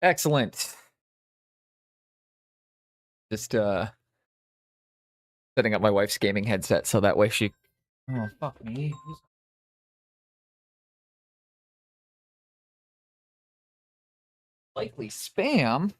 Excellent. Just setting up my wife's gaming headset so that way she. Oh fuck me. Likely spam.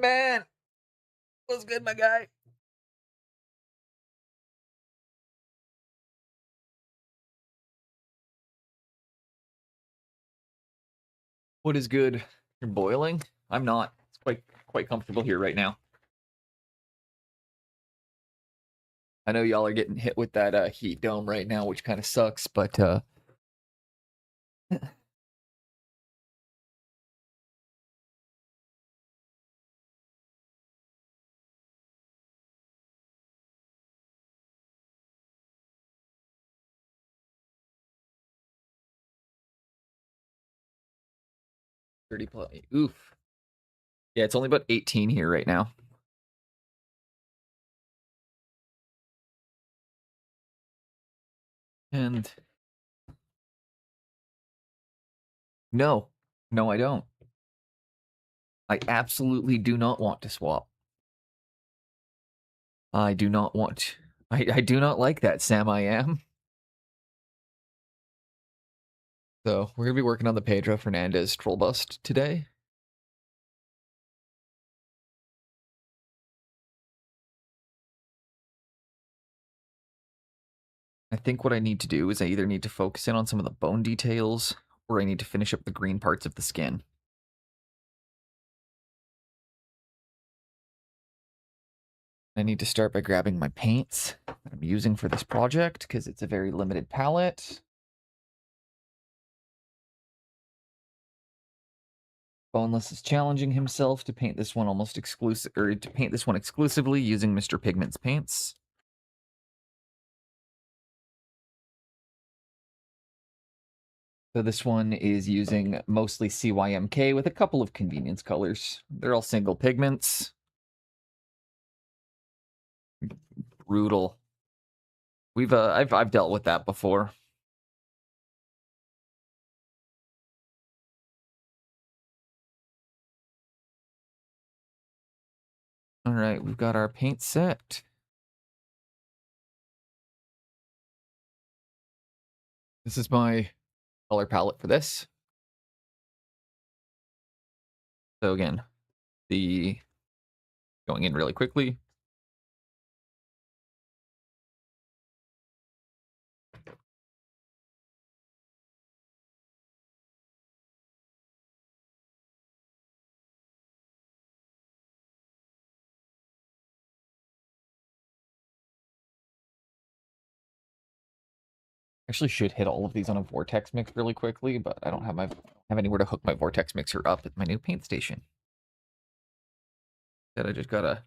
Man, what's good, my guy? What is good? You're boiling? I'm not. It's quite comfortable here right now. I know y'all are getting hit with that heat dome right now, which kind of sucks, but 30 plus. Oof. Yeah, it's only about 18 here right now. And no, I don't. I absolutely do not want to swap. I do not want. I do not like that, Sam. I am. So we're gonna be working on the Pedro Fernandez troll bust today. I think what I need to do is I either need to focus in on some of the bone details, or I need to finish up the green parts of the skin. I need to start by grabbing my paints that I'm using for this project, because it's a very limited palette. Boneless is challenging himself to paint this one almost exclusive, or to paint this one exclusively using Mr. Pigment's paints. So this one is using mostly CYMK with a couple of convenience colors. They're all single pigments. Brutal. I've dealt with that before. All right, we've got our paint set. This is my color palette for this. So again, the going in really quickly. Actually should hit all of these on a vortex mix really quickly, but I don't have anywhere to hook my vortex mixer up at my new paint station. That I just gotta.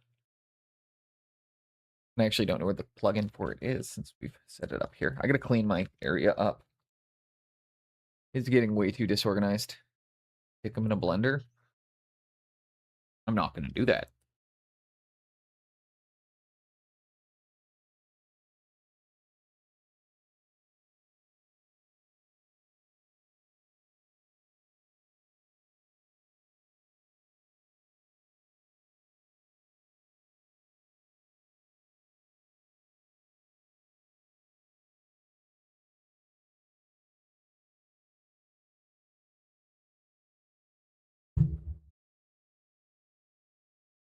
I actually don't know where the plugin for it is since we've set it up here. I gotta clean my area up. It's getting way too disorganized. Pick them in a blender. I'm not gonna do that.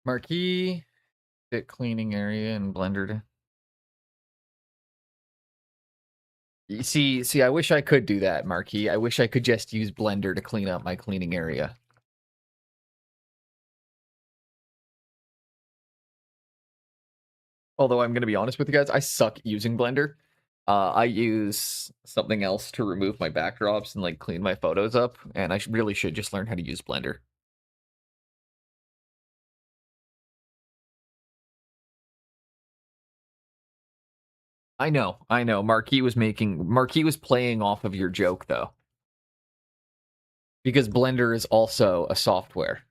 Marquee, fit cleaning area, and blender. See, I wish I could do that, Marquee. I wish I could just use Blender to clean up my cleaning area. Although I'm gonna be honest with you guys, I suck using Blender. I use something else to remove my backdrops and like clean my photos up, and I really should just learn how to use Blender. I know. Marquis was playing off of your joke though, because Blender is also a software.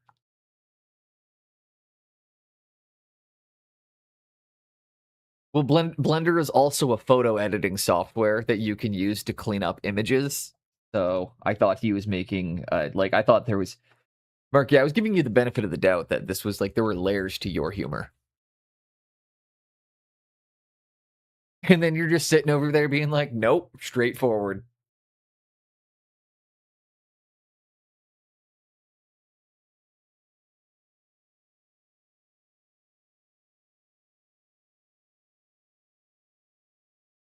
Well, Blender is also a photo editing software that you can use to clean up images. So I thought he was making, like, I thought there was, Mark, yeah, I was giving you the benefit of the doubt that this was like, there were layers to your humor. And then you're just sitting over there being like, nope, straightforward.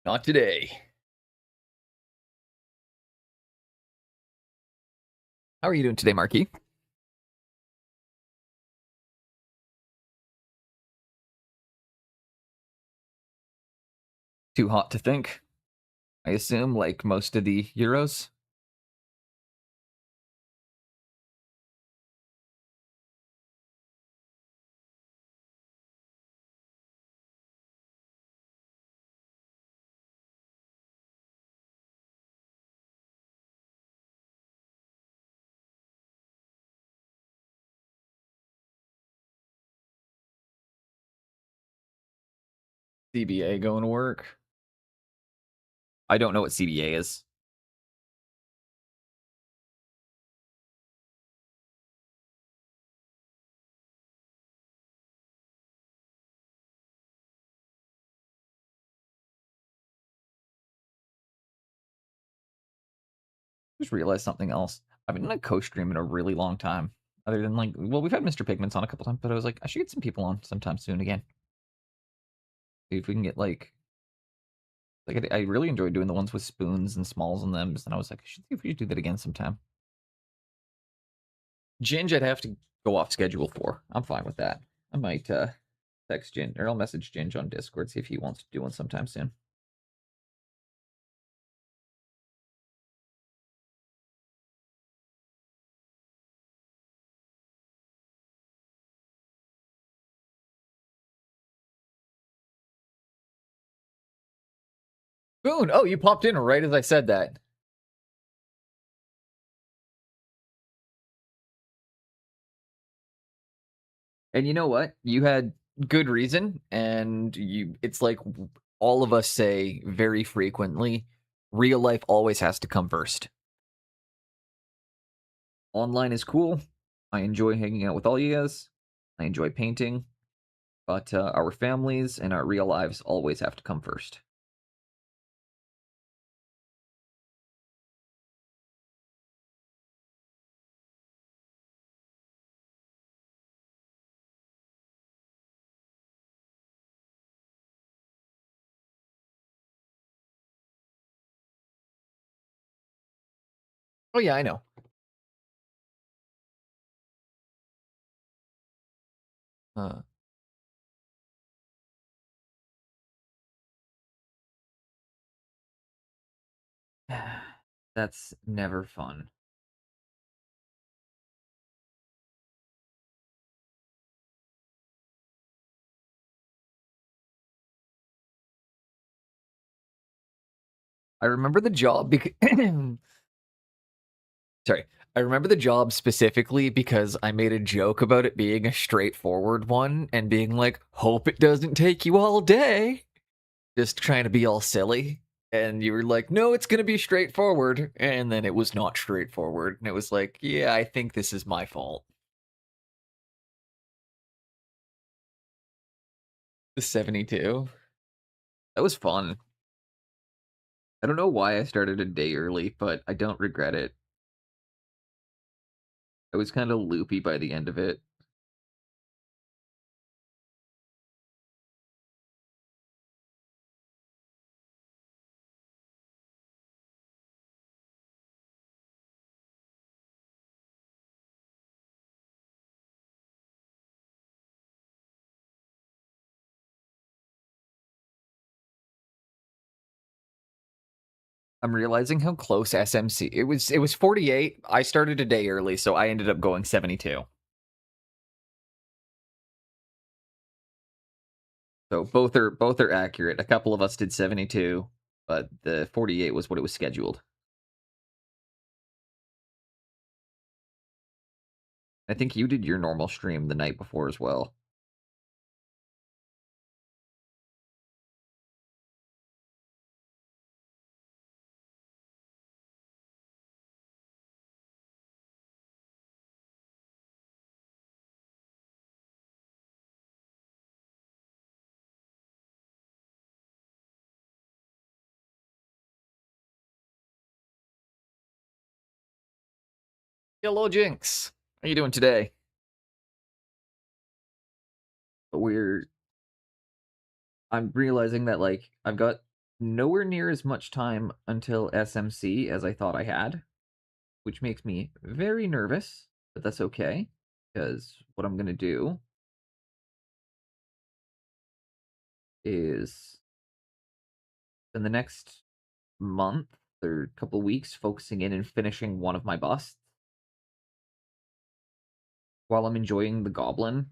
Not today. How are you doing today, Marky? Too hot to think, I assume, like most of the Euros. CBA going to work. I don't know what CBA is. Just realized something else. I've been in a co-stream in a really long time. Other than like, well, we've had Mr. Pigments on a couple times, but I was like, I should get some people on sometime soon again. See if we can get like I really enjoyed doing the ones with spoons and smalls on them, and I was like, I should see if we should do that again sometime. Ginge, I'd have to go off schedule for. I'm fine with that. I might text Ginge, or I'll message Ginge on Discord, see if he wants to do one sometime soon. Boone, oh, you popped in right as I said that. And you know what? You had good reason, and it's like all of us say very frequently, real life always has to come first. Online is cool. I enjoy hanging out with all you guys. I enjoy painting, but our families and our real lives always have to come first. Oh yeah, I know. Uh, that's never fun. I remember the job because sorry. I remember the job specifically because I made a joke about it being a straightforward one and being like, hope it doesn't take you all day. Just trying to be all silly. And you were like, no, it's going to be straightforward. And then it was not straightforward. And it was like, yeah, I think this is my fault. The 72. That was fun. I don't know why I started a day early, but I don't regret it. I was kind of loopy by the end of it. I'm realizing how close SMC it was 48. I started a day early, so I ended up going 72. So both are accurate. A couple of us did 72, but the 48 was what it was scheduled. I think you did your normal stream the night before as well. Hello, Jinx. How you doing today? I'm realizing that, like, I've got nowhere near as much time until SMC as I thought I had, which makes me very nervous, but that's okay, because what I'm going to do is in the next month or couple weeks focusing in and finishing one of my busts while I'm enjoying the Goblin,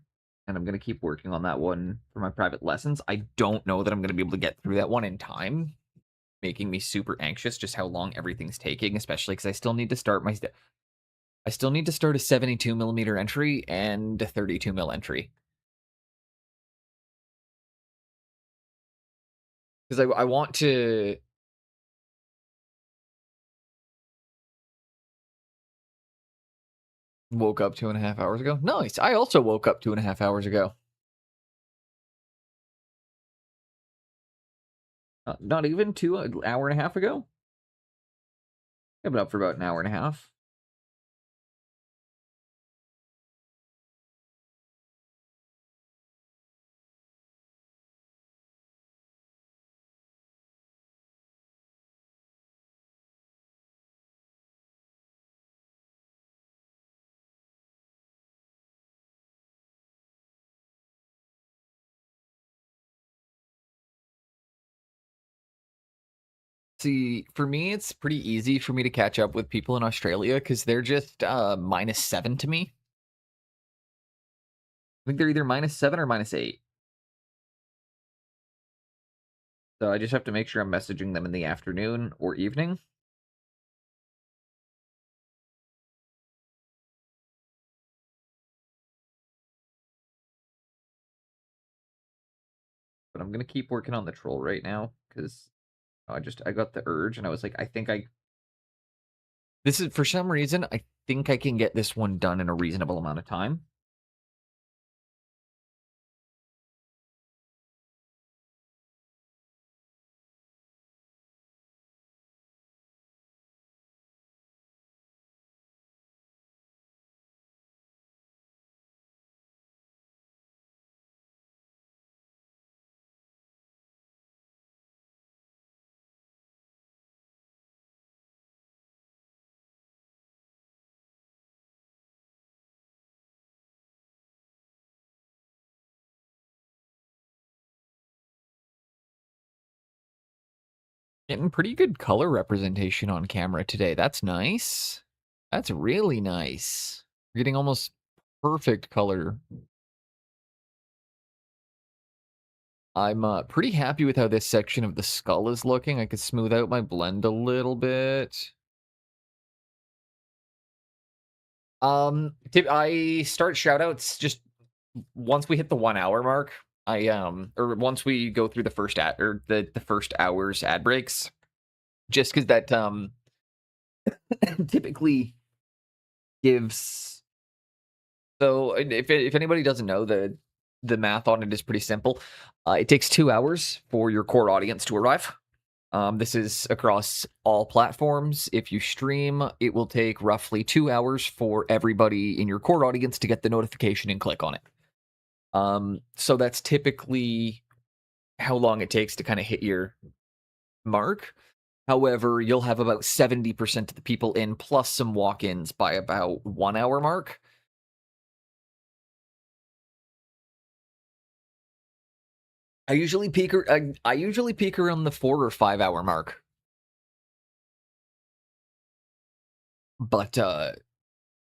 and I'm going to keep working on that one for my private lessons. I don't know that I'm going to be able to get through that one in time, making me super anxious just how long everything's taking, especially because I still need to start a 72 millimeter entry and a 32 mil entry. Because I want to... Woke up 2.5 hours ago. Nice. I also woke up 2.5 hours ago. Not even an hour and a half ago? I've been up for about an hour and a half. See, for me, it's pretty easy for me to catch up with people in Australia because they're just -7 to me. I think they're either -7 or -8. So I just have to make sure I'm messaging them in the afternoon or evening. But I'm gonna keep working on the troll right now because I got the urge and I was like, this is, for some reason, I think I can get this one done in a reasonable amount of time. Getting pretty good color representation on camera today. That's nice. That's really nice. We're getting almost perfect color. I'm pretty happy with how this section of the skull is looking. I could smooth out my blend a little bit. I start shoutouts just once we hit the 1 hour mark. Or once we go through the first ad or the first hour's ad breaks, just because that typically gives. So if anybody doesn't know, the math on it is pretty simple. It takes 2 hours for your core audience to arrive. This is across all platforms. If you stream, it will take roughly 2 hours for everybody in your core audience to get the notification and click on it. So that's typically how long it takes to kind of hit your mark. However, you'll have about 70% of the people in, plus some walk-ins by about 1 hour mark. I usually peak around the 4 or 5 hour mark. but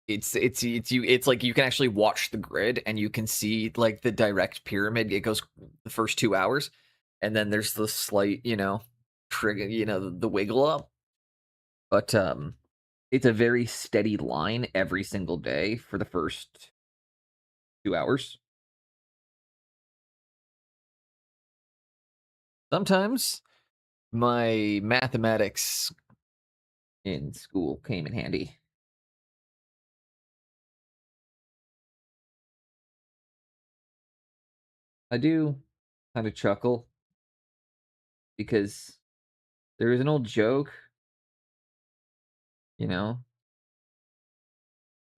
it's like you can actually watch the grid and you can see like the direct pyramid. It goes the first 2 hours, and then there's the slight, trigger, the wiggle up. But it's a very steady line every single day for the first 2 hours. Sometimes my mathematics in school came in handy. I do kind of chuckle because there is an old joke, you know,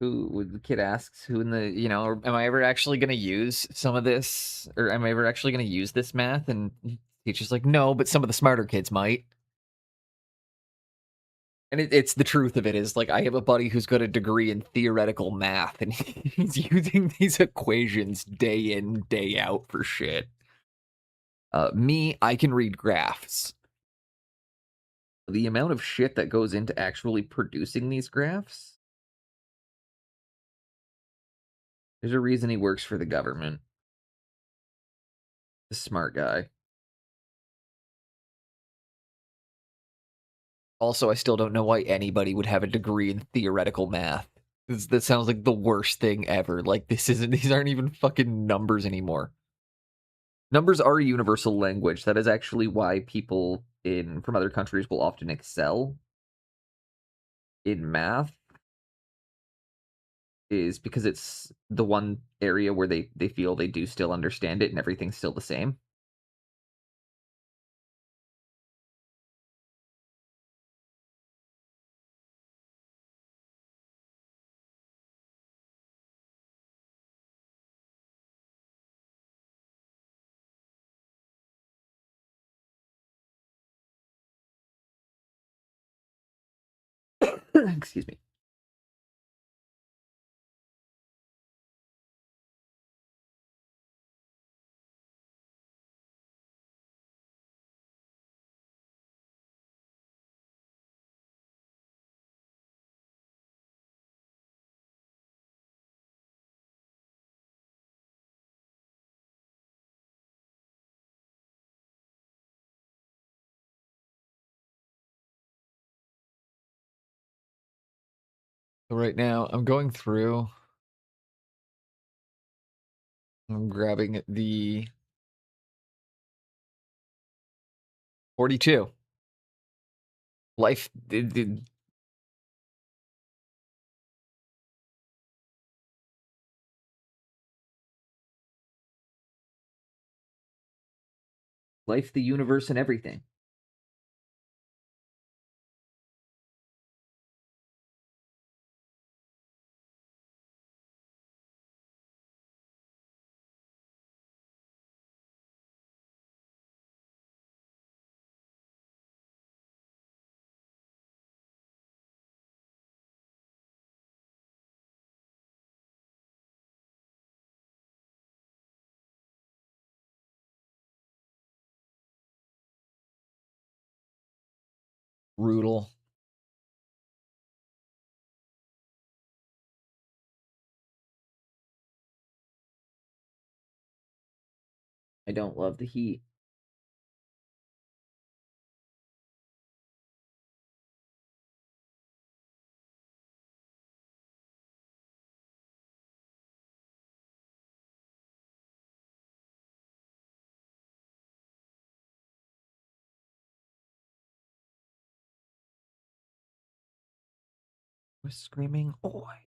who the kid asks who in the, am I ever actually going to use some of this, or am I ever actually going to use this math? And teacher's like, no, but some of the smarter kids might. And it's the truth of it is, like, I have a buddy who's got a degree in theoretical math, and he's using these equations day in, day out for shit. Me, I can read graphs. The amount of shit that goes into actually producing these graphs, there's a reason he works for the government. The smart guy. Also, I still don't know why anybody would have a degree in theoretical math. That sounds like the worst thing ever. Like, these aren't even fucking numbers anymore. Numbers are a universal language. That is actually why people from other countries will often excel in math, is because it's the one area where they feel they do still understand it and everything's still the same. Excuse me. So right now, I'm going through. I'm grabbing the 42. Life, life, the universe, and everything. Brutal. I don't love the heat. Was screaming, oi.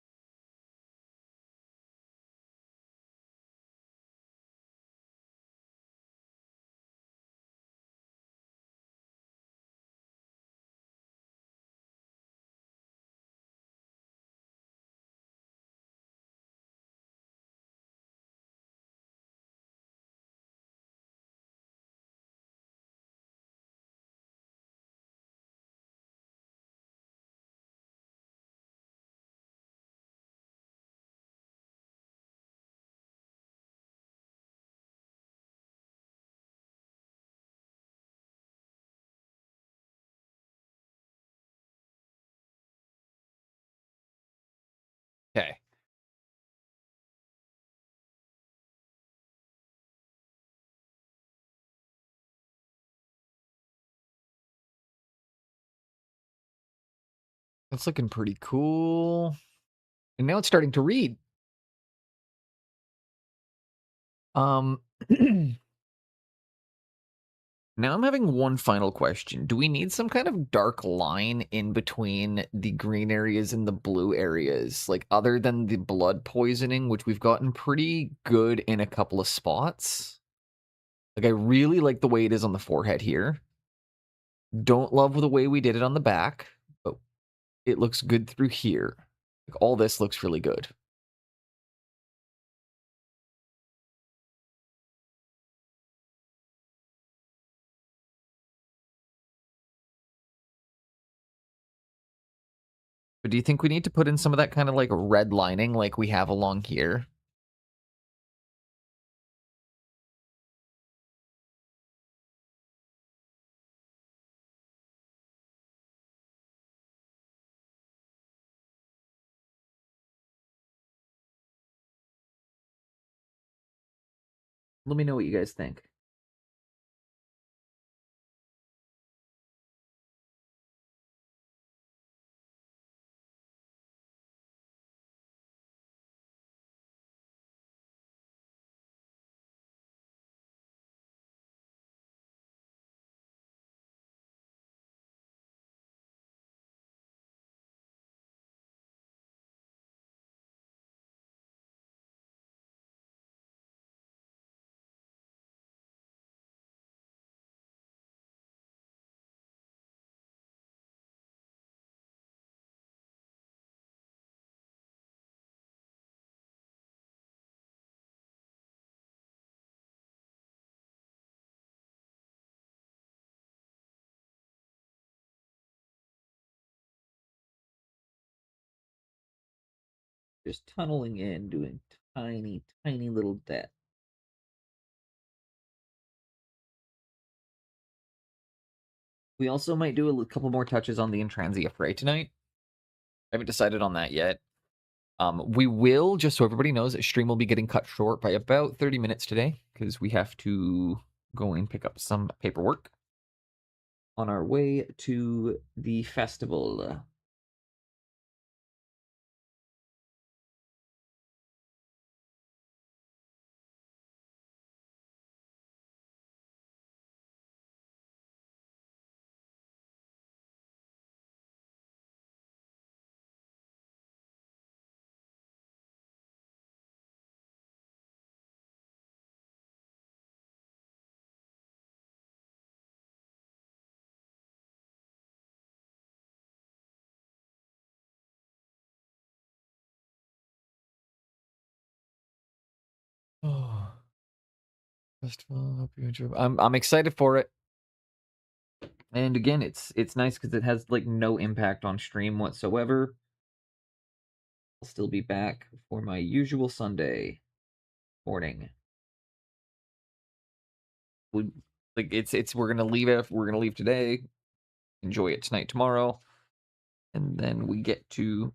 That's looking pretty cool. And now it's starting to read. Now I'm having one final question. Do we need some kind of dark line in between the green areas and the blue areas? Like, other than the blood poisoning, which we've gotten pretty good in a couple of spots. Like, I really like the way it is on the forehead here. Don't love the way we did it on the back, but it looks good through here. Like, all this looks really good. But do you think we need to put in some of that kind of like red lining like we have along here? Let me know what you guys think. Just tunneling in, doing tiny, tiny little depth. We also might do a couple more touches on the Intransia Fray tonight. I haven't decided on that yet. We will, just so everybody knows, stream will be getting cut short by about 30 minutes today because we have to go and pick up some paperwork on our way to the festival. Oh, festival. Hope you enjoy. I'm excited for it. And again, it's nice because it has like no impact on stream whatsoever. I'll still be back for my usual Sunday morning. We, like it's we're gonna leave it. We're gonna leave today. Enjoy it tonight, tomorrow, and then we get to.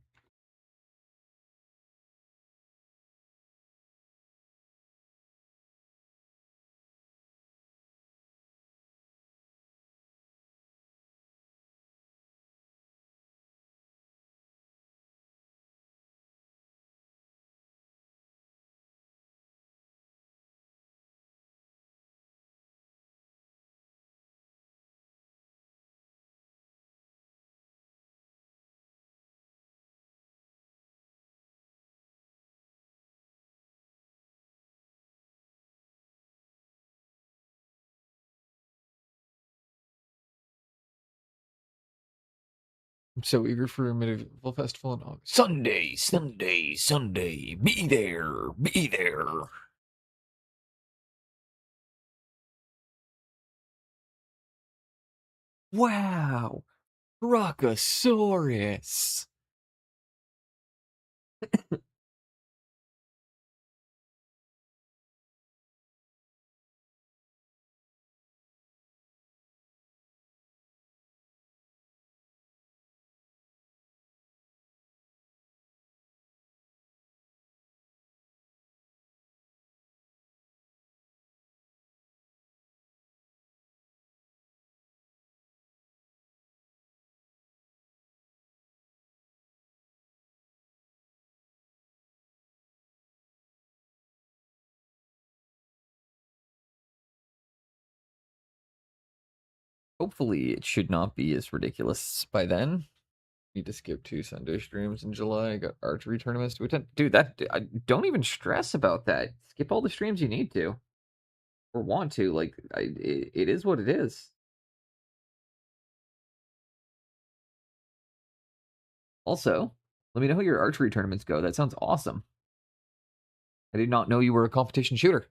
I'm so eager for a medieval festival in August. Sunday, Sunday, Sunday. Be there, be there. Wow, Brachiosaurus. Hopefully, it should not be as ridiculous by then. Need to skip 2 Sunday streams in July. I got archery tournaments to attend. Dude, don't even stress about that. Skip all the streams you need to or want to. Like, it is what it is. Also, let me know how your archery tournaments go. That sounds awesome. I did not know you were a competition shooter.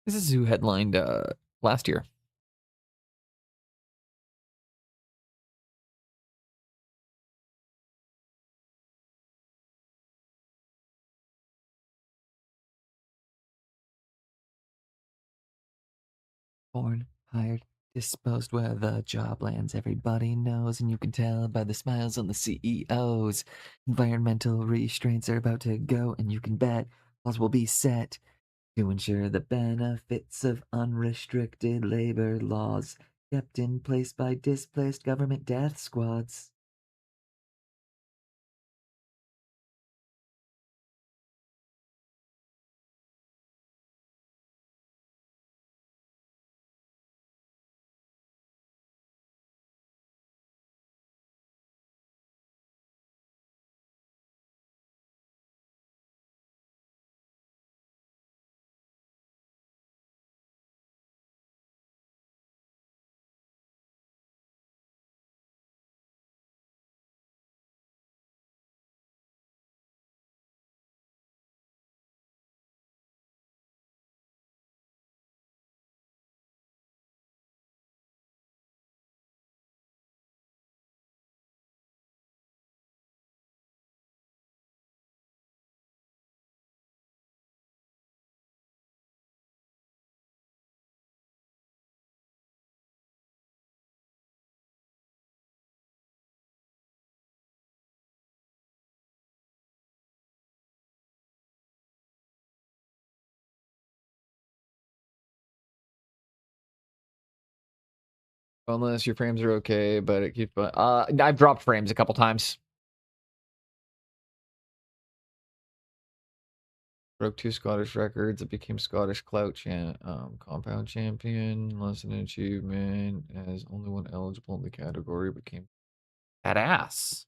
This is who headlined last year. Born, hired, disposed where the job lands. Everybody knows, and you can tell by the smiles on the CEOs. Environmental restraints are about to go, and you can bet laws will be set to ensure the benefits of unrestricted labor laws kept in place by displaced government death squads. Unless your frames are okay, but it keeps. I've dropped frames a couple times. Broke 2 Scottish records. It became Scottish compound champion. Less than an achievement. As only one eligible in the category became badass.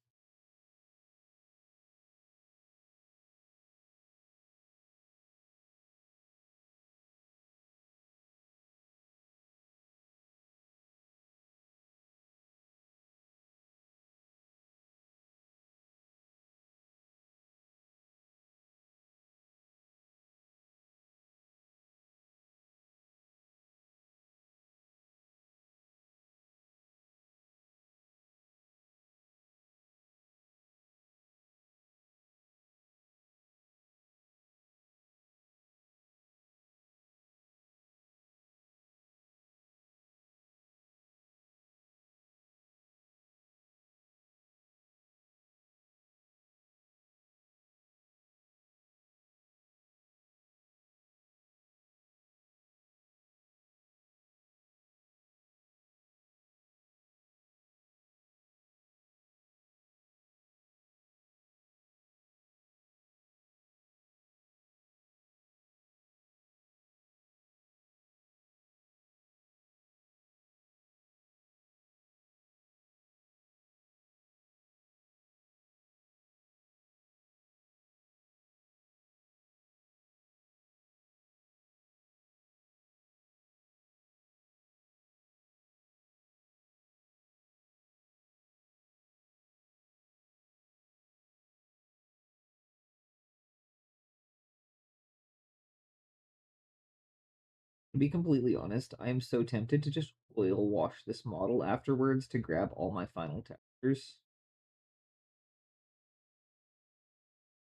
To be completely honest, I am so tempted to just oil wash this model afterwards to grab all my final textures.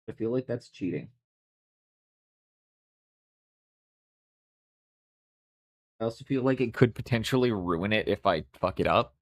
I feel like that's cheating. I also feel like it could potentially ruin it if I fuck it up.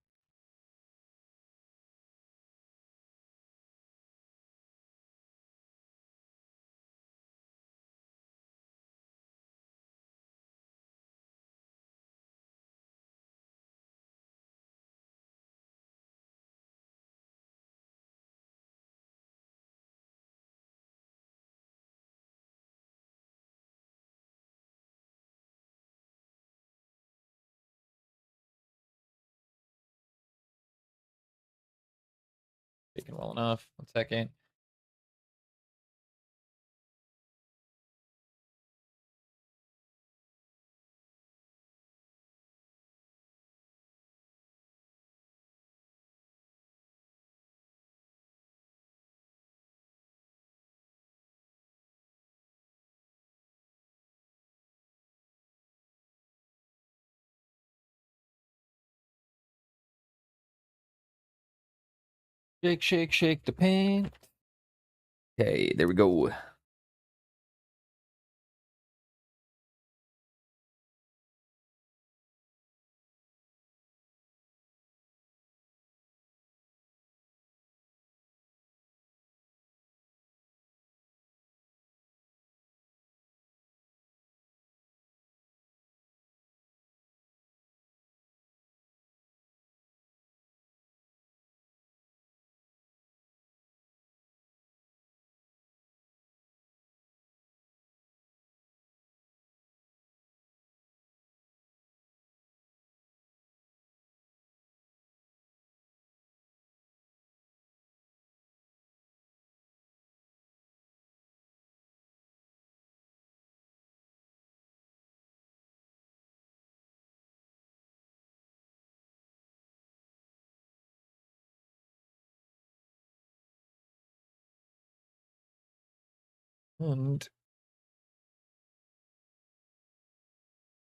Taken well enough. 1 second. Shake, shake, shake the paint. Okay, there we go. And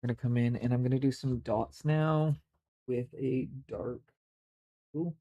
I'm gonna come in and I'm gonna do some dots now with a dark. Ooh.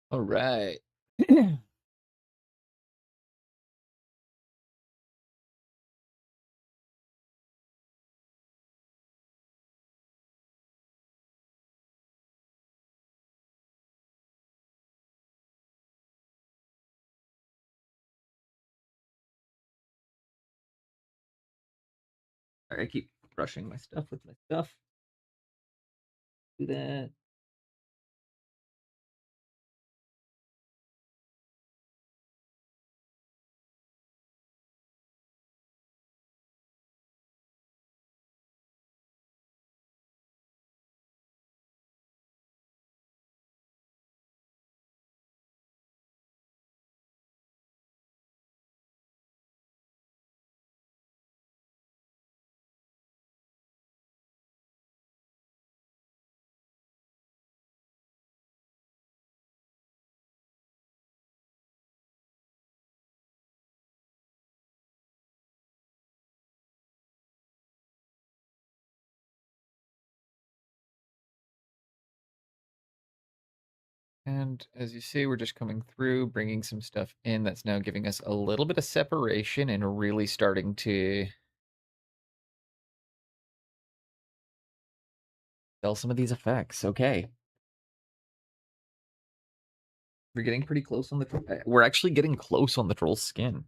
All right. I keep brushing my stuff with my stuff. Do that. And as you see, we're just coming through, bringing some stuff in that's now giving us a little bit of separation and really starting to sell some of these effects. Okay. We're getting pretty close on the... We're actually getting close on the troll's skin.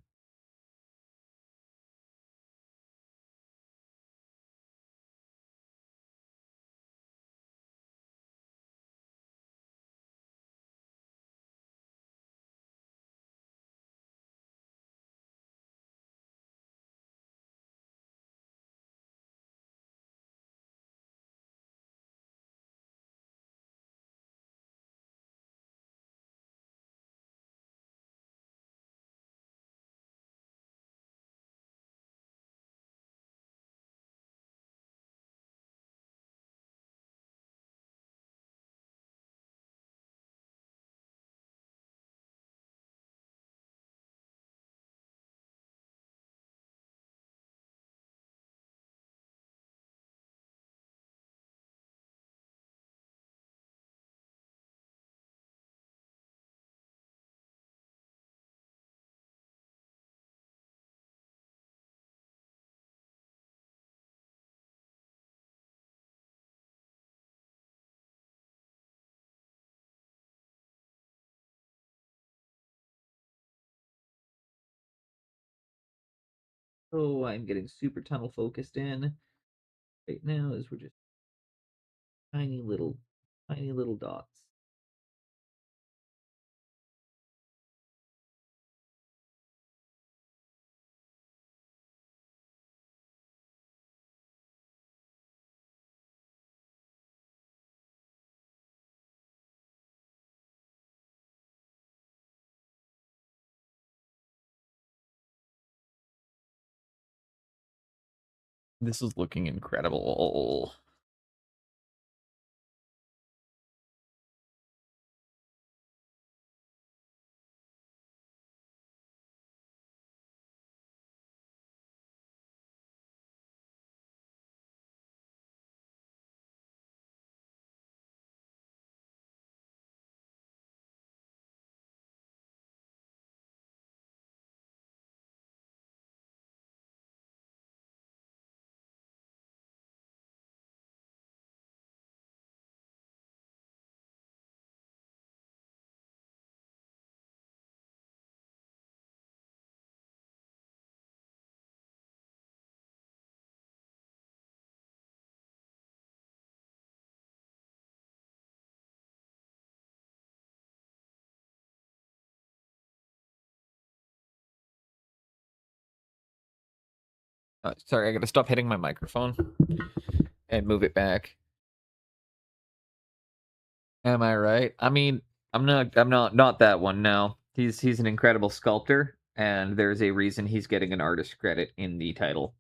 Oh, I'm getting super tunnel focused in right now as we're just tiny little dots. This is looking incredible. Sorry, I gotta stop hitting my microphone and move it back. Am I right? I mean, not that one. No, he's an incredible sculptor, and there's a reason he's getting an artist credit in the title.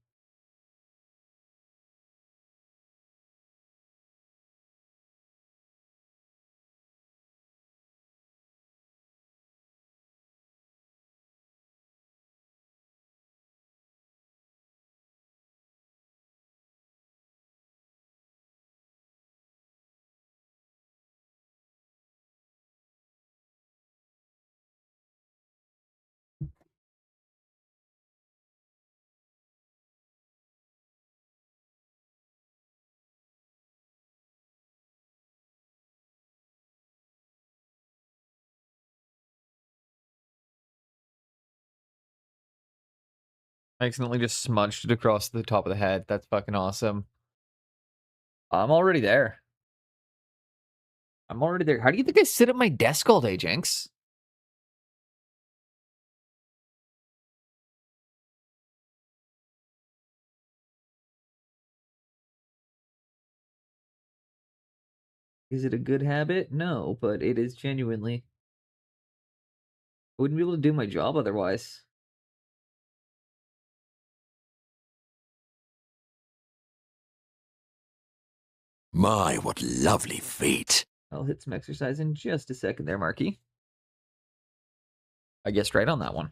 I accidentally just smudged it across the top of the head. That's fucking awesome. I'm already there. I'm already there. How do you think I sit at my desk all day, Jinx? Is it a good habit? No, but it is genuinely. I wouldn't be able to do my job otherwise. My, what lovely feet. I'll hit some exercise in just a second there, Marky. I guessed right on that one.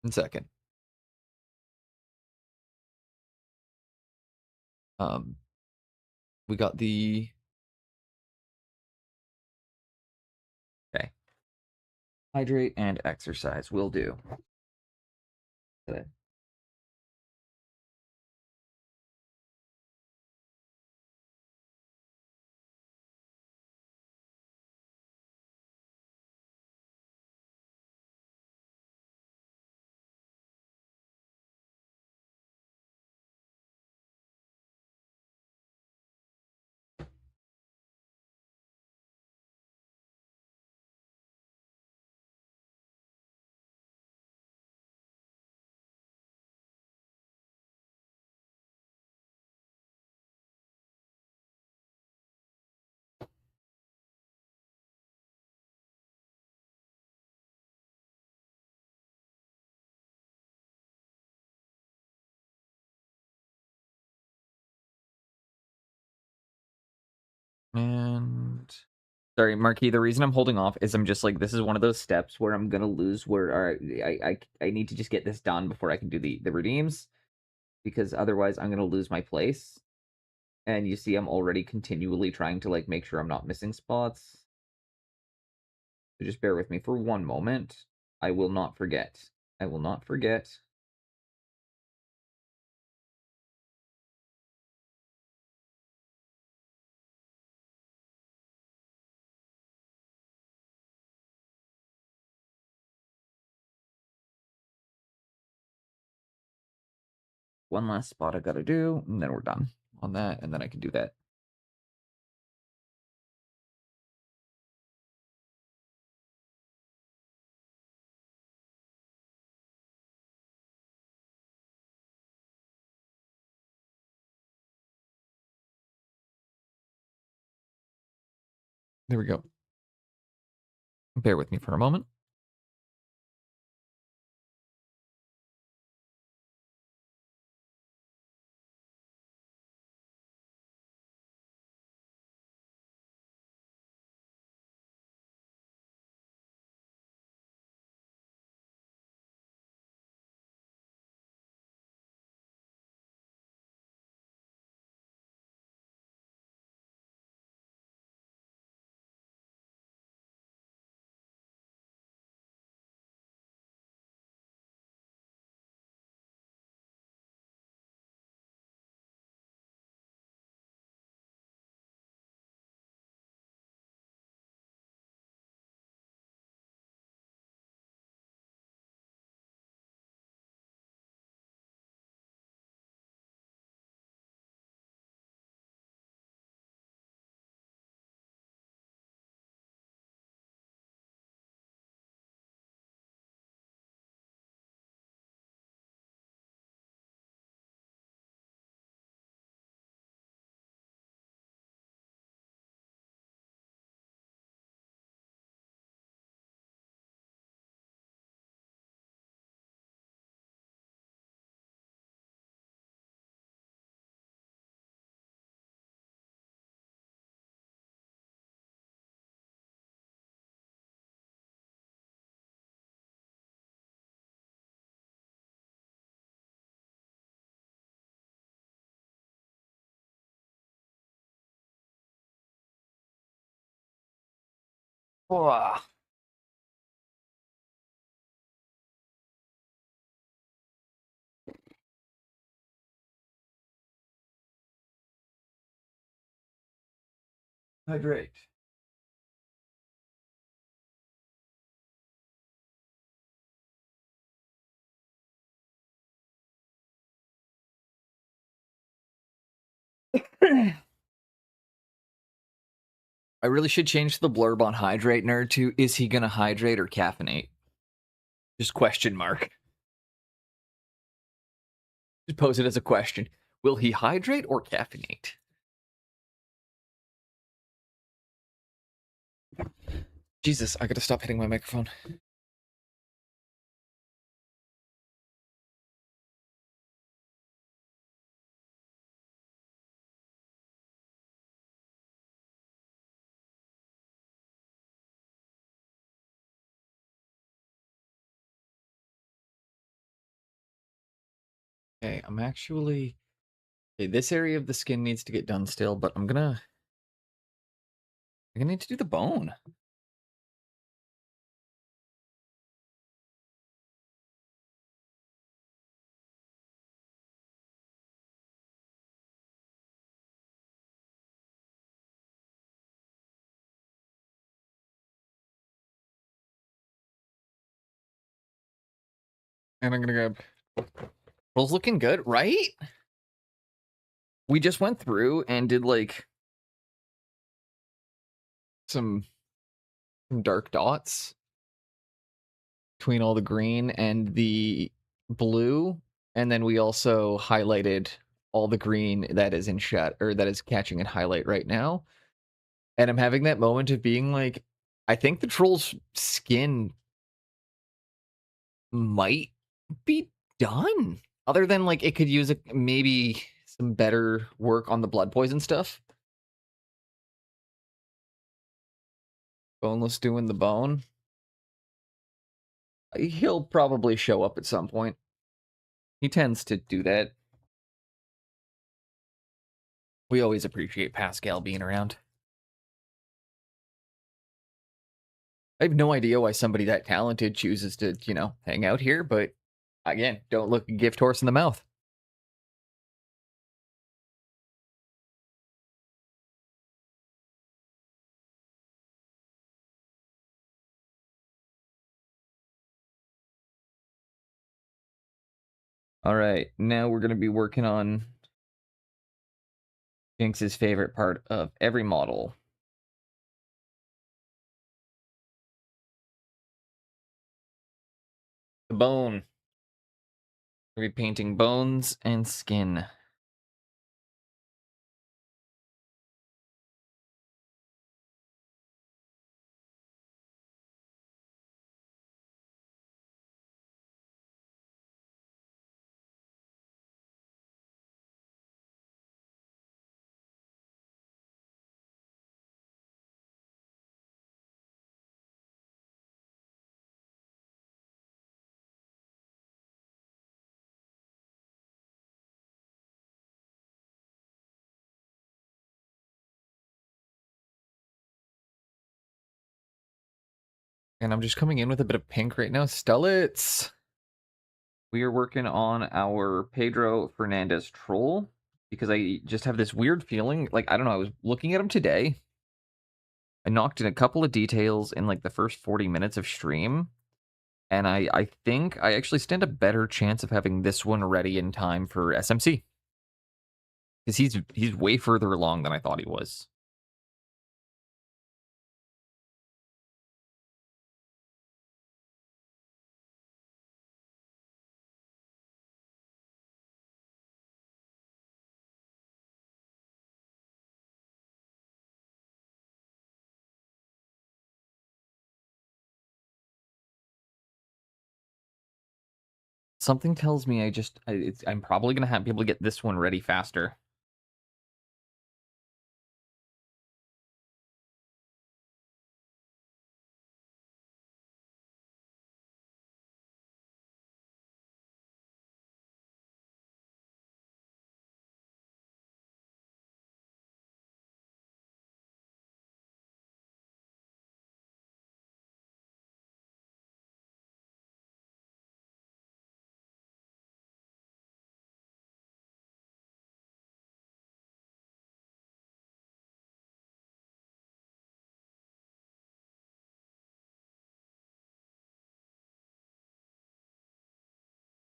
One second. We got the. Okay. Hydrate and exercise will do. Today. Sorry, Marquis, the reason I'm holding off is I'm just like, this is one of those steps where I'm gonna lose where I need to just get this done before I can do the redeems, because otherwise I'm gonna lose my place. And you see I'm already continually trying to like make sure I'm not missing spots. So just bear with me for one moment. I will not forget. I will not forget. One last spot I gotta do, and then we're done on that, and then I can do that. There we go. Bear with me for a moment. Whoa. Hydrate. I really should change the blurb on hydrate nerd to is he gonna hydrate or caffeinate? Just question mark. Just pose it as a question. Will he hydrate or caffeinate? Jesus, I gotta stop hitting my microphone. Okay, I'm actually... Okay, this area of the skin needs to get done still, but I'm gonna need to do the bone. And I'm gonna grab... Trol's looking good, right? We just went through and did, like, some dark dots between all the green and the blue, and then we also highlighted all the green that is in shot or that is catching in highlight right now. And I'm having that moment of being like, I think the troll's skin might be done. Other than like it could use maybe some better work on the blood poison stuff. Boneless doing the bone. He'll probably show up at some point. He tends to do that. We always appreciate Pascal being around. I have no idea why somebody that talented chooses to, hang out here, but again, don't look a gift horse in the mouth. All right, now we're going to be working on Jinx's favorite part of every model. The bone. We're be painting bones and skin. And I'm just coming in with a bit of pink right now. Stellits! We are working on our Pedro Fernandez Troll because I just have this weird feeling. Like, I don't know, I was looking at him today. I knocked in a couple of details in like the first 40 minutes of stream. And I think I actually stand a better chance of having this one ready in time for SMC. Because he's way further along than I thought he was. Something tells me I'm probably going to be able to get this one ready faster.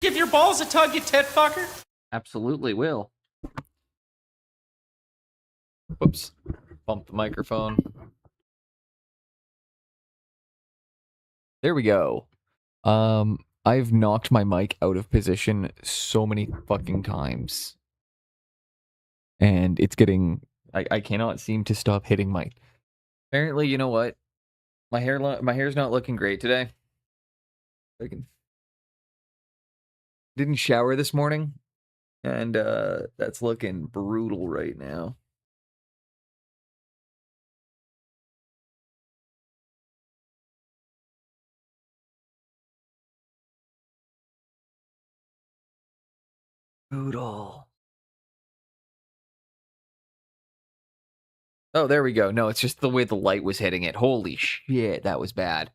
Give your balls a tug, you tit fucker. Absolutely will. Whoops. Bump the microphone. There we go. I've knocked my mic out of position so many fucking times. And it's getting... I cannot seem to stop hitting my... Apparently, you know what? My hair's not looking great today. Didn't shower this morning. And that's looking brutal right now. Brutal. Oh, there we go. No, it's just the way the light was hitting it. Holy shit, that was bad.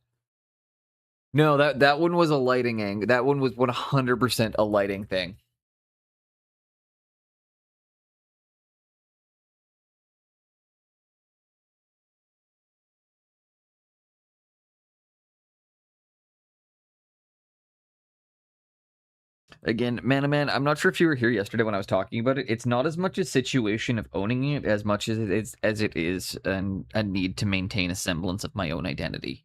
No, that one was a lighting angle. That one was 100% a lighting thing. Again, man, I'm not sure if you were here yesterday when I was talking about it. It's not as much a situation of owning it as much as it is a need to maintain a semblance of my own identity.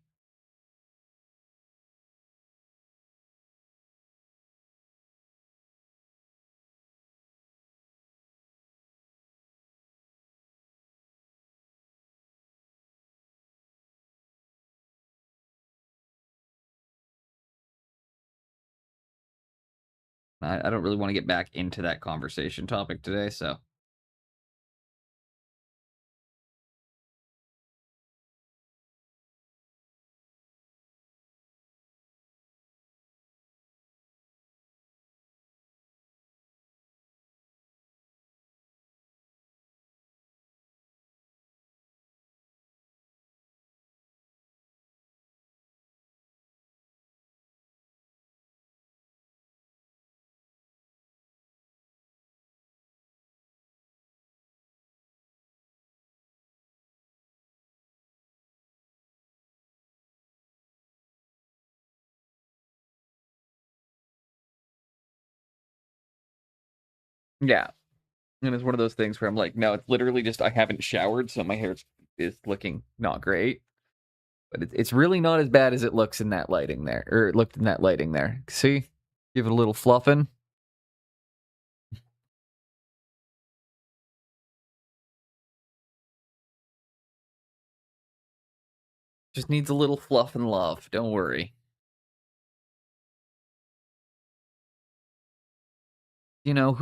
I don't really want to get back into that conversation topic today, so. Yeah. And it's one of those things where I'm like, no, it's literally just I haven't showered, so my hair is looking not great. But it's really not as bad as it looks in that lighting there, or it looked in that lighting there. See? Give it a little fluffing. Just needs a little fluff and love. Don't worry. You know,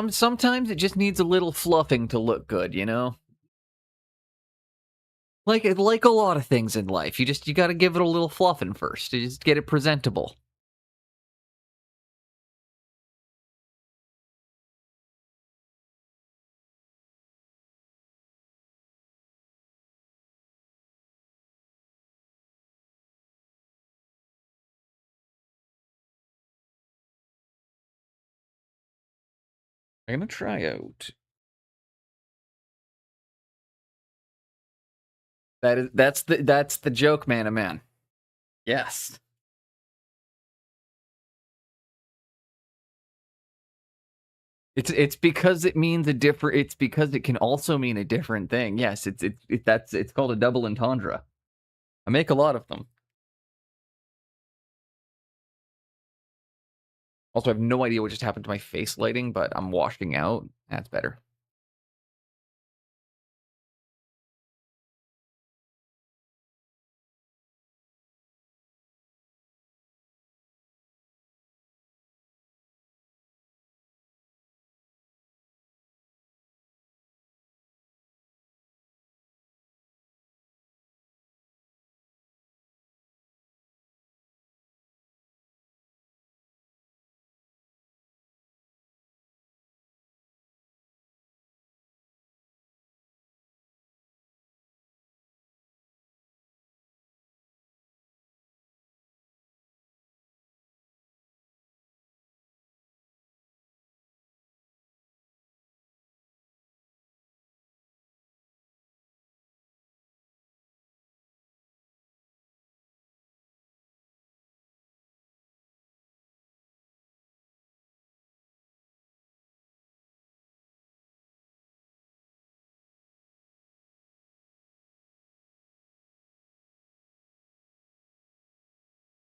sometimes it just needs a little fluffing to look good, you know? Like a lot of things in life. You got to give it a little fluffing first. You just get it presentable. I'm gonna try out. That's the joke, man. Yes. It's because it means a different. It's because it can also mean a different thing. Yes, it's called a double entendre. I make a lot of them. Also, I have no idea what just happened to my face lighting, but I'm washing out. That's better.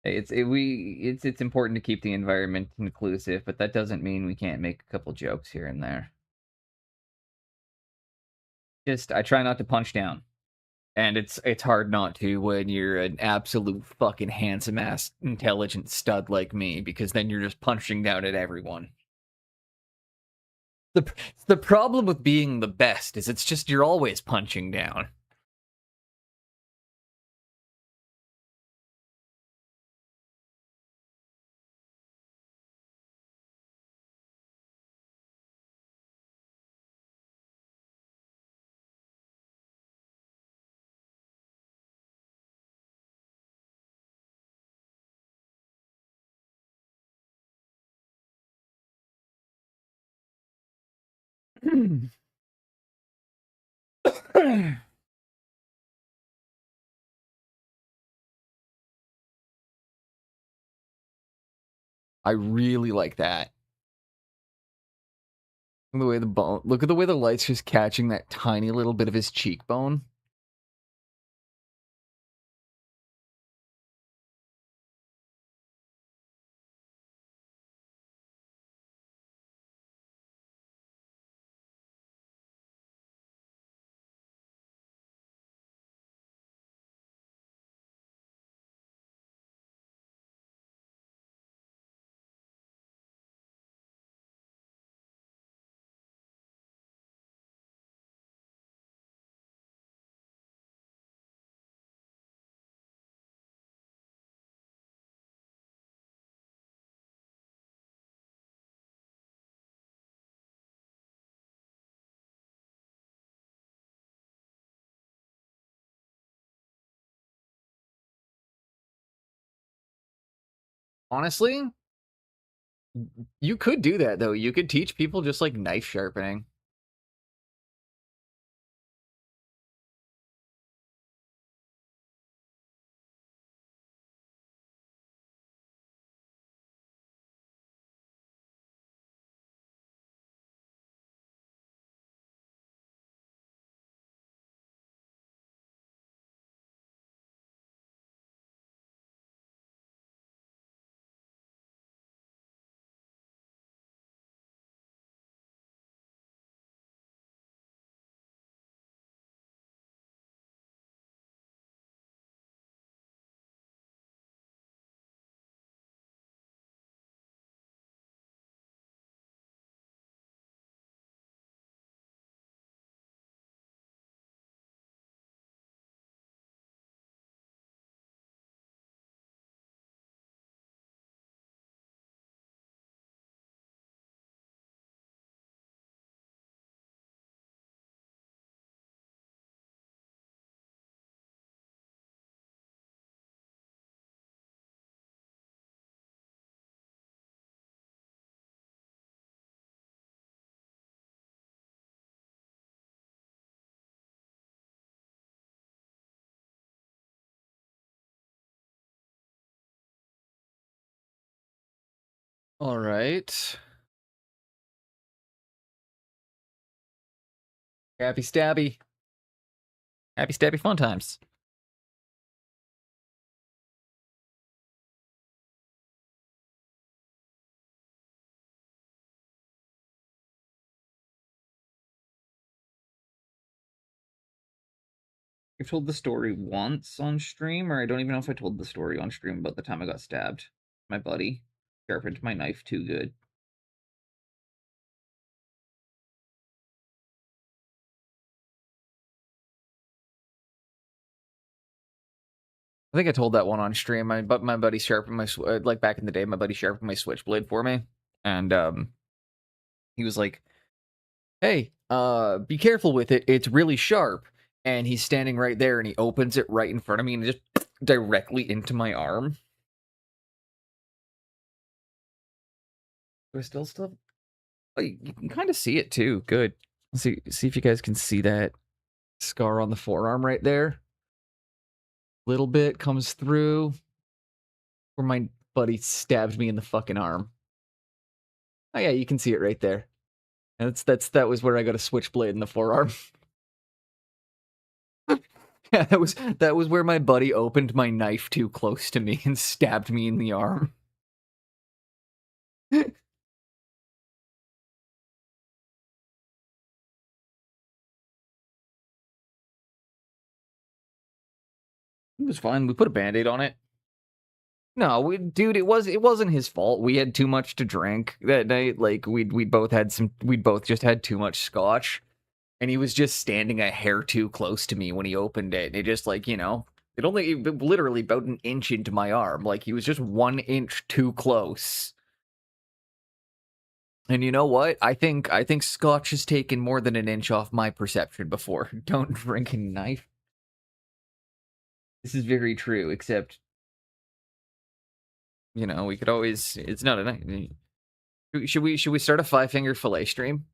It's important to keep the environment inclusive, but that doesn't mean we can't make a couple jokes here and there. Just I try not to punch down. And it's hard not to when you're an absolute fucking handsome ass intelligent stud like me, because then you're just punching down at everyone. The problem with being the best is it's just you're always punching down. I really like that. Look at the way the light's just catching that tiny little bit of his cheekbone. Honestly, you could do that though. You could teach people just like knife sharpening. All right. Happy stabby. Happy stabby fun times. I've told the story once on stream, or I don't even know if I told the story on stream about the time I got stabbed. My buddy sharpened my knife too good. I think I told that one on stream. My buddy sharpened my like back in the day. My buddy sharpened my switchblade for me, and he was like, "Hey, be careful with it. It's really sharp." And he's standing right there, and he opens it right in front of me, and just directly into my arm. Do I still? Oh, you can kind of see it too. Good. Let's see if you guys can see that scar on the forearm right there. Little bit comes through where my buddy stabbed me in the fucking arm. Oh yeah, you can see it right there. And that was where I got a switchblade in the forearm. Yeah, that was where my buddy opened my knife too close to me and stabbed me in the arm. It was fine. We put a band-aid on it. No, dude, it wasn't his fault. We had too much to drink that night. Like we'd both just had too much scotch, and he was just standing a hair too close to me when he opened it. It just like it literally about an inch into my arm. Like he was just 1 inch too close. And you know what? I think scotch has taken more than an inch off my perception before. Don't drink a knife. This is very true, except we could always. It's not a knife. Should we start a 5-finger fillet stream?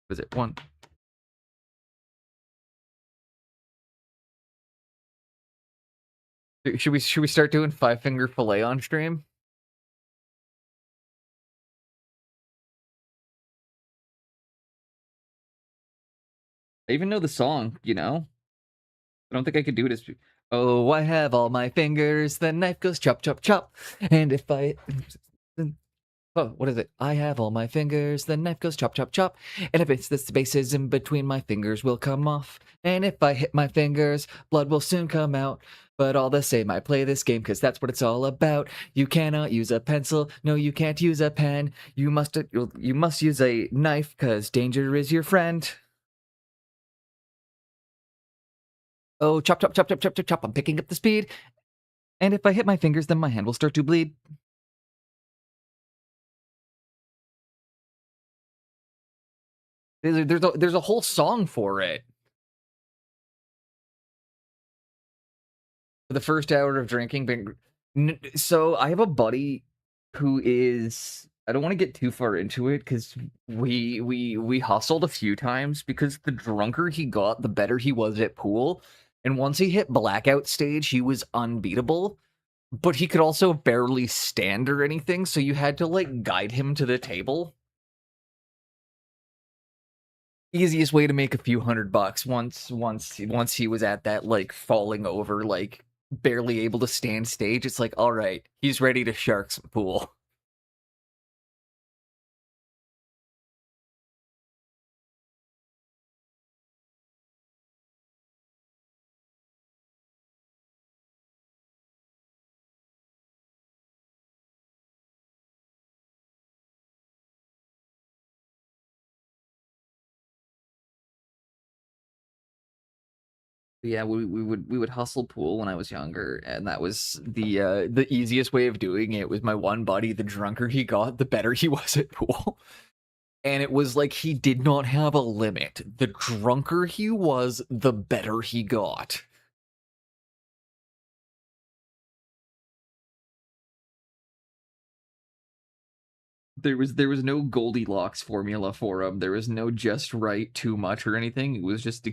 Was it one? Should we start doing 5-finger fillet on stream? I even know the song, I don't think I could do it as. Oh, I have all my fingers. The knife goes chop, chop, chop. And if I. Oh, what is it? I have all my fingers. The knife goes chop, chop, chop. And if it's the spaces in between my fingers will come off. And if I hit my fingers, blood will soon come out. But all the same, I play this game because that's what it's all about. You cannot use a pencil. No, you can't use a pen. You must use a knife because danger is your friend. Oh, chop, chop, chop, chop, chop, chop, chop. I'm picking up the speed. And if I hit my fingers, then my hand will start to bleed. There's a whole song for it. For the first hour of drinking, so I have a buddy who is. I don't want to get too far into it because we hustled a few times because the drunker he got, the better he was at pool. And once he hit blackout stage, he was unbeatable. But he could also barely stand or anything, so you had to like guide him to the table. Easiest way to make a few $100 once he was at that like falling over, like barely able to stand stage. It's like, all right, he's ready to shark some pool. Yeah, we would hustle pool when I was younger, and that was the easiest way of doing it. Was my one buddy, the drunker he got, the better he was at pool. And it was like he did not have a limit. The drunker he was, the better he got. There was no Goldilocks formula for him. There was no just right, too much, or anything. It was just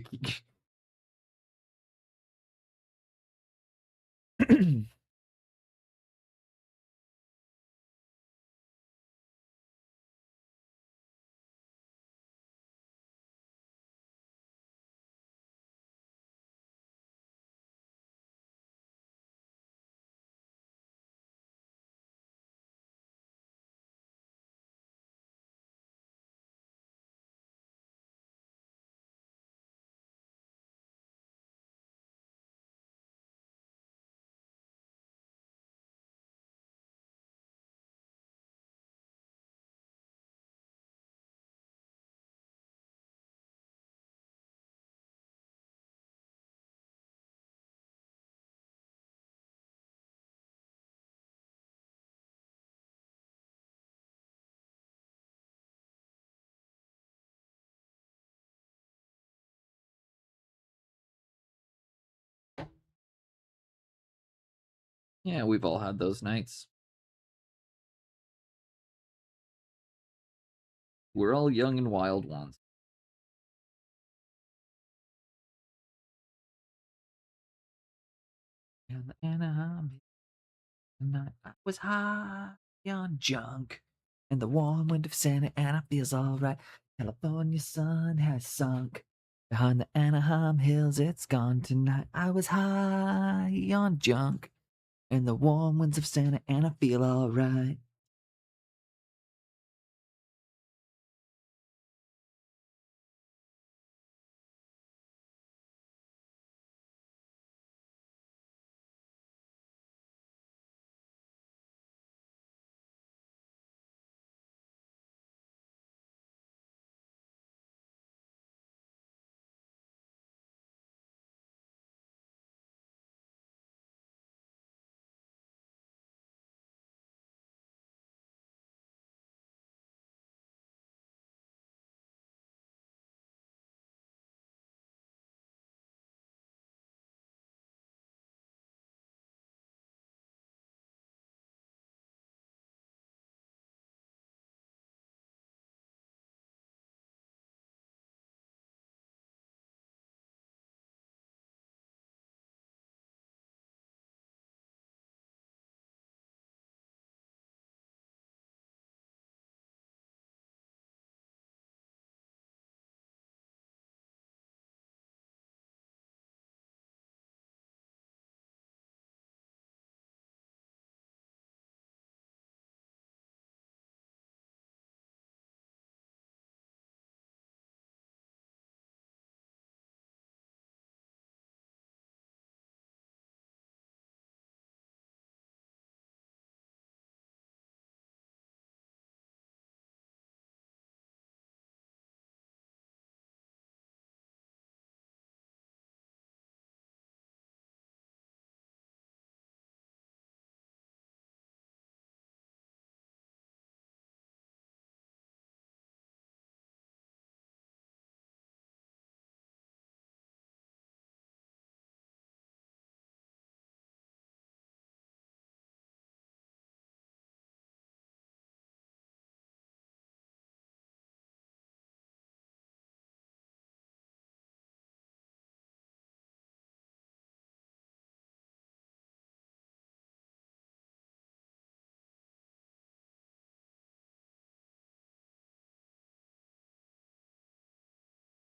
Yeah, we've all had those nights. We're all young and wild once. And the Anaheim night, I was high on junk, and the warm wind of Santa Ana feels alright. California sun has sunk behind the Anaheim hills. It's gone tonight. I was high on junk, and the warm winds of Santa Ana feel alright.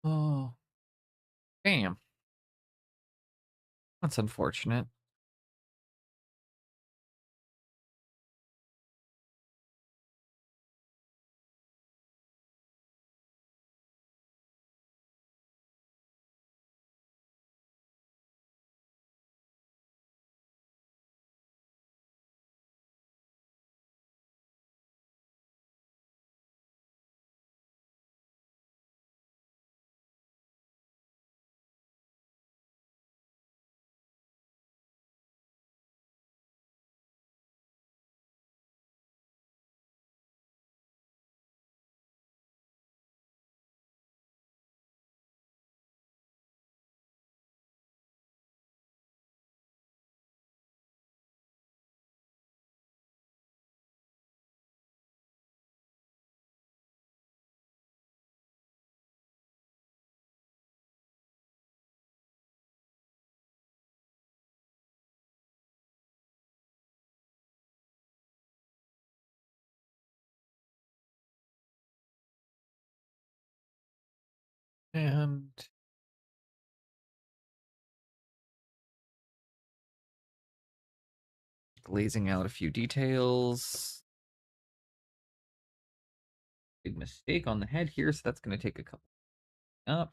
Oh, damn. That's unfortunate. And glazing out a few details. Big mistake on the head here, so that's going to take a couple up.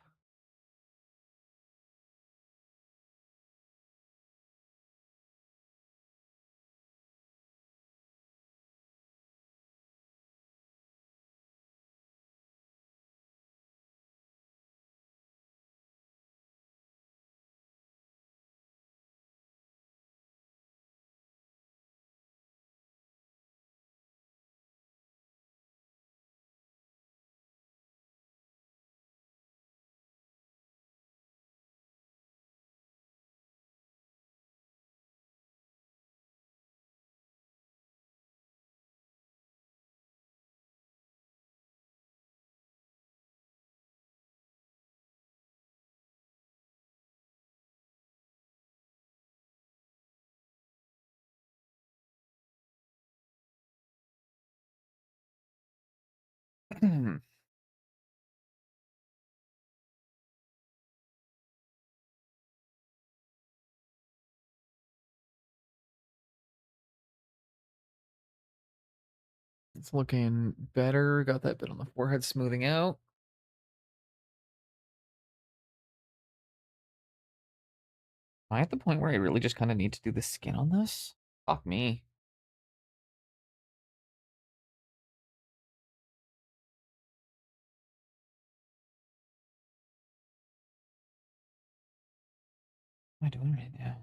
It's looking better. Got that bit on the forehead smoothing out. Am I at the point where I really just kind of need to do the skin on this? Fuck me. What am I doing right now?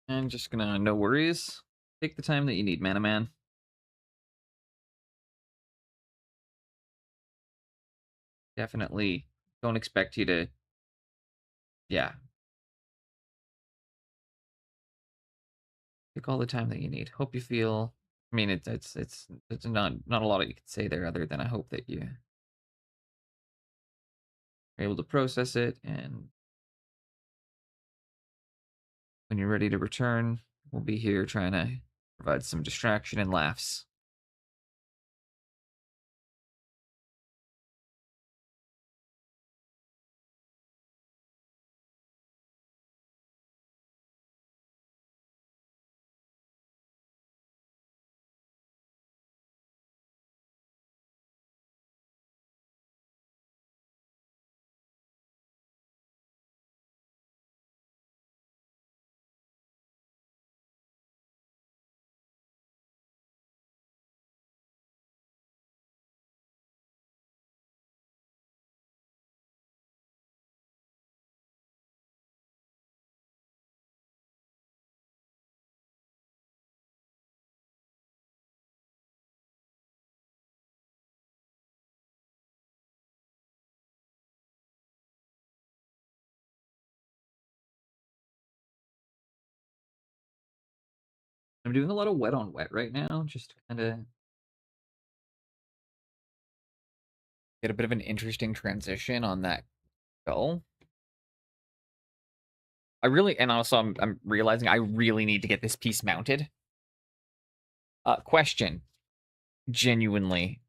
I'm just gonna, no worries. Take the time that you need, man, man. Definitely don't expect you to, yeah. Take all the time that you need. Hope you feel, I mean, it's not a lot you could say there other than I hope that you are able to process it, and when you're ready to return, we'll be here trying to provide some distraction and laughs. I'm doing a lot of wet on wet right now, just to kind of get a bit of an interesting transition on that skull. I really, and also I'm realizing I really need to get this piece mounted. Question, genuinely.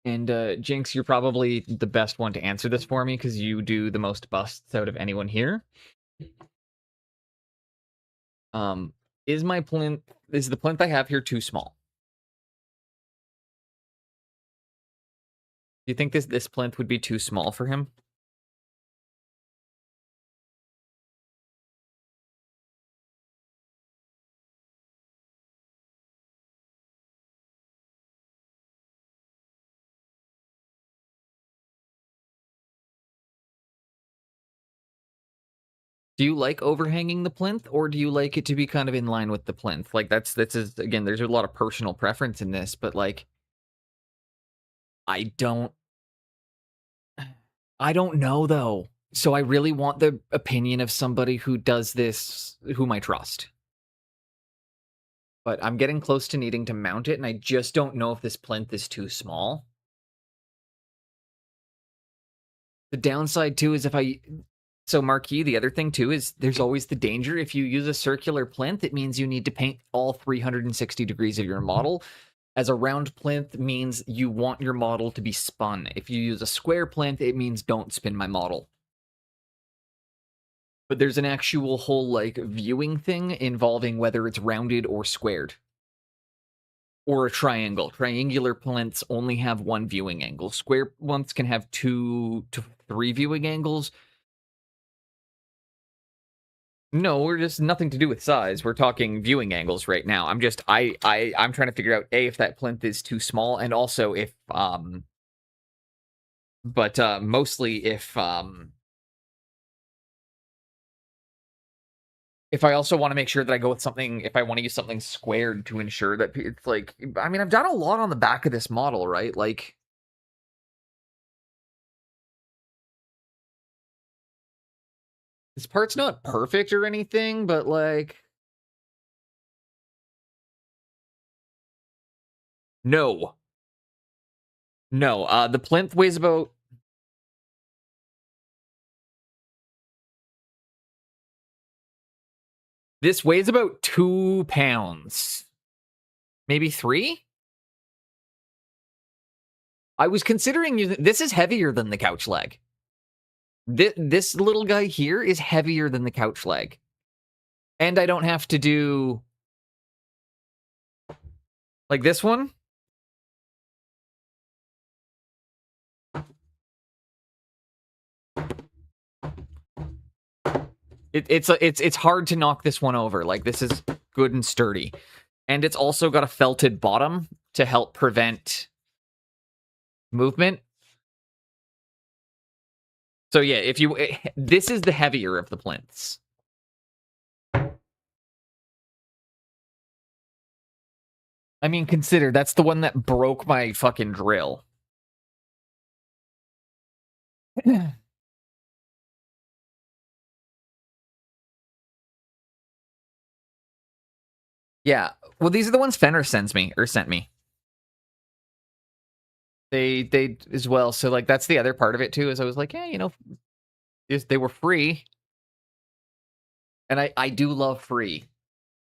And Jinx, you're probably the best one to answer this for me because you do the most busts out of anyone here. Is my plinth, is the plinth I have here too small? Do you think this plinth would be too small for him? Do you like overhanging the plinth, or do you like it to be kind of in line with the plinth? Like that's again, there's a lot of personal preference in this, but like I don't know though. So I really want the opinion of somebody who does this, whom I trust. But I'm getting close to needing to mount it, and I just don't know if this plinth is too small. The downside, too, is if I... So, Marquis, the other thing, too, is there's always the danger. If you use a circular plinth, it means you need to paint all 360 degrees of your model. As a round plinth means you want your model to be spun. If you use a square plinth, it means don't spin my model. But there's an actual whole, like, viewing thing involving whether it's rounded or squared. Or a triangle. Triangular plinths only have one viewing angle. Square plinths can have 2 to 3 viewing angles. No, we're just nothing to do with size. We're talking viewing angles right now. I'm trying to figure out if that plinth is too small, and also if mostly if I also want to make sure that I go with something, if I want to use something squared to ensure that it's like, I mean, I've done a lot on the back of this model, right? Like, this part's not perfect or anything, but like, no. No, the plinth weighs about... This weighs about 2 pounds. Maybe 3? I was considering using... This is heavier than the couch leg. This little guy here is heavier than the couch leg. And I don't have to do... Like this one? It's hard to knock this one over. Like, this is good and sturdy. And it's also got a felted bottom to help prevent movement. So yeah, if you... This is the heavier of the plinths. I mean, consider, that's the one that broke my fucking drill. Yeah, well, these are the ones Fenner sent me. They as well. So like, that's the other part of it too. Is I was like, yeah, you know, they were free, and I do love free.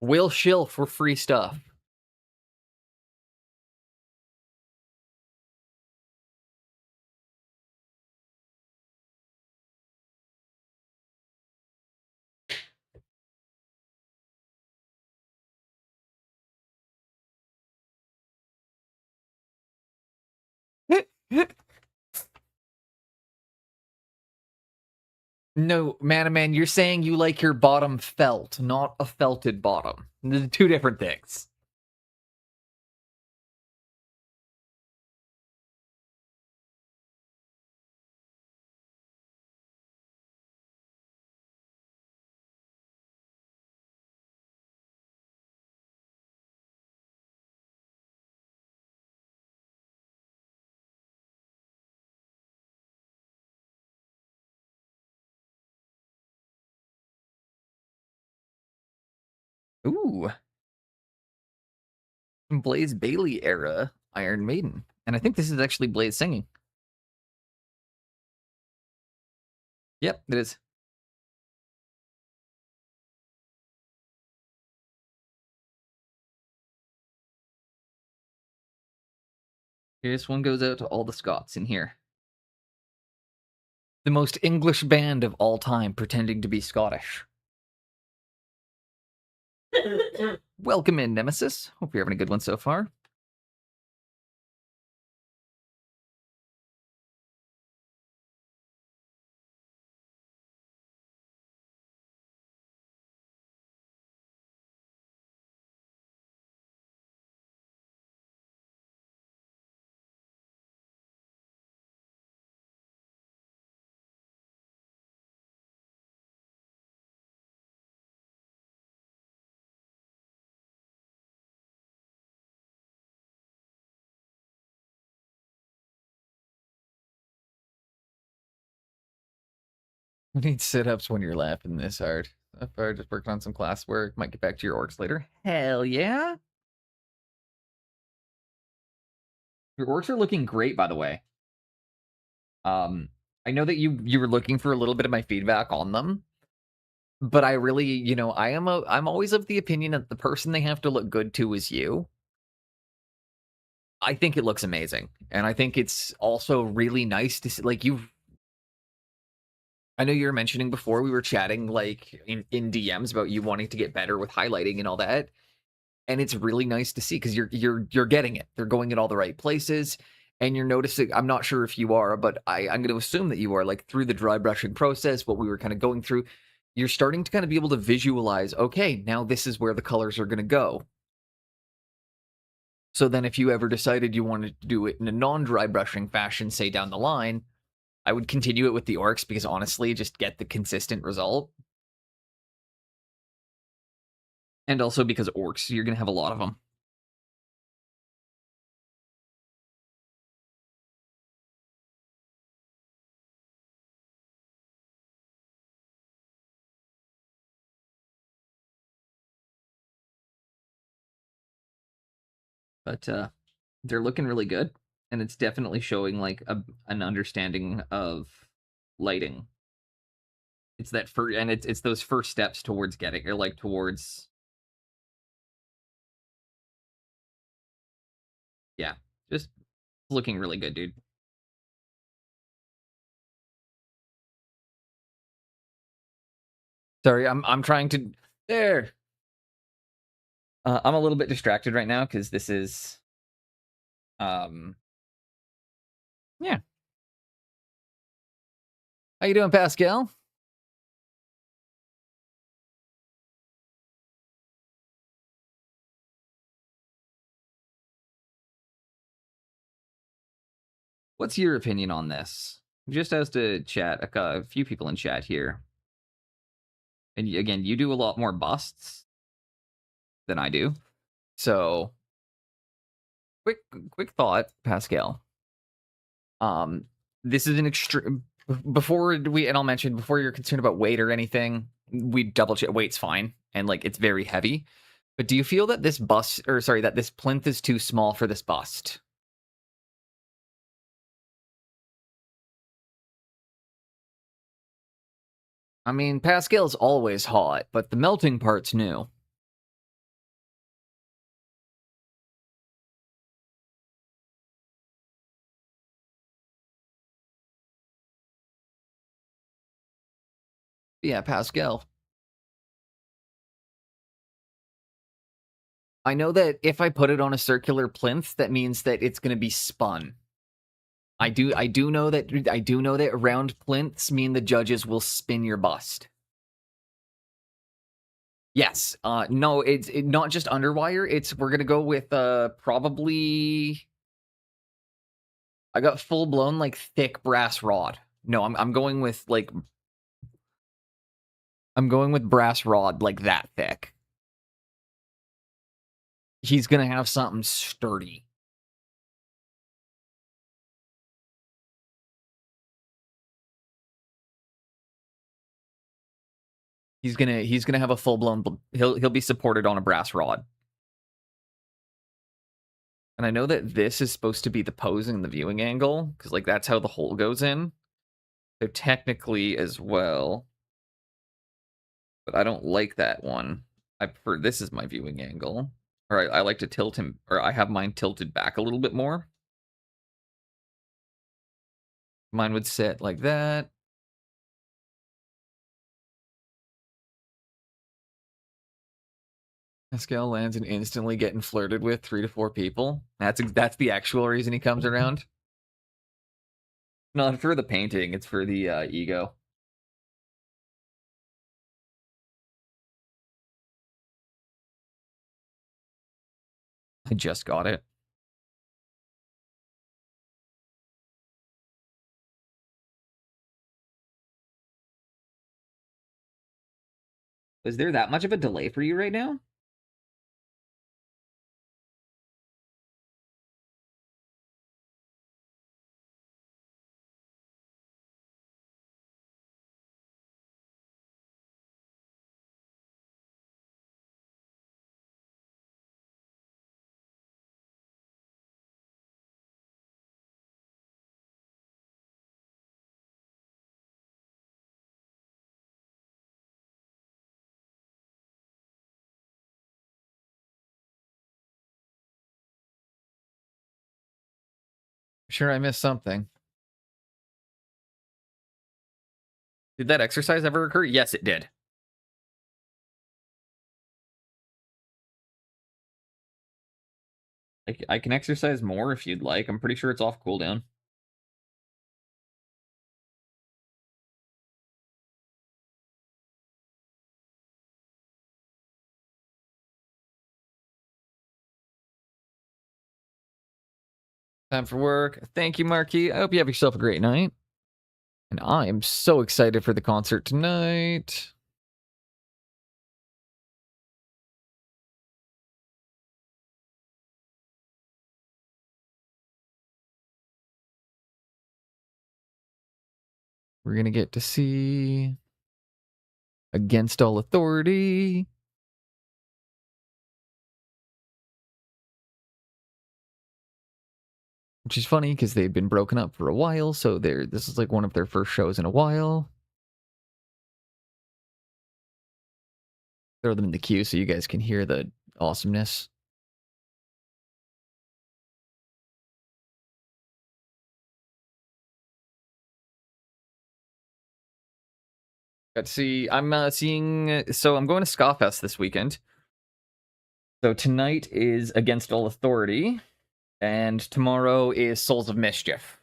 Will shill for free stuff. No, man, you're saying you like your bottom felt, not a felted bottom. They're two different things. Ooh. Blaze Bailey era Iron Maiden. And I think this is actually Blaze singing. Yep, it is. This one goes out to all the Scots in here. The most English band of all time pretending to be Scottish. Welcome in, Nemesis. Hope you're having a good one so far. You need sit-ups when you're laughing this hard. If I just worked on some classwork, might get back to your orcs later. Hell yeah! Your orcs are looking great, by the way. I know that you were looking for a little bit of my feedback on them, but I really, I'm always of the opinion that the person they have to look good to is you. I think it looks amazing, and I think it's also really nice to see, like, I know you were mentioning before we were chatting, like, in DMs about you wanting to get better with highlighting and all that, and it's really nice to see because you're getting it. They're going in all the right places, and you're noticing. I'm not sure if you are, but I'm going to assume that you are. Like through the dry brushing process, what we were kind of going through, you're starting to kind of be able to visualize. Okay, now this is where the colors are going to go. So then, if you ever decided you wanted to do it in a non-dry brushing fashion, say down the line, I would continue it with the orcs because honestly, just get the consistent result. And also because orcs, you're going to have a lot of them. But they're looking really good, and it's definitely showing like an understanding of lighting. It's that first, and it's those first steps towards getting, or like towards, yeah, just looking really good, dude. Sorry, I'm trying to there. I'm a little bit distracted right now because this is, yeah. How you doing, Pascal? What's your opinion on this? Just as to chat, a few people in chat here. And again, you do a lot more busts than I do. So, quick thought, Pascal. This is an extreme. Before we, and I'll mention before you're concerned about weight or anything, we double check. Weight's fine, and like it's very heavy. But do you feel that this bust, or sorry, that this plinth is too small for this bust? I mean, Pascal's always hot, but the melting part's new. Yeah, Pascal. I know that if I put it on a circular plinth, that means that it's going to be spun. I do know that round plinths mean the judges will spin your bust. Yes. No, it's not just underwire. We're gonna go with probably. I got full blown like thick brass rod. No, I'm going with like. I'm going with brass rod like that thick. He's gonna have something sturdy. He's gonna have a full blown. He'll be supported on a brass rod. And I know that this is supposed to be the posing and the viewing angle because like that's how the hole goes in. So technically as well. But I don't like that one. I prefer this is my viewing angle. Or I like to tilt him, or I have mine tilted back a little bit more. Mine would sit like that. Pascal lands and instantly getting flirted with 3 to 4 people. That's the actual reason he comes around. Not for the painting, it's for the ego. I just got it. Is there that much of a delay for you right now? Sure, I missed something. Did that exercise ever occur? Yes, it did. I can exercise more if you'd like. I'm pretty sure it's off cooldown. Time for work. Thank you, Marquis. I hope you have yourself a great night. And I am so excited for the concert tonight. We're going to get to see Against All Authority. Which is funny because they've been broken up for a while, so this is like one of their first shows in a while. Throw them in the queue so you guys can hear the awesomeness. Let's see. I'm seeing. So I'm going to Ska this weekend. So tonight is Against All Authority, and tomorrow is Souls of Mischief.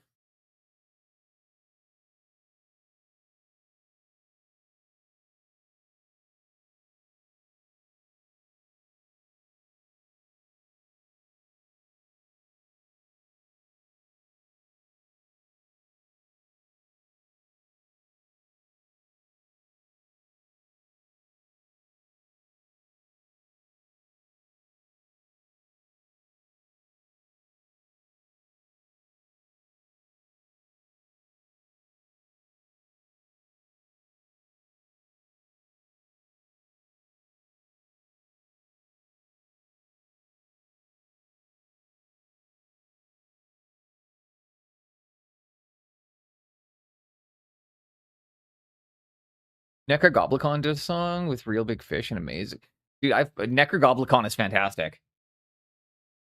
Necrogoblicon does a song with Real Big Fish and Amazing. Dude, Necrogoblicon is fantastic.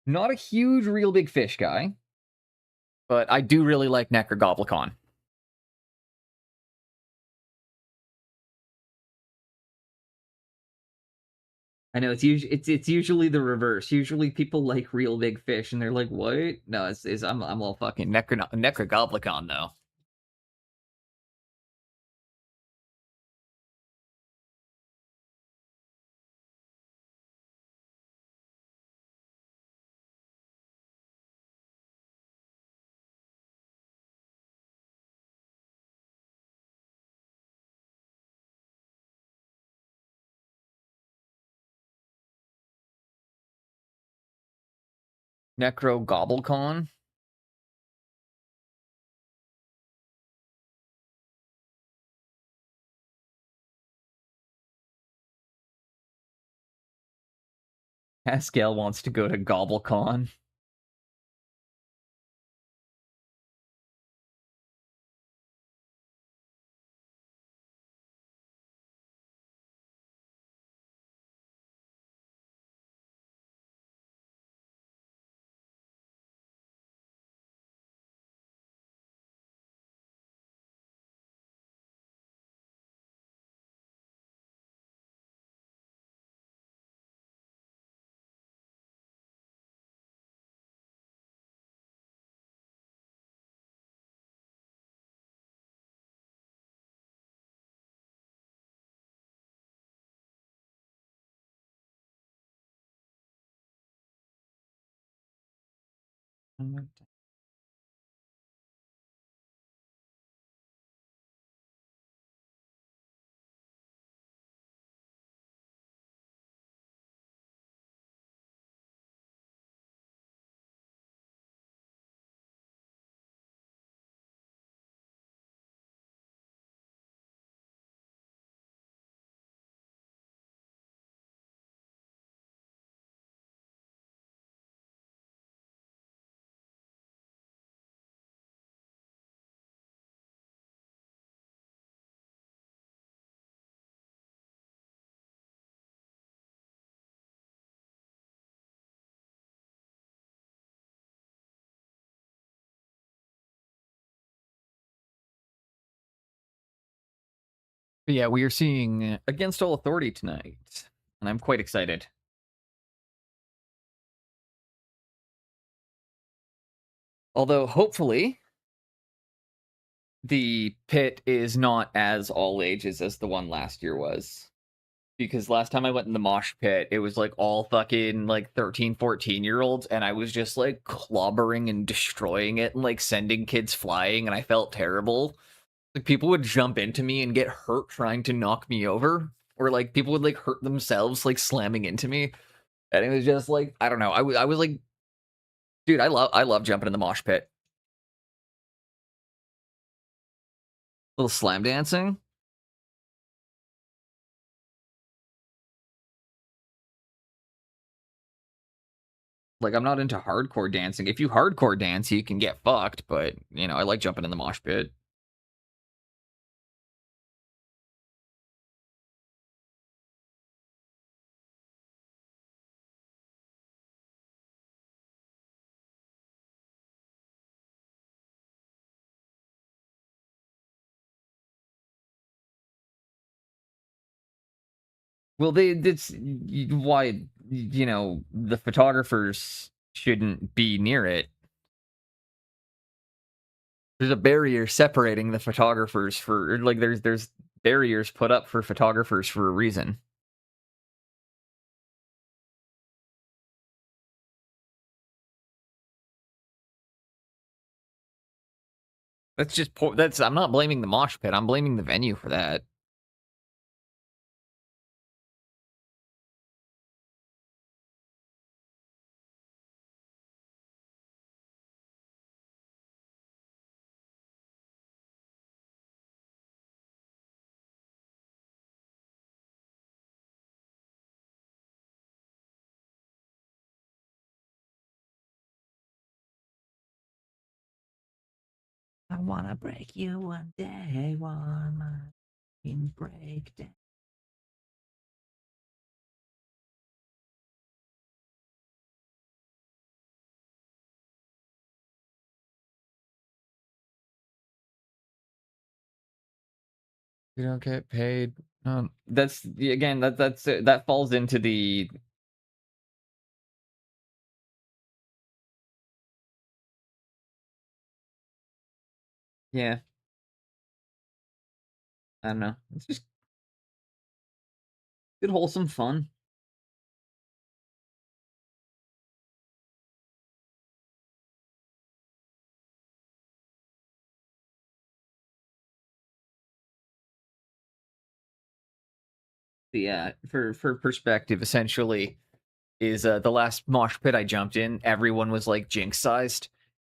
Not a huge Real Big Fish guy, but I do really like Necrogoblicon. I know it's usually the reverse. Usually people like Real Big Fish and they're like, "What?" No, I'm all fucking Necrogoblicon though. Necrogoblicon. Pascal wants to go to Gobblecon. But yeah, we are seeing Against All Authority tonight, and I'm quite excited. Although, hopefully, the pit is not as all ages as the one last year was. Because last time I went in the mosh pit, it was like all fucking like 13, 14-year-olds, and I was just like clobbering and destroying it and like sending kids flying, and I felt terrible. Like people would jump into me and get hurt trying to knock me over, or like people would like hurt themselves like slamming into me, and it was just like I don't know. I was like, dude, I love jumping in the mosh pit. Little slam dancing. Like I'm not into hardcore dancing. If you hardcore dance, you can get fucked, but you know I like jumping in the mosh pit. Well, that's why you know the photographers shouldn't be near it. There's a barrier separating the photographers for like there's barriers put up for photographers for a reason. That's just poor. That's I'm not blaming the mosh pit. I'm blaming the venue for that. I wanna break you one day, one in breakdown. You don't get paid. That's again that falls into the yeah. I don't know. It's just good wholesome fun. Yeah, for perspective, essentially is the last mosh pit I jumped in, everyone was like jinx sized,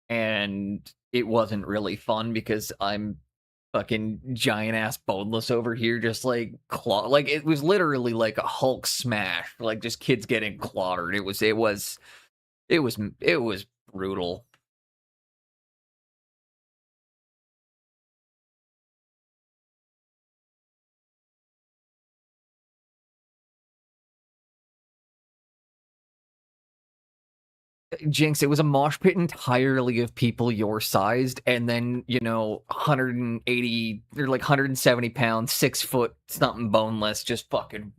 and it wasn't really fun because I'm fucking giant ass boneless over here, just like like it was literally like a Hulk smash, like just kids getting clawed. It was brutal. Jinx, it was a mosh pit entirely of people your sized, and then, 180 or like 170 pounds, 6 foot, something boneless, just fucking.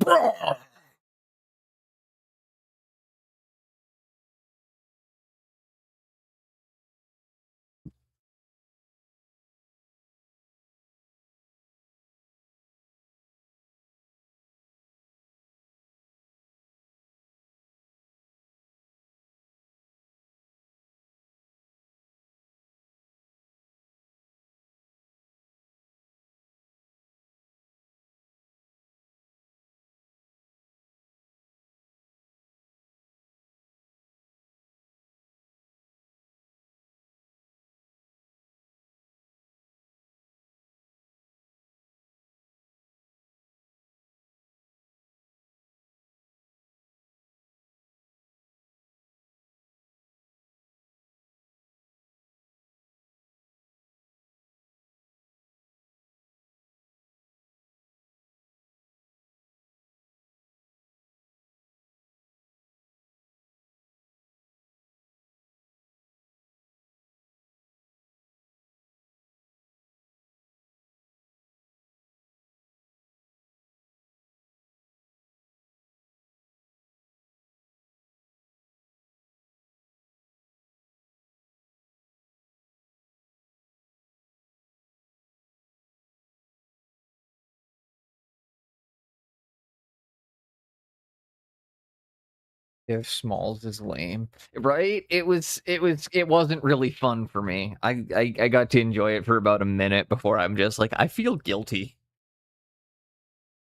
If Smalls is lame, right? It wasn't really fun for me. I got to enjoy it for about a minute before I'm just like, I feel guilty.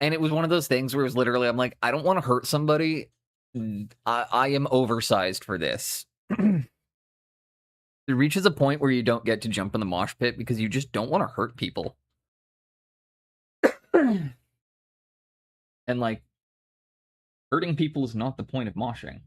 And it was one of those things where it was literally, I'm like, I don't want to hurt somebody. I am oversized for this. It reaches a point where you don't get to jump in the mosh pit because you just don't want to hurt people. And like, hurting people is not the point of moshing.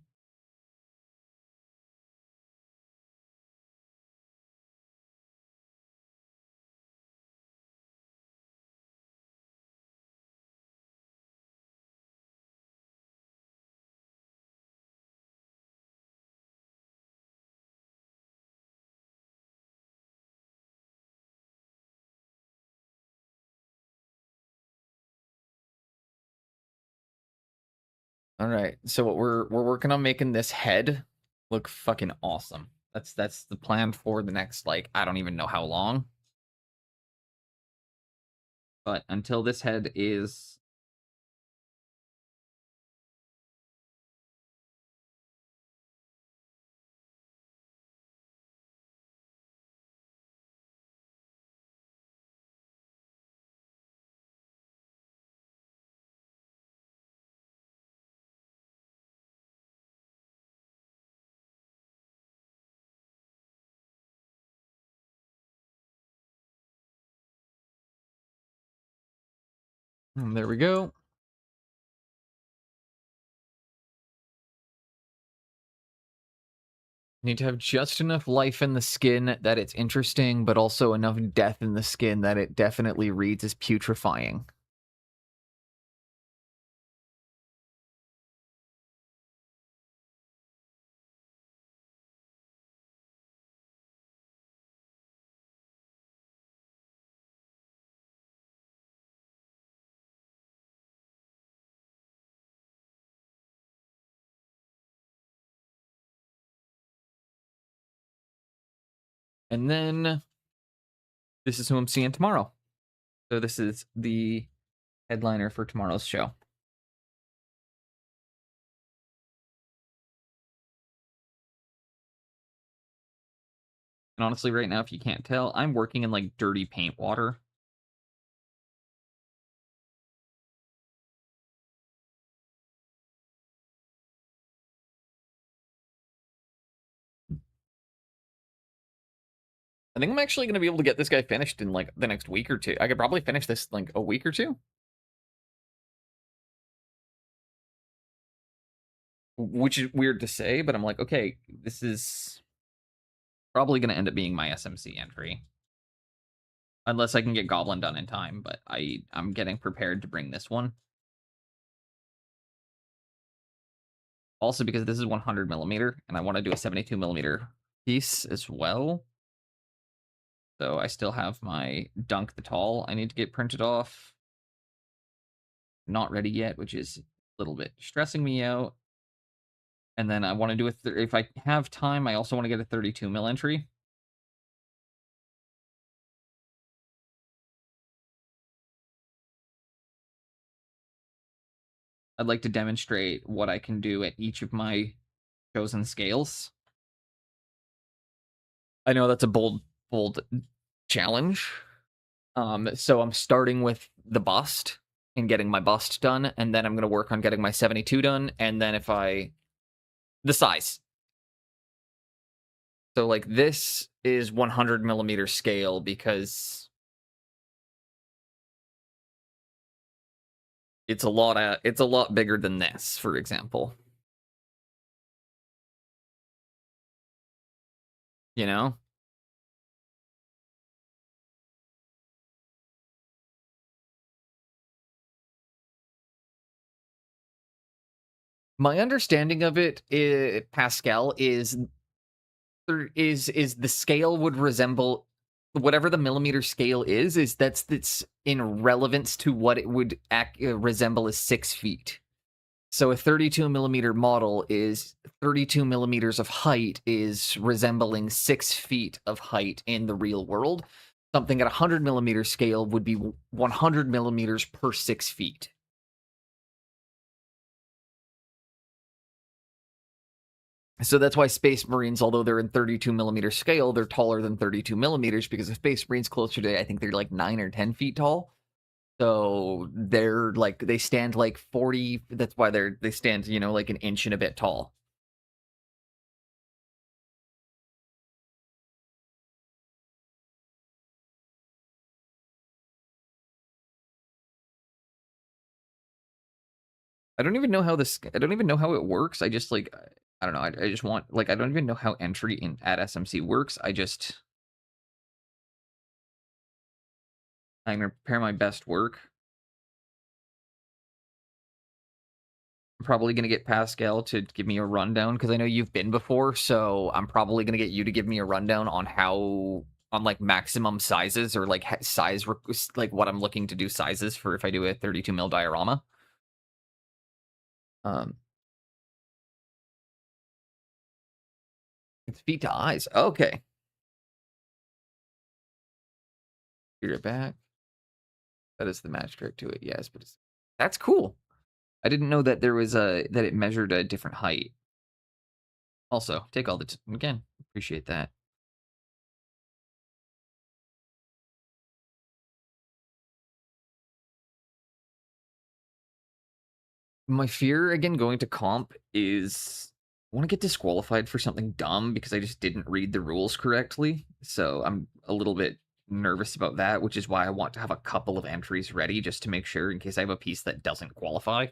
All right, so what we're working on making this head look fucking awesome. That's the plan for the next, like, I don't even know how long. But until this head is there we go. Need to have just enough life in the skin that it's interesting, but also enough death in the skin that it definitely reads as putrefying. And then this is who I'm seeing tomorrow. So this is the headliner for tomorrow's show. And honestly, right now, if you can't tell, I'm working in like dirty paint water. I think I'm actually going to be able to get this guy finished in like the next week or two. I could probably finish this like a week or two. Which is weird to say, but I'm like, okay, this is probably going to end up being my SMC entry. Unless I can get Goblin done in time, but I'm getting prepared to bring this one. Also because this is 100 millimeter, and I want to do a 72 millimeter piece as well. So I still have my Dunk the Tall I need to get printed off. Not ready yet, which is a little bit stressing me out. And then I want to do if I have time, I also want to get a 32 mil entry. I'd like to demonstrate what I can do at each of my chosen scales. I know that's a bold challenge. So I'm starting with the bust and getting my bust done, and then I'm going to work on getting my 72 done, and then the size. So like this is 100 millimeter scale because it's a lot bigger than this, for example. You know? My understanding of it, Pascal, is the scale would resemble whatever the millimeter scale is that's in relevance to what it would resemble as 6 feet. So a 32 millimeter model is 32 millimeters of height is resembling 6 feet of height in the real world. Something at 100 millimeter scale would be 100 millimeters per 6 feet. So that's why Space Marines, although they're in 32 millimeter scale, they're taller than 32 millimeters because if Space Marines closer to, I think they're like 9 or 10 feet tall. So they're like, they stand like 40. That's why they stand, you know, like an inch and a bit tall. I don't even know how I don't even know how it works. I just like, I don't know. I just want, like, I don't even know how entry in at SMC works. I'm gonna prepare my best work. I'm probably gonna get Pascal to give me a rundown because I know you've been before. So I'm probably gonna get you to give me a rundown on on like maximum sizes or like size, like what I'm looking to do sizes for if I do a 32 mil diorama. Um, it's feet to eyes. Okay. Get it back. That is the match trick to it. Yes, but that's cool. I didn't know that there was that it measured a different height. Also, take all the again. Appreciate that. My fear again going to comp is I want to get disqualified for something dumb because I just didn't read the rules correctly. So I'm a little bit nervous about that, which is why I want to have a couple of entries ready just to make sure in case I have a piece that doesn't qualify.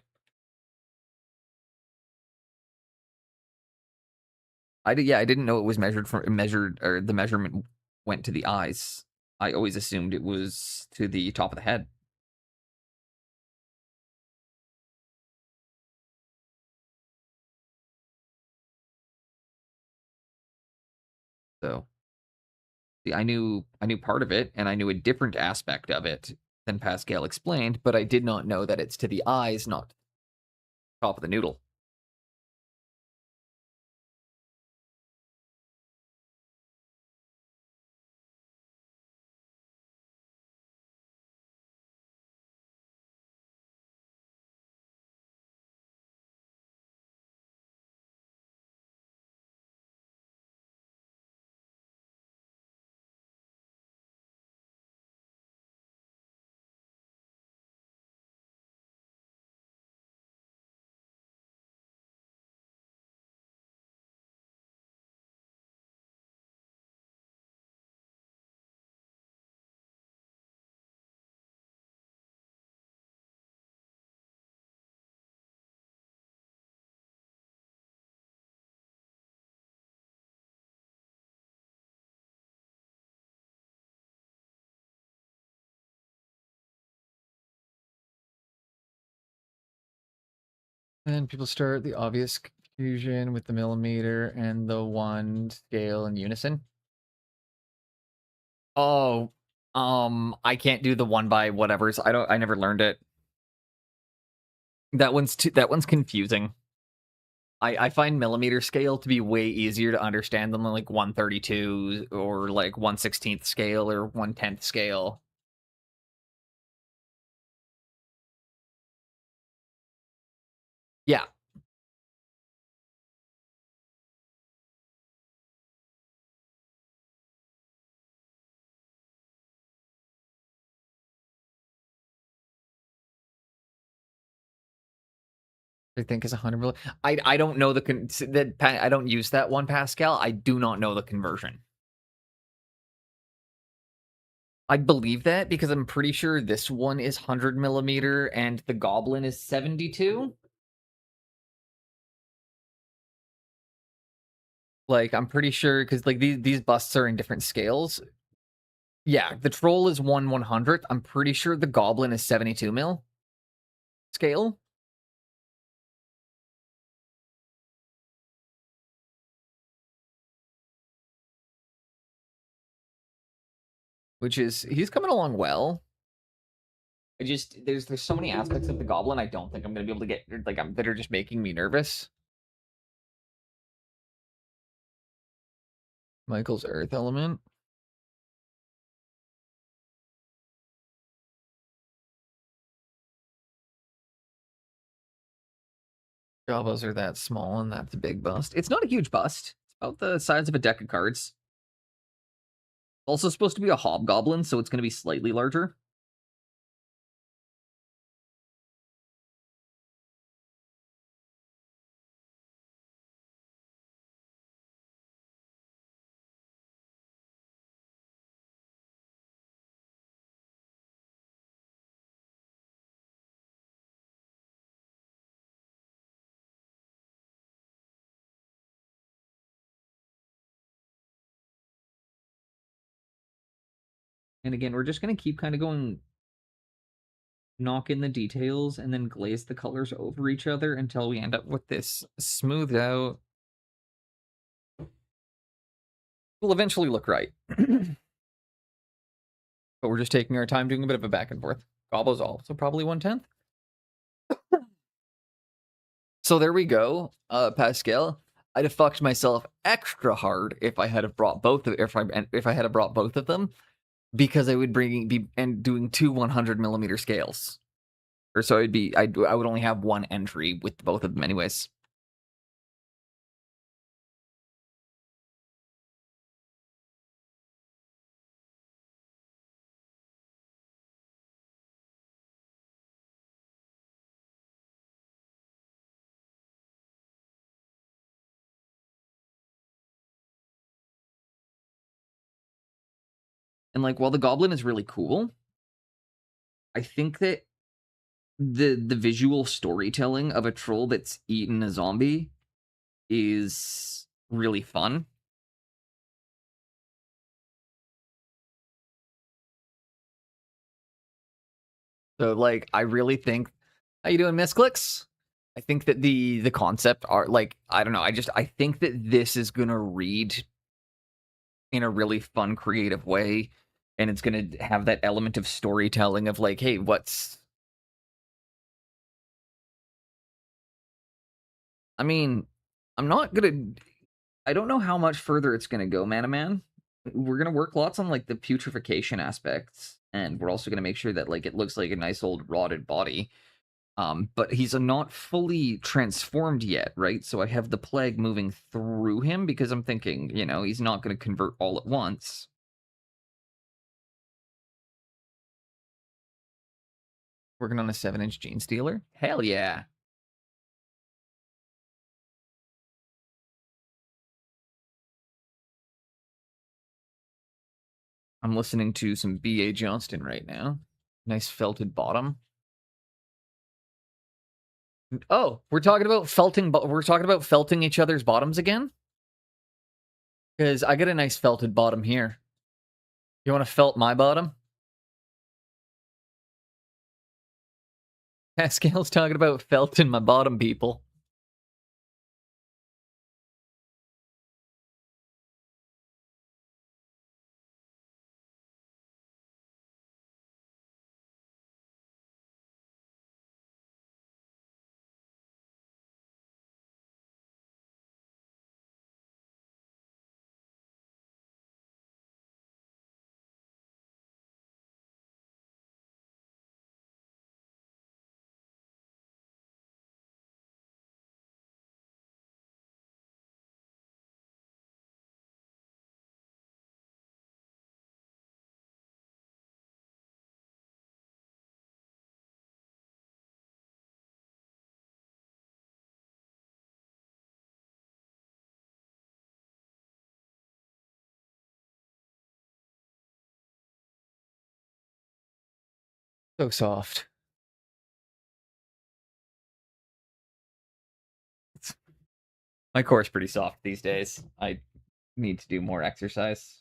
I didn't know it was measured or the measurement went to the eyes. I always assumed it was to the top of the head. So see, I knew part of it, and I knew a different aspect of it than Pascal explained, but I did not know that it's to the eyes, not top of the noodle. And people start the obvious confusion with the millimeter and the one scale in unison. Oh, I can't do the one by whatever's. I never learned it. That one's confusing. I find millimeter scale to be way easier to understand than like 132 or like 1/16th scale or 1/10th scale. Yeah, I think is 100 million. I don't know I don't use that one Pascal. I do not know the conversion. I believe that because I'm pretty sure this one is 100 millimeter and the Goblin is 72. Like I'm pretty sure because like these busts are in different scales. Yeah, the Troll is 1/100th. I'm pretty sure the Goblin is 72 mil scale. Which is he's coming along well. I just there's so many aspects of the Goblin I don't think I'm gonna be able to get like that are just making me nervous. Michael's Earth Element. Gobos are that small, and that's a big bust. It's not a huge bust. It's about the size of a deck of cards. Also supposed to be a hobgoblin, so it's going to be slightly larger. And again, we're just going to keep kind of going, knock in the details, and then glaze the colors over each other until we end up with this smoothed out. Will eventually look right. But we're just taking our time doing a bit of a back and forth. Gobbo's also probably 1/10. So there we go, Pascal. I'd have fucked myself extra hard if I had have brought both of if I had have brought both of them, because I would be doing two 100mm scales, or so I would only have one entry with both of them anyways. And like, while the goblin is really cool, I think that the visual storytelling of a troll that's eaten a zombie is really fun. So like, I really think, how you doing, Misclicks? I think that the concept are like, I don't know, I think that this is gonna read in a really fun, creative way, and it's gonna have that element of storytelling of like, hey, I mean, I'm not gonna, I don't know how much further it's gonna go, Man. We're gonna work lots on like the putrefaction aspects, and we're also gonna make sure that like it looks like a nice old rotted body. But he's not fully transformed yet, right? So I have the plague moving through him because I'm thinking, he's not going to convert all at once. Working on a 7-inch Gene Stealer? Hell yeah. I'm listening to some B.A. Johnston right now. Nice felted bottom. Oh, we're talking about felting each other's bottoms again? Because I got a nice felted bottom here. You want to felt my bottom? Pascal's talking about felting my bottom, people. So soft. My core's pretty soft these days. I need to do more exercise.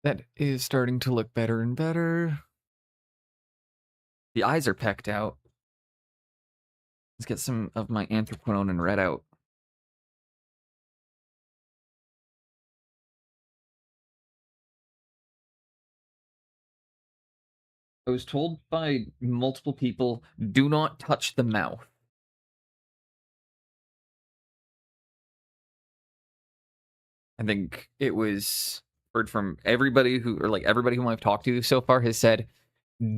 That is starting to look better and better. The eyes are pecked out. Let's get some of my anthraquinone and red out. I was told by multiple people, do not touch the mouth. I think it was heard from everybody who, or like everybody whom I've talked to so far has said,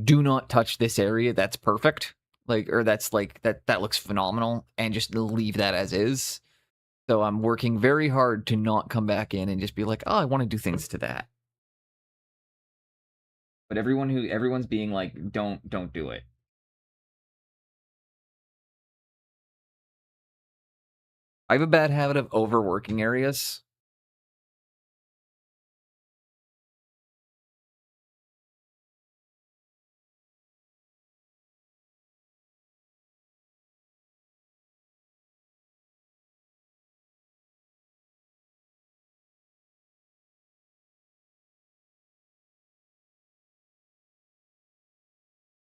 do not touch this area. That's perfect. Like, or that's like, that looks phenomenal, and just leave that as is. So I'm working very hard to not come back in and just be like, oh, I want to do things to that. But everyone's being like, don't do it. I have a bad habit of overworking areas.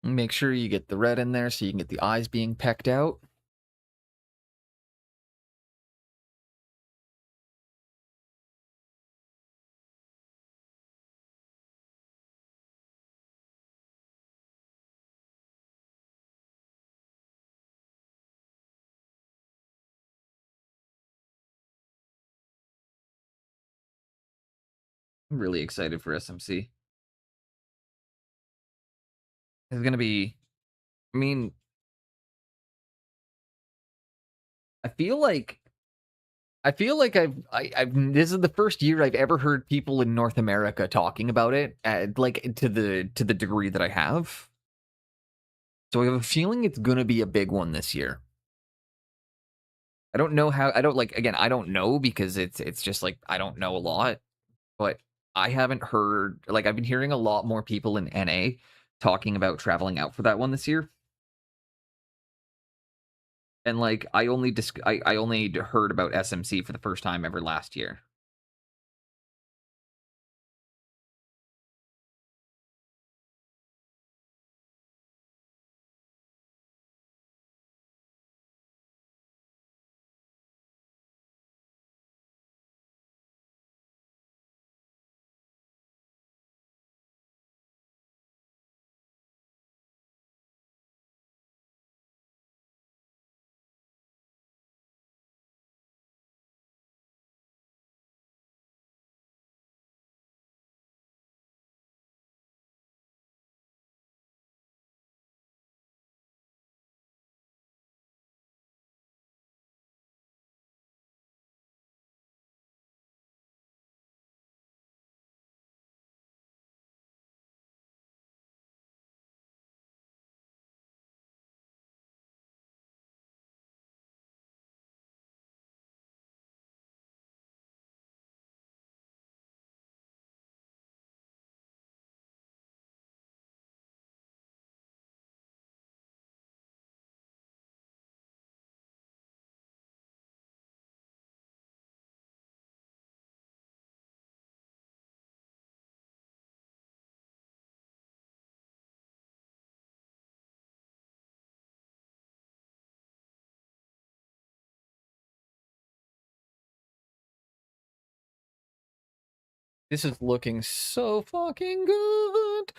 Make sure you get the red in there so you can get the eyes being pecked out. I'm really excited for SMC. It's gonna be, I mean, I feel like I've this is the first year I've ever heard people in North America talking about it, like to the degree that I have. So I have a feeling it's gonna be a big one this year. I don't know how. I don't like. Again, I don't know because it's just like I don't know a lot. But I haven't heard, like, I've been hearing a lot more people in NA talking about traveling out for that one this year. And like I only heard about SMC for the first time ever last year. This is looking so fucking good.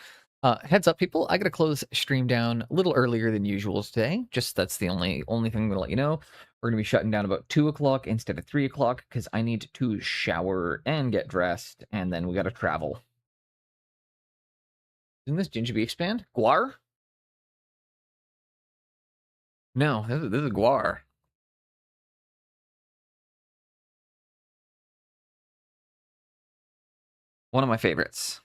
Heads up, people. I gotta close stream down a little earlier than usual today. Just that's the only thing I'm gonna let you know. We're gonna be shutting down about 2 o'clock instead of 3 o'clock because I need to shower and get dressed, and then we gotta travel. Isn't this Gingerby expand? Guar? No, this is Guar. One of my favorites.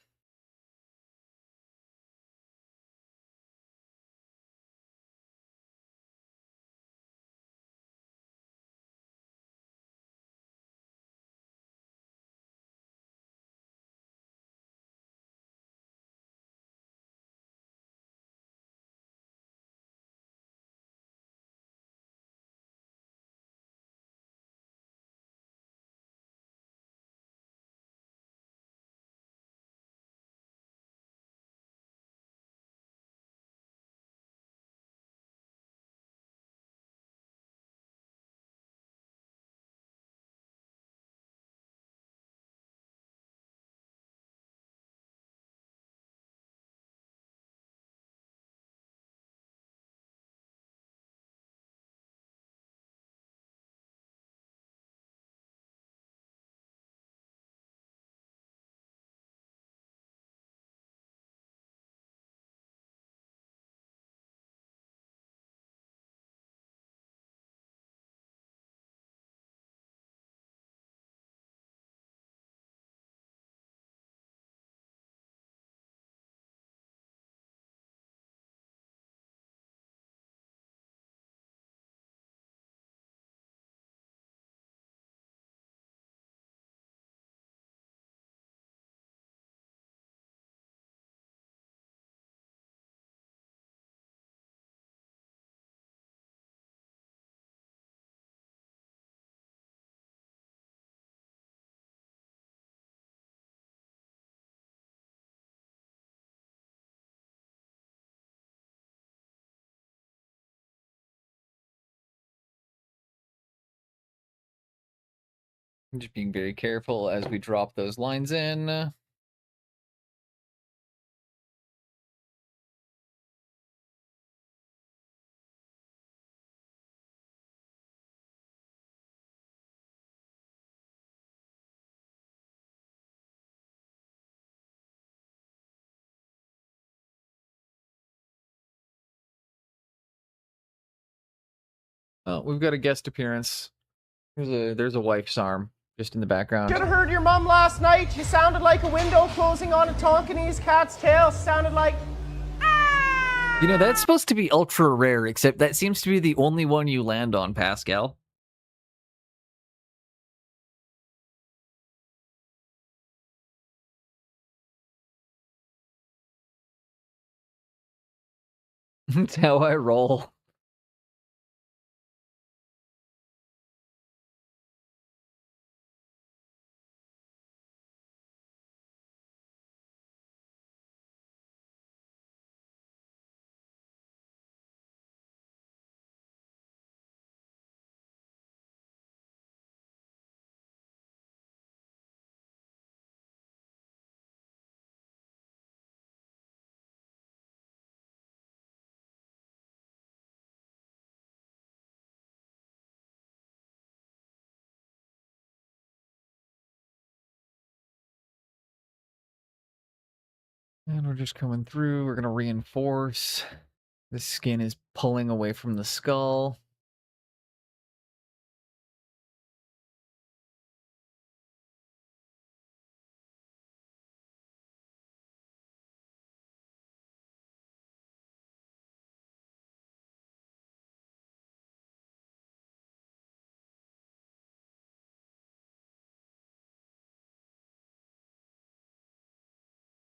Just being very careful as we drop those lines in. Oh, we've got a guest appearance. There's a wife's arm just in the background. Should have heard your mum last night. She sounded like a window closing on a Tonkinese cat's tail. Sounded like. You know, that's supposed to be ultra rare, except that seems to be the only one you land on, Pascal. That's how I roll. And we're just coming through. We're going to reinforce. The skin is pulling away from the skull.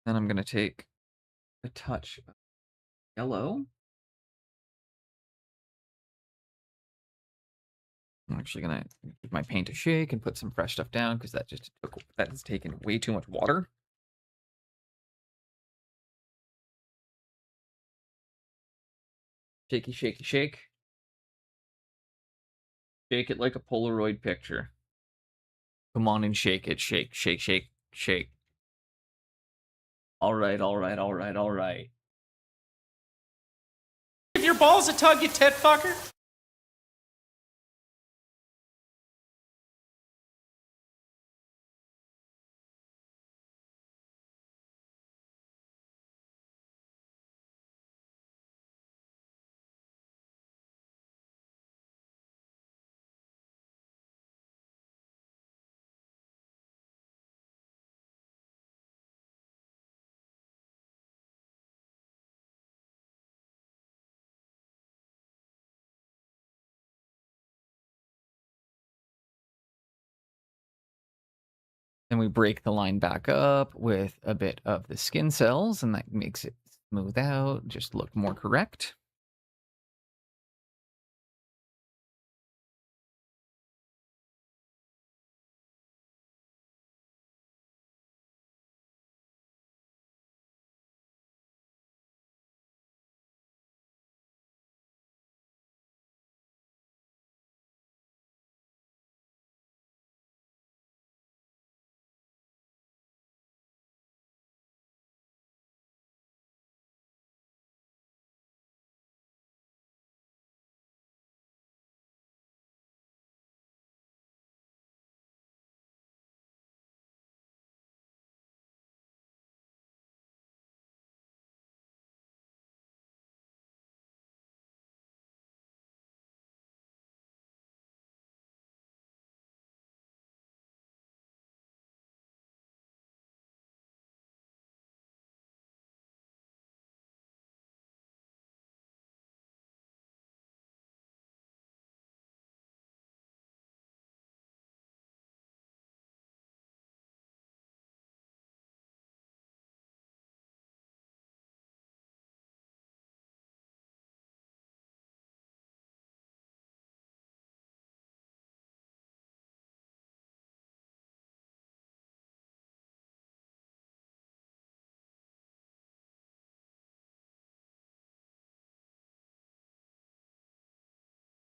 Then I'm going to take a touch of yellow. I'm actually going to give my paint a shake and put some fresh stuff down because that has taken way too much water. Shaky, shaky, shake. Shake it like a Polaroid picture. Come on and shake it. Shake, shake, shake, shake. All right, all right, all right, all right. Give your balls a tug, you tit fucker. Then we break the line back up with a bit of the skin cells, and that makes it smooth out, just look more correct.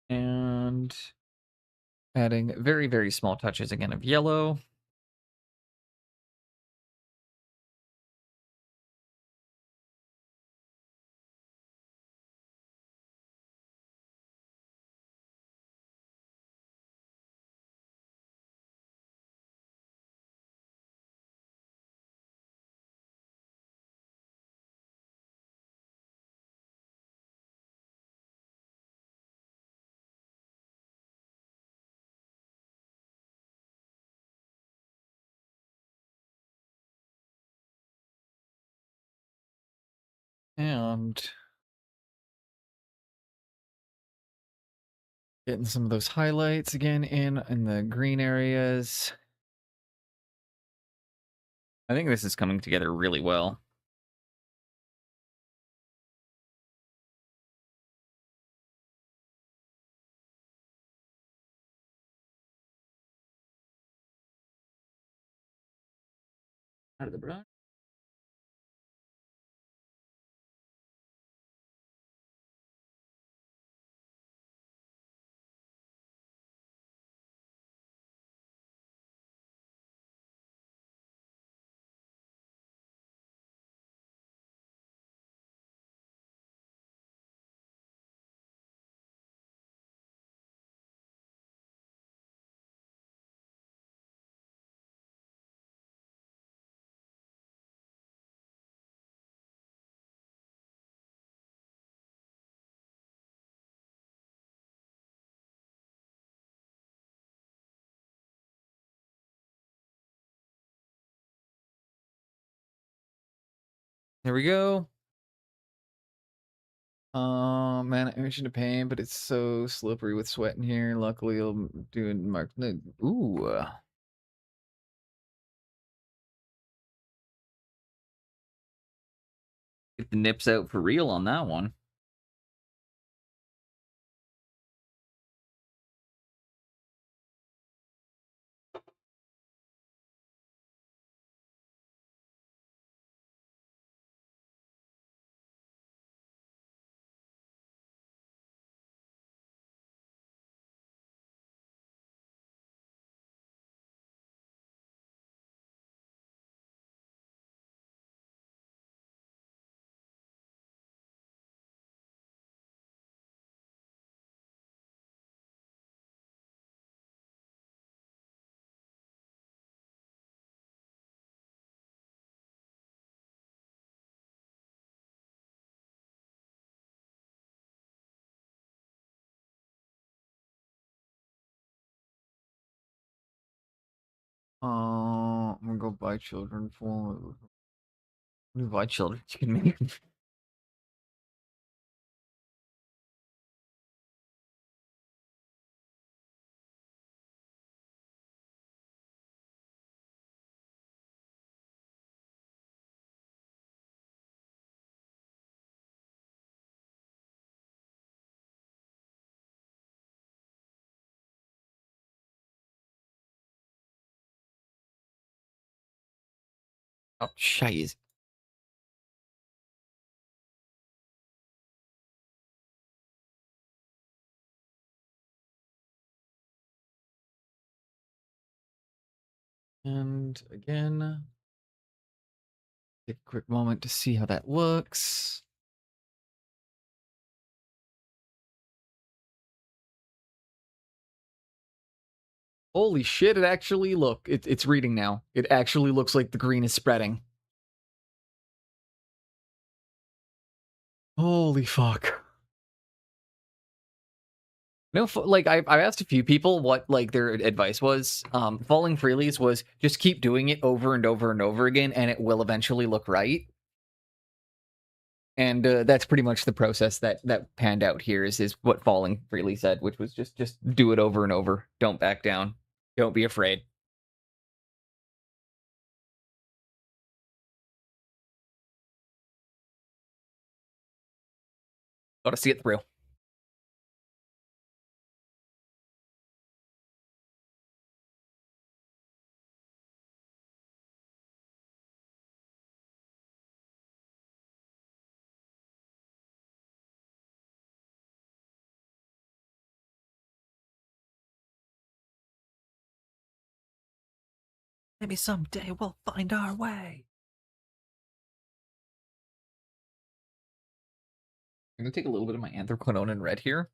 And Adding very, very small touches again of yellow. And getting some of those highlights again in the green areas. I think this is coming together really well. Out of the brush. There we go. Man, animation to pain, but it's so slippery with sweat in here. Luckily, I'll do it mark. Ooh. Get the nips out for real on that one. I'm gonna go buy children for. Buy children. You can make. Oh, shiz. And again, take a quick moment to see how that looks. Holy shit, it actually it's reading now. It actually looks like the green is spreading. Holy fuck. No, like I asked a few people what like their advice was. Falling freelies was just keep doing it over and over and over again, and it will eventually look right. And that's pretty much the process that panned out here. Is what Falling Freely said, which was just do it over and over. Don't back down. Don't be afraid. Got to see it through. Maybe someday we'll find our way. I'm gonna take a little bit of my anthraquinone and red here.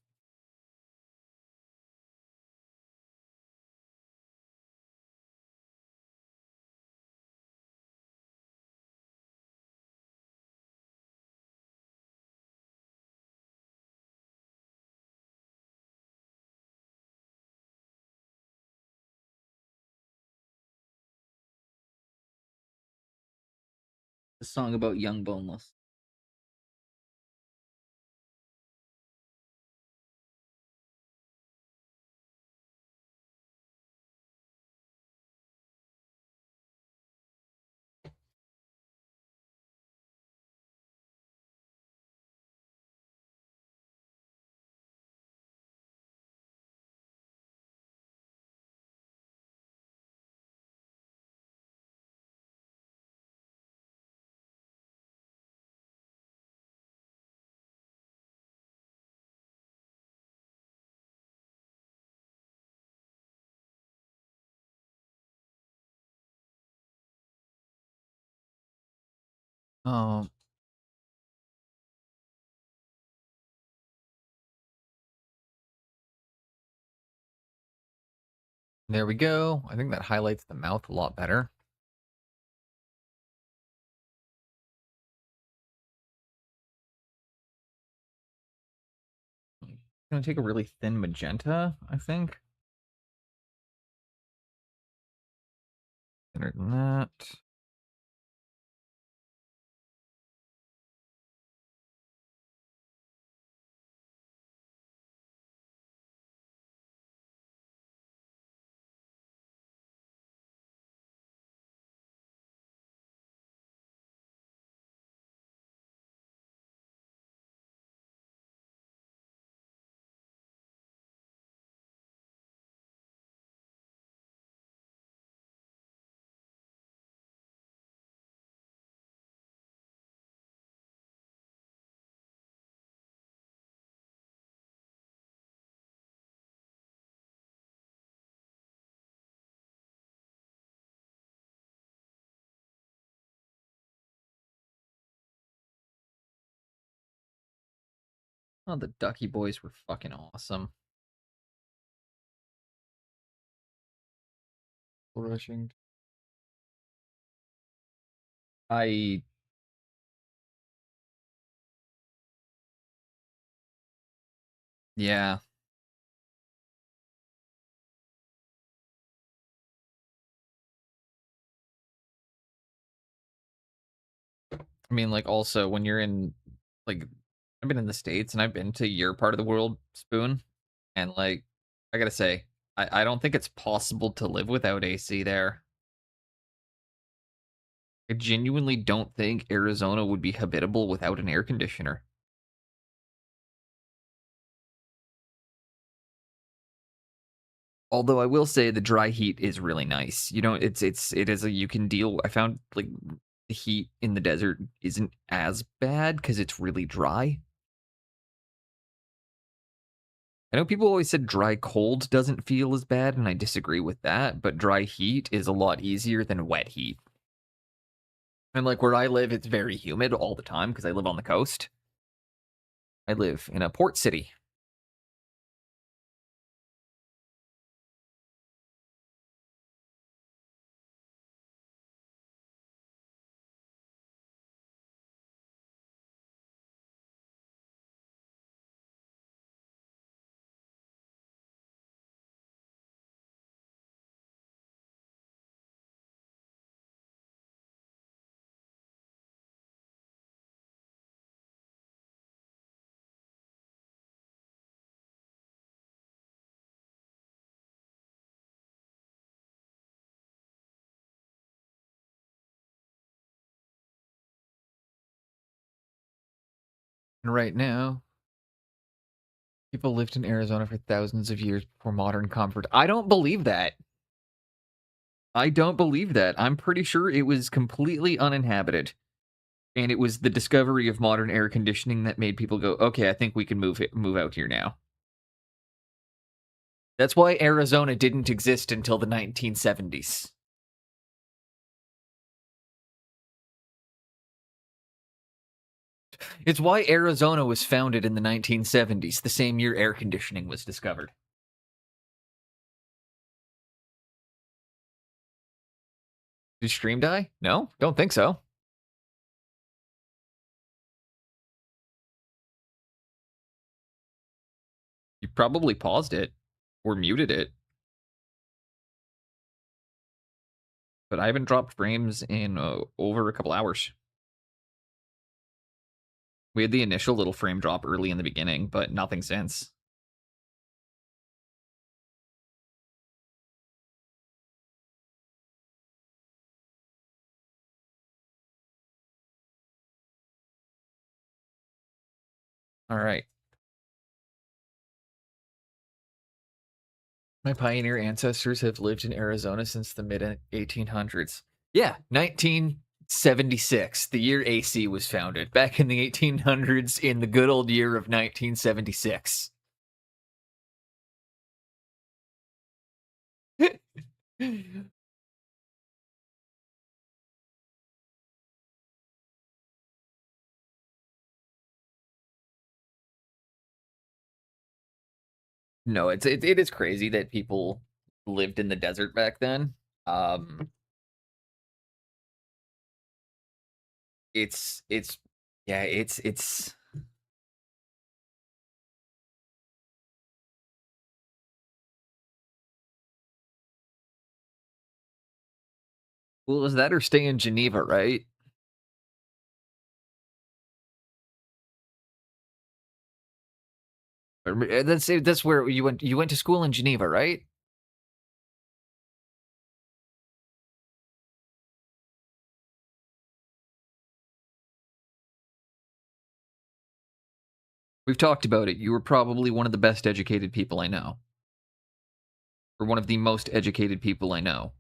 A song about young boneless. Um, there we go. I think that highlights the mouth a lot better. I'm gonna take a really thin magenta, I think. Thinner than that. Oh, the Ducky Boys were fucking awesome. Rushing. I yeah. I mean, like, also when you're in, like, I've been in the States and I've been to your part of the world, Spoon, and like, I gotta say, I don't think it's possible to live without AC there. I genuinely don't think Arizona would be habitable without an air conditioner. Although I will say the dry heat is really nice. You know, it is a you can deal. I found like the heat in the desert isn't as bad because it's really dry. I know people always said dry cold doesn't feel as bad, and I disagree with that, but dry heat is a lot easier than wet heat. And like where I live, it's very humid all the time because I live on the coast. I live in a port city. And right now, people lived in Arizona for thousands of years before modern comfort. I don't believe that. I don't believe that. I'm pretty sure it was completely uninhabited. And it was the discovery of modern air conditioning that made people go, okay, I think we can move out here now. That's why Arizona didn't exist until the 1970s. It's why Arizona was founded in the 1970s, the same year air conditioning was discovered. Did stream die? No, don't think so. You probably paused it or muted it. But I haven't dropped frames in over a couple hours. We had the initial little frame drop early in the beginning, but nothing since. All right. My pioneer ancestors have lived in Arizona since the mid 1800s. Yeah, 1976, the year AC was founded. Back in the 1800s, in the good old year of 1976. No, it is crazy that people lived in the desert back then. It's yeah, it's well, is that or stay in Geneva, right? That's where you went. You went to school in Geneva, right? We've talked about it. You were probably one of the best educated people I know, or one of the most educated people I know.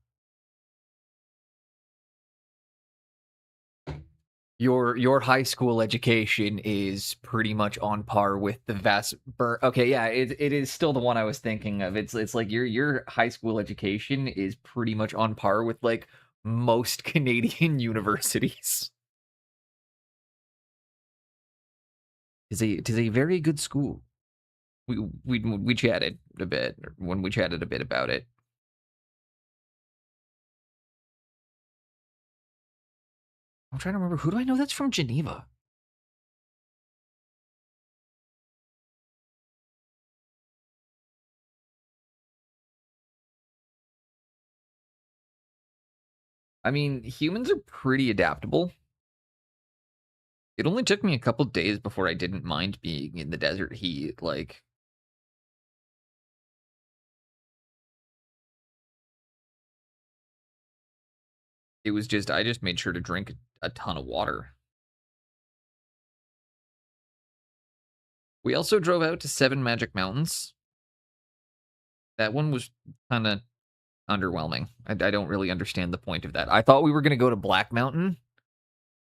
Your high school education is pretty much on par with the vast. Okay, yeah, it is still the one I was thinking of. It's like your high school education is pretty much on par with like most Canadian universities. It is a very good school. We chatted a bit when we chatted a bit about it. I'm trying to remember, who do I know that's from Geneva? I mean, humans are pretty adaptable. It only took me a couple days before I didn't mind being in the desert heat. Like, it was just, I just made sure to drink a ton of water. We also drove out to Seven Magic Mountains. That one was kind of underwhelming. I don't really understand the point of that. I thought we were going to go to Black Mountain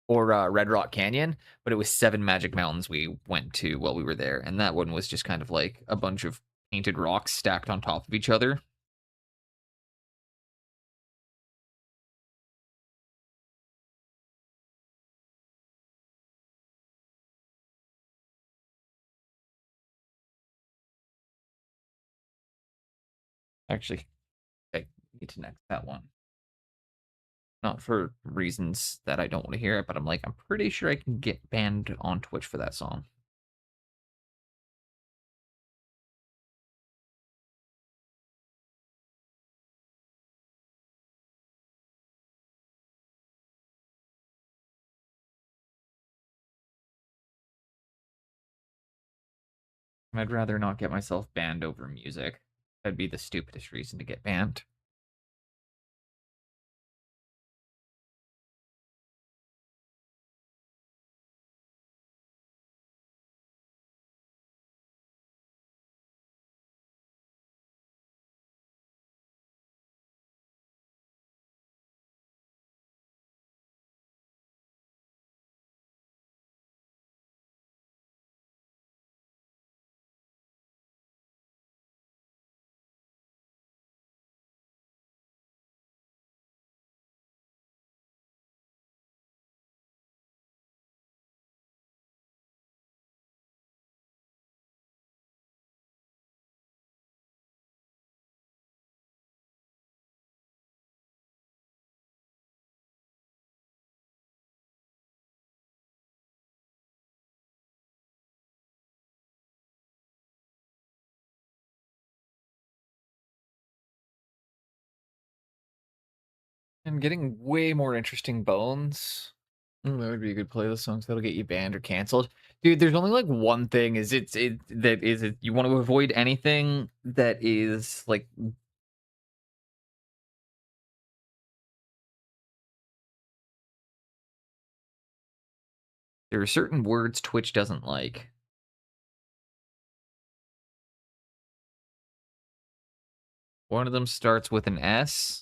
or Red Rock Canyon, but it was Seven Magic Mountains we went to while we were there. And that one was just kind of like a bunch of painted rocks stacked on top of each other. Actually, I need to next that one. Not for reasons that I don't want to hear it, but I'm like, I'm pretty sure I can get banned on Twitch for that song. I'd rather not get myself banned over music. That'd be the stupidest reason to get banned. I'm getting way more interesting bones. That would be a good playlist songs that'll get you banned or canceled. Dude, there's only like one thing is you want to avoid anything that is like there are certain words Twitch doesn't like. One of them starts with an S.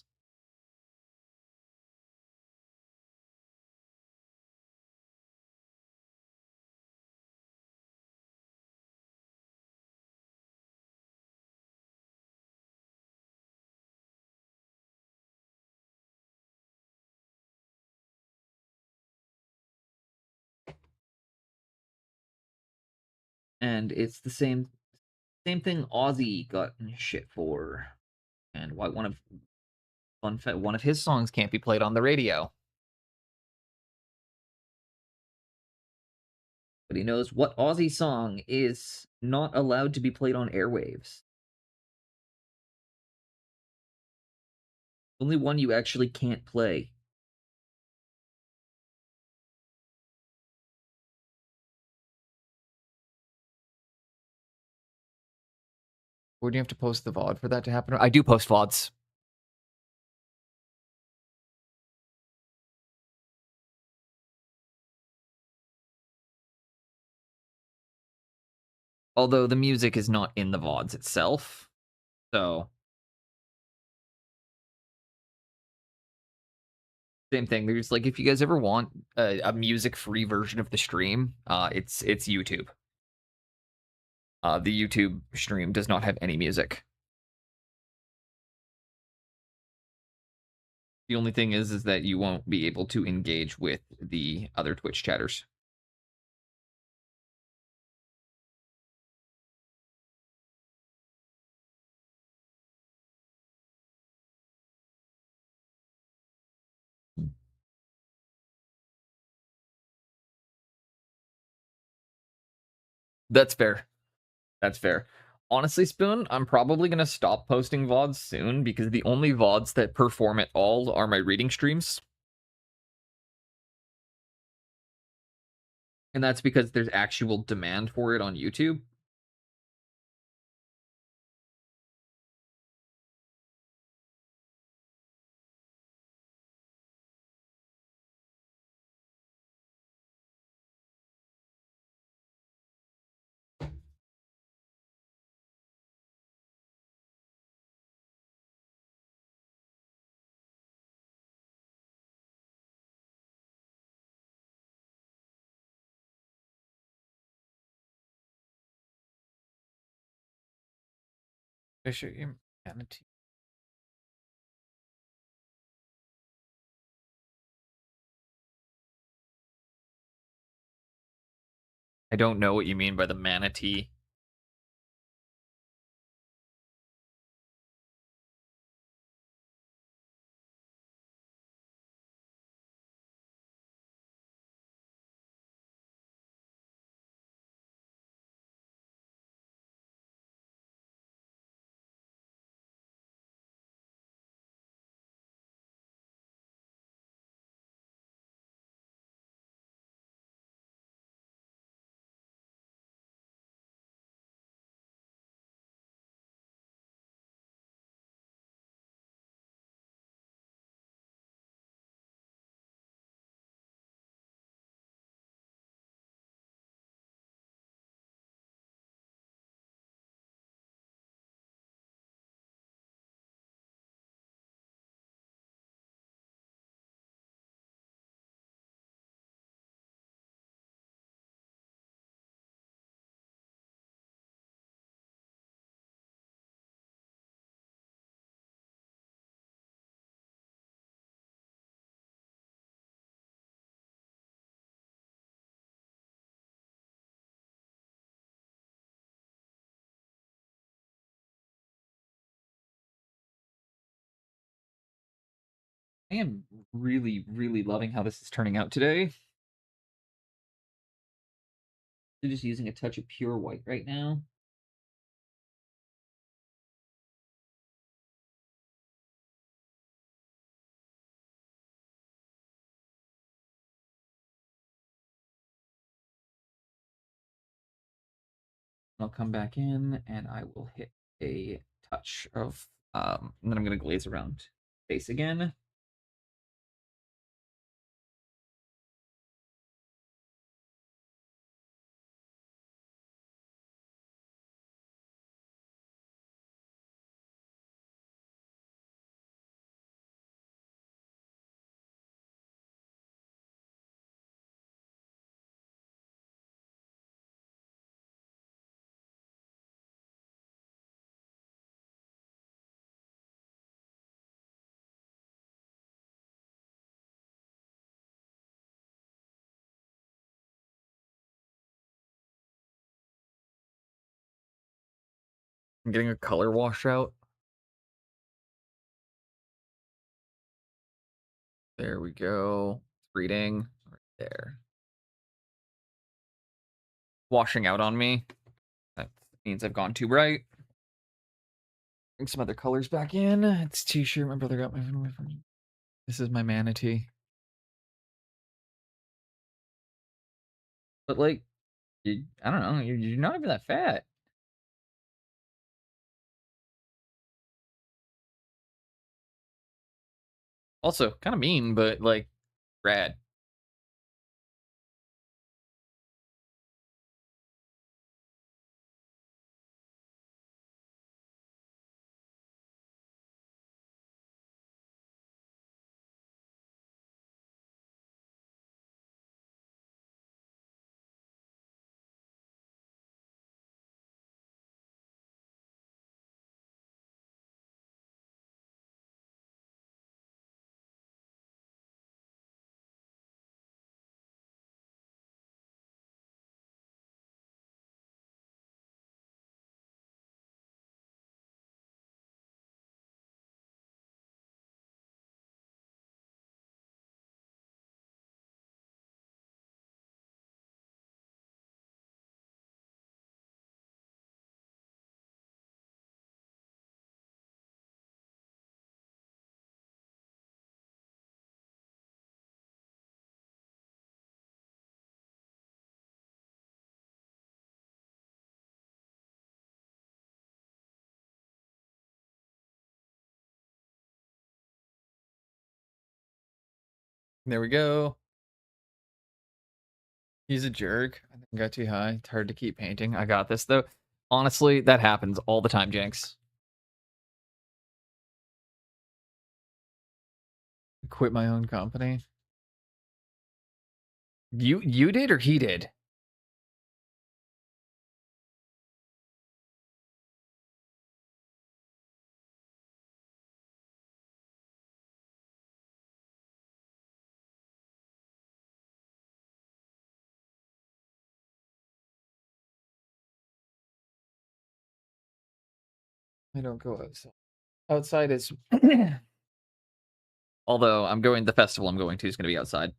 And it's the same thing Ozzy got in shit for. And why one of his songs can't be played on the radio. But he knows what Ozzy song is not allowed to be played on airwaves. Only one you actually can't play. Where do you have to post the VOD for that to happen? I do post VODs. Although the music is not in the VODs itself. So same thing. There's like if you guys ever want a music-free version of the stream, it's YouTube. The YouTube stream does not have any music. The only thing is that you won't be able to engage with the other Twitch chatters. That's fair. That's fair. Honestly, Spoon, I'm probably going to stop posting VODs soon because the only VODs that perform at all are my reading streams. And that's because there's actual demand for it on YouTube. I show you manatee. I don't know what you mean by the manatee. I am really, really loving how this is turning out today. I'm just using a touch of pure white right now. I'll come back in and I will hit a touch of, and then I'm going to glaze around face again. I'm getting a color washout. There we go. Reading right there. Washing out on me. That means I've gone too bright. Bring some other colors back in. It's t-shirt. My brother got my phone. This is my manatee. But like, I don't know. You're not even that fat. Also, kind of mean, but like, rad. There we go. He's a jerk. I think I got too high. It's hard to keep painting. I got this though. Honestly, that happens all the time, Jenks. Quit my own company. You did or he did? I don't go outside. Outside is although I'm going the festival I'm going to is going to be outside.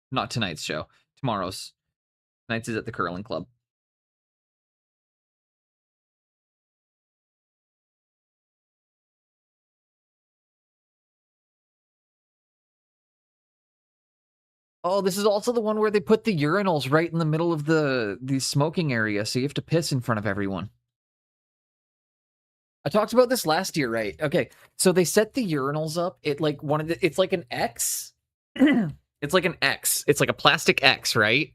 Not tonight's show. Tomorrow's. Tonight's is at the curling club. Oh, this is also the one where they put the urinals right in the middle of the smoking area, so you have to piss in front of everyone. I talked about this last year, right? Okay, so they set the urinals up. It's like an X. It's like an X. It's like a plastic X, right?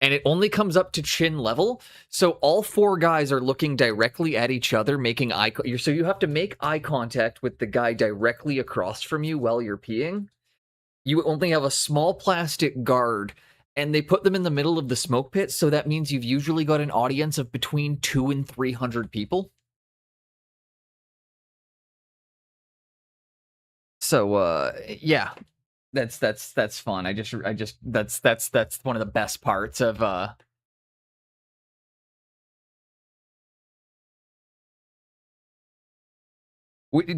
And it only comes up to chin level. So all four guys are looking directly at each other, making so you have to make eye contact with the guy directly across from you while you're peeing. You only have a small plastic guard, and they put them in the middle of the smoke pit, so that means you've usually got an audience of between 200 and 300 people. So yeah, that's fun. I just that's one of the best parts of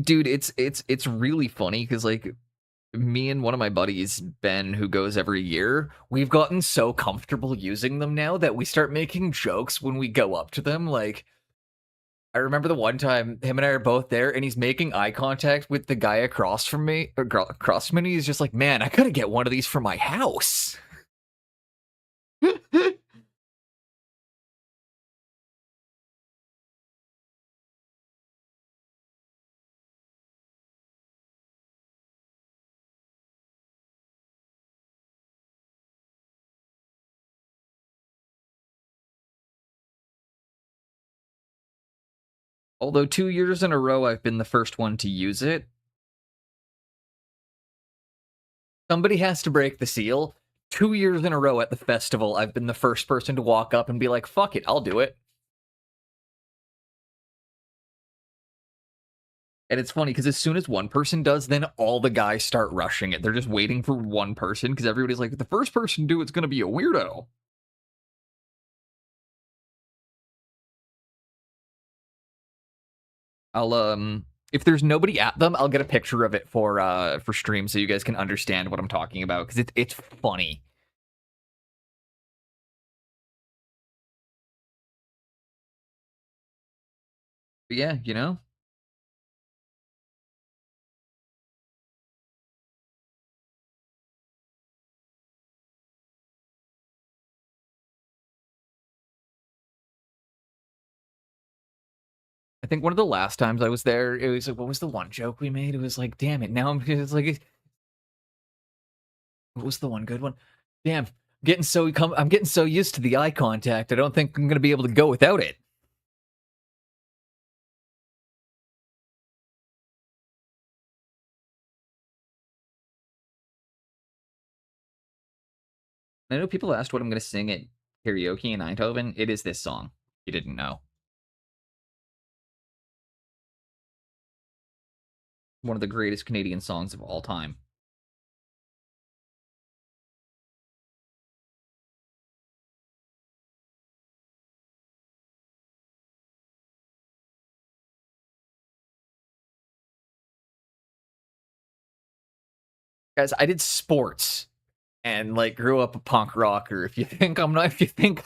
dude, it's really funny because like me and one of my buddies, Ben, who goes every year, we've gotten so comfortable using them now that we start making jokes when we go up to them. Like, I remember the one time him and I are both there, and he's making eye contact with the guy across from me, and he's just like, "Man, I gotta get one of these for my house." Although 2 years in a row I've been the first one to use it. Somebody has to break the seal. 2 years in a row at the festival, I've been the first person to walk up and be like, fuck it, I'll do it. And it's funny, because as soon as one person does, then all the guys start rushing it. They're just waiting for one person, because everybody's like, the first person to do it's going to be a weirdo. I'll, if there's nobody at them, I'll get a picture of it for stream so you guys can understand what I'm talking about, because it's funny. But yeah, you know? I think one of the last times I was there, it was like, what was the one joke we made? It was like, damn it, now it's like, what was the one good one? Damn, I'm getting so used to the eye contact, I don't think I'm gonna be able to go without it. I know people asked what I'm gonna sing at karaoke in Eindhoven. It is this song. You didn't know. One of the greatest Canadian songs of all time. Guys, I did sports and like grew up a punk rocker. If you think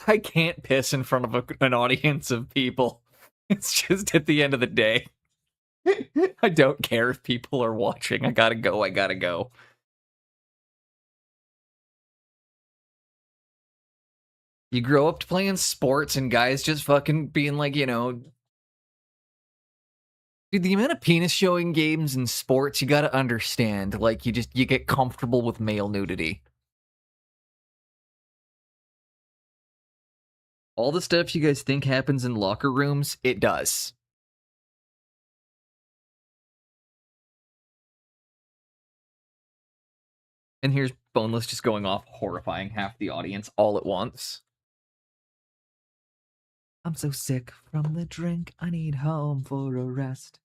I can't piss in front of an audience of people, it's just at the end of the day. I don't care if people are watching. I gotta go. You grow up playing sports and guys just fucking being like, you know, dude, the amount of penis showing games and sports, you gotta understand. Like, you get comfortable with male nudity. All the stuff you guys think happens in locker rooms, it does. And here's Boneless just going off, horrifying half the audience all at once. I'm so sick from the drink, I need home for a rest.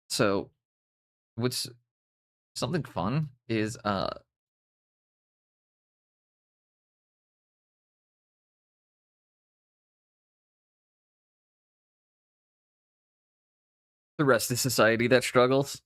So, what's something fun is, the rest of society that struggles.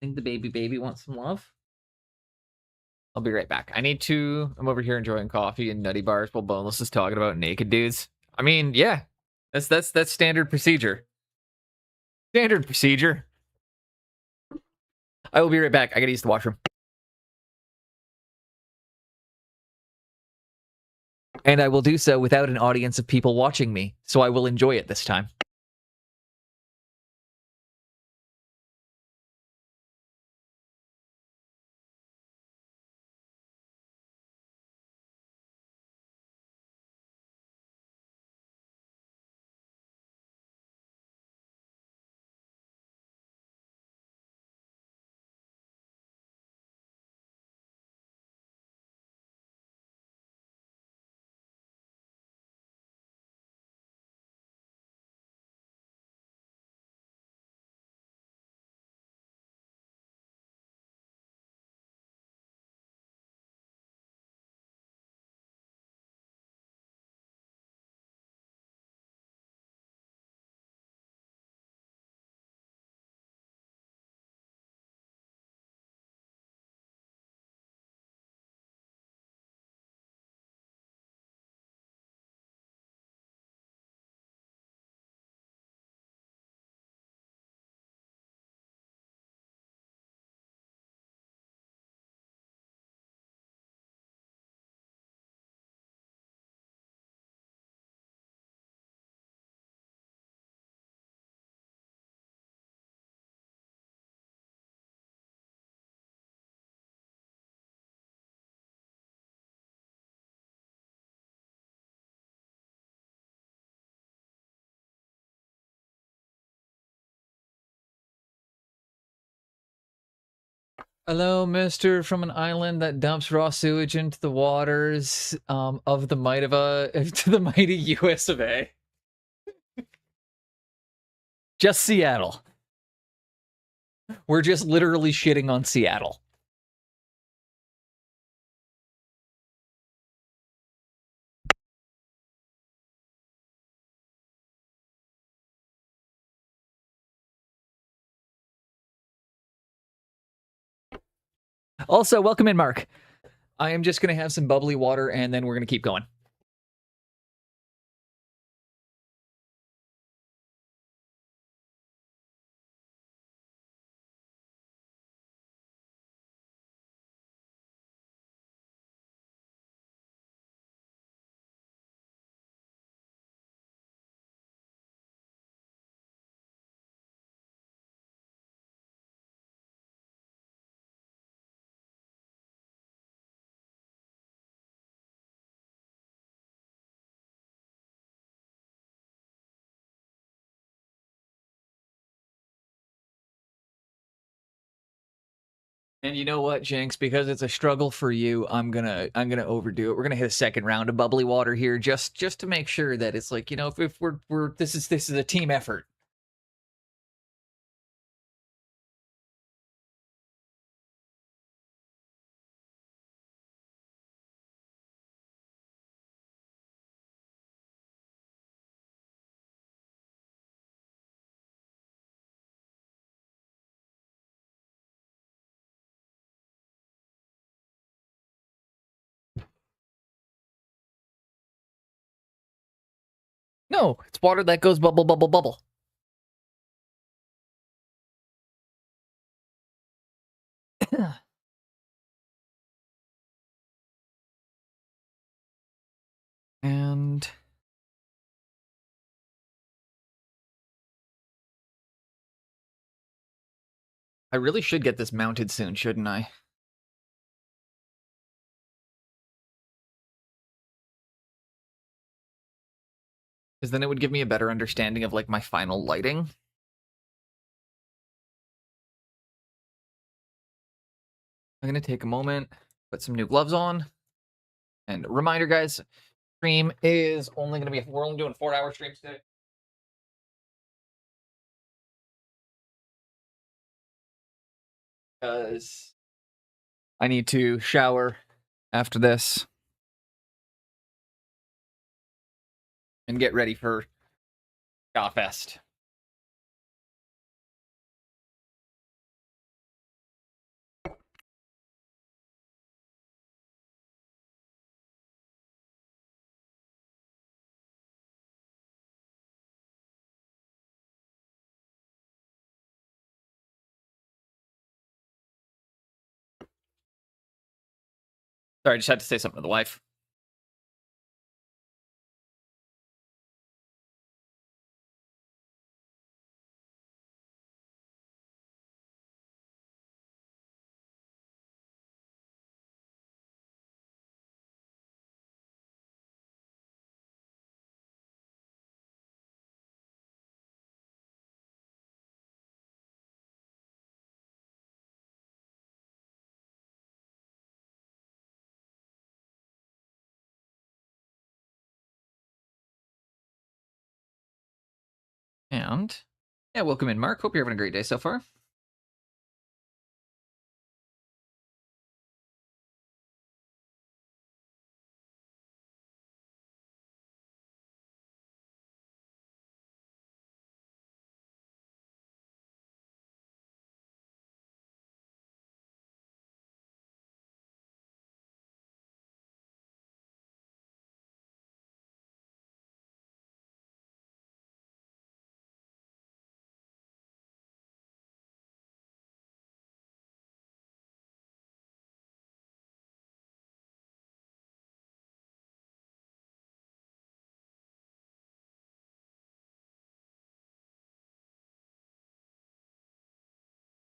Think the baby wants some love? I'll be right back. I'm over here enjoying coffee and nutty bars while Boneless is talking about naked dudes. I mean, yeah. That's standard procedure. Standard procedure. I will be right back. I gotta use the washroom. And I will do so without an audience of people watching me, so I will enjoy it this time. Hello, mister from an island that dumps raw sewage into the waters of the might of to the mighty US of A. Just Seattle. We're just literally shitting on Seattle. Also, welcome in, Mark. I am just going to have some bubbly water, and then we're going to keep going. And you know what, Jinx? Because it's a struggle for you, I'm gonna overdo it. We're gonna hit a second round of bubbly water here, just to make sure that it's like, you know, if we're this is a team effort. No, it's water that goes bubble, bubble, bubble. And I really should get this mounted soon, shouldn't I? Because then it would give me a better understanding of, like, my final lighting. I'm going to take a moment, put some new gloves on. And reminder, guys, stream is only going to be, we're only doing 4-hour streams today. Because I need to shower after this and get ready for Fest. Sorry, I just had to say something to the wife. And yeah, welcome in, Mark. Hope you're having a great day so far.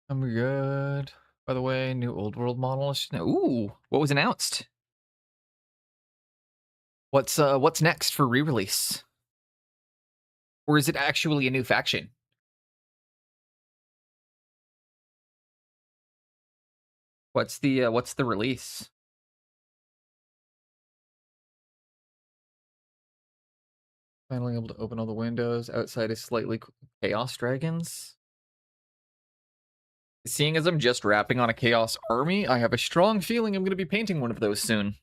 I'm good. By the way, new old world model. Ooh, what was announced? What's next for re-release? Or is it actually a new faction? What's the release? Finally able to open all the windows. Outside is slightly Chaos Dragons. Seeing as I'm just wrapping on a Chaos Army, I have a strong feeling I'm going to be painting one of those soon.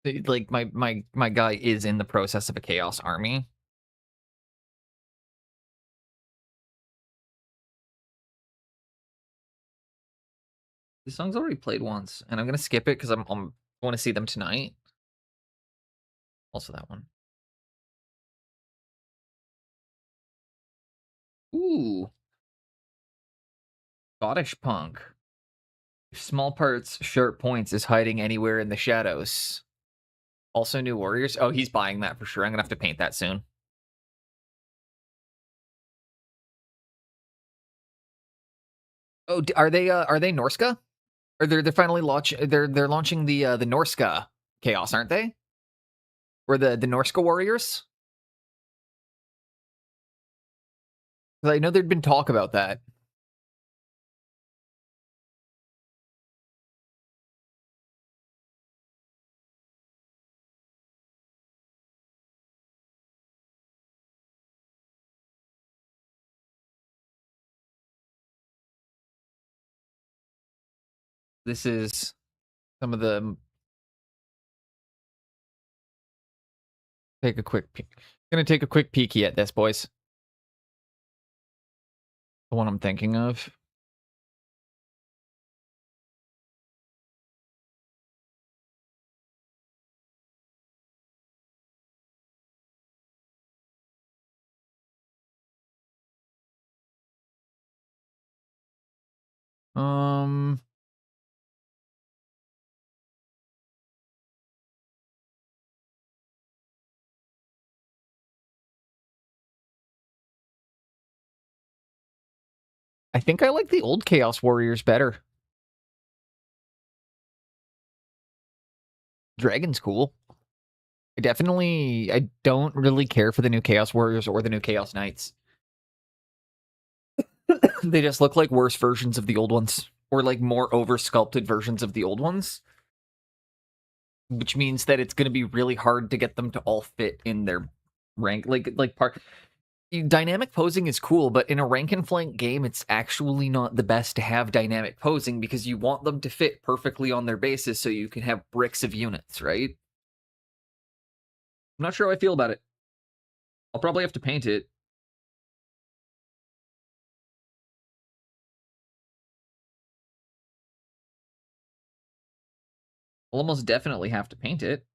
Like, my guy is in the process of a Chaos Army. This song's already played once, and I'm going to skip it because I want to see them tonight. Also that one. Ooh. Scottish Punk. If small parts, sharp points is hiding anywhere in the shadows. Also New Warriors. Oh, he's buying that for sure. I'm going to have to paint that soon. Oh, are they Norska? Or they're finally they're launching the Norska Chaos, aren't they? Or the Norska Warriors? I know there'd been talk about that. This is some of the... Take a quick peek. Gonna take a quick peeky at this, boys. The one I'm thinking of. I think I like the old Chaos Warriors better. Dragon's cool. I don't really care for the new Chaos Warriors or the new Chaos Knights. They just look like worse versions of the old ones. Or like more over-sculpted versions of the old ones. Which means that it's going to be really hard to get them to all fit in their rank. Dynamic posing is cool, but in a rank and flank game, it's actually not the best to have dynamic posing because you want them to fit perfectly on their bases so you can have bricks of units, right? I'm not sure how I feel about it. I'll probably have to paint it. I'll almost definitely have to paint it.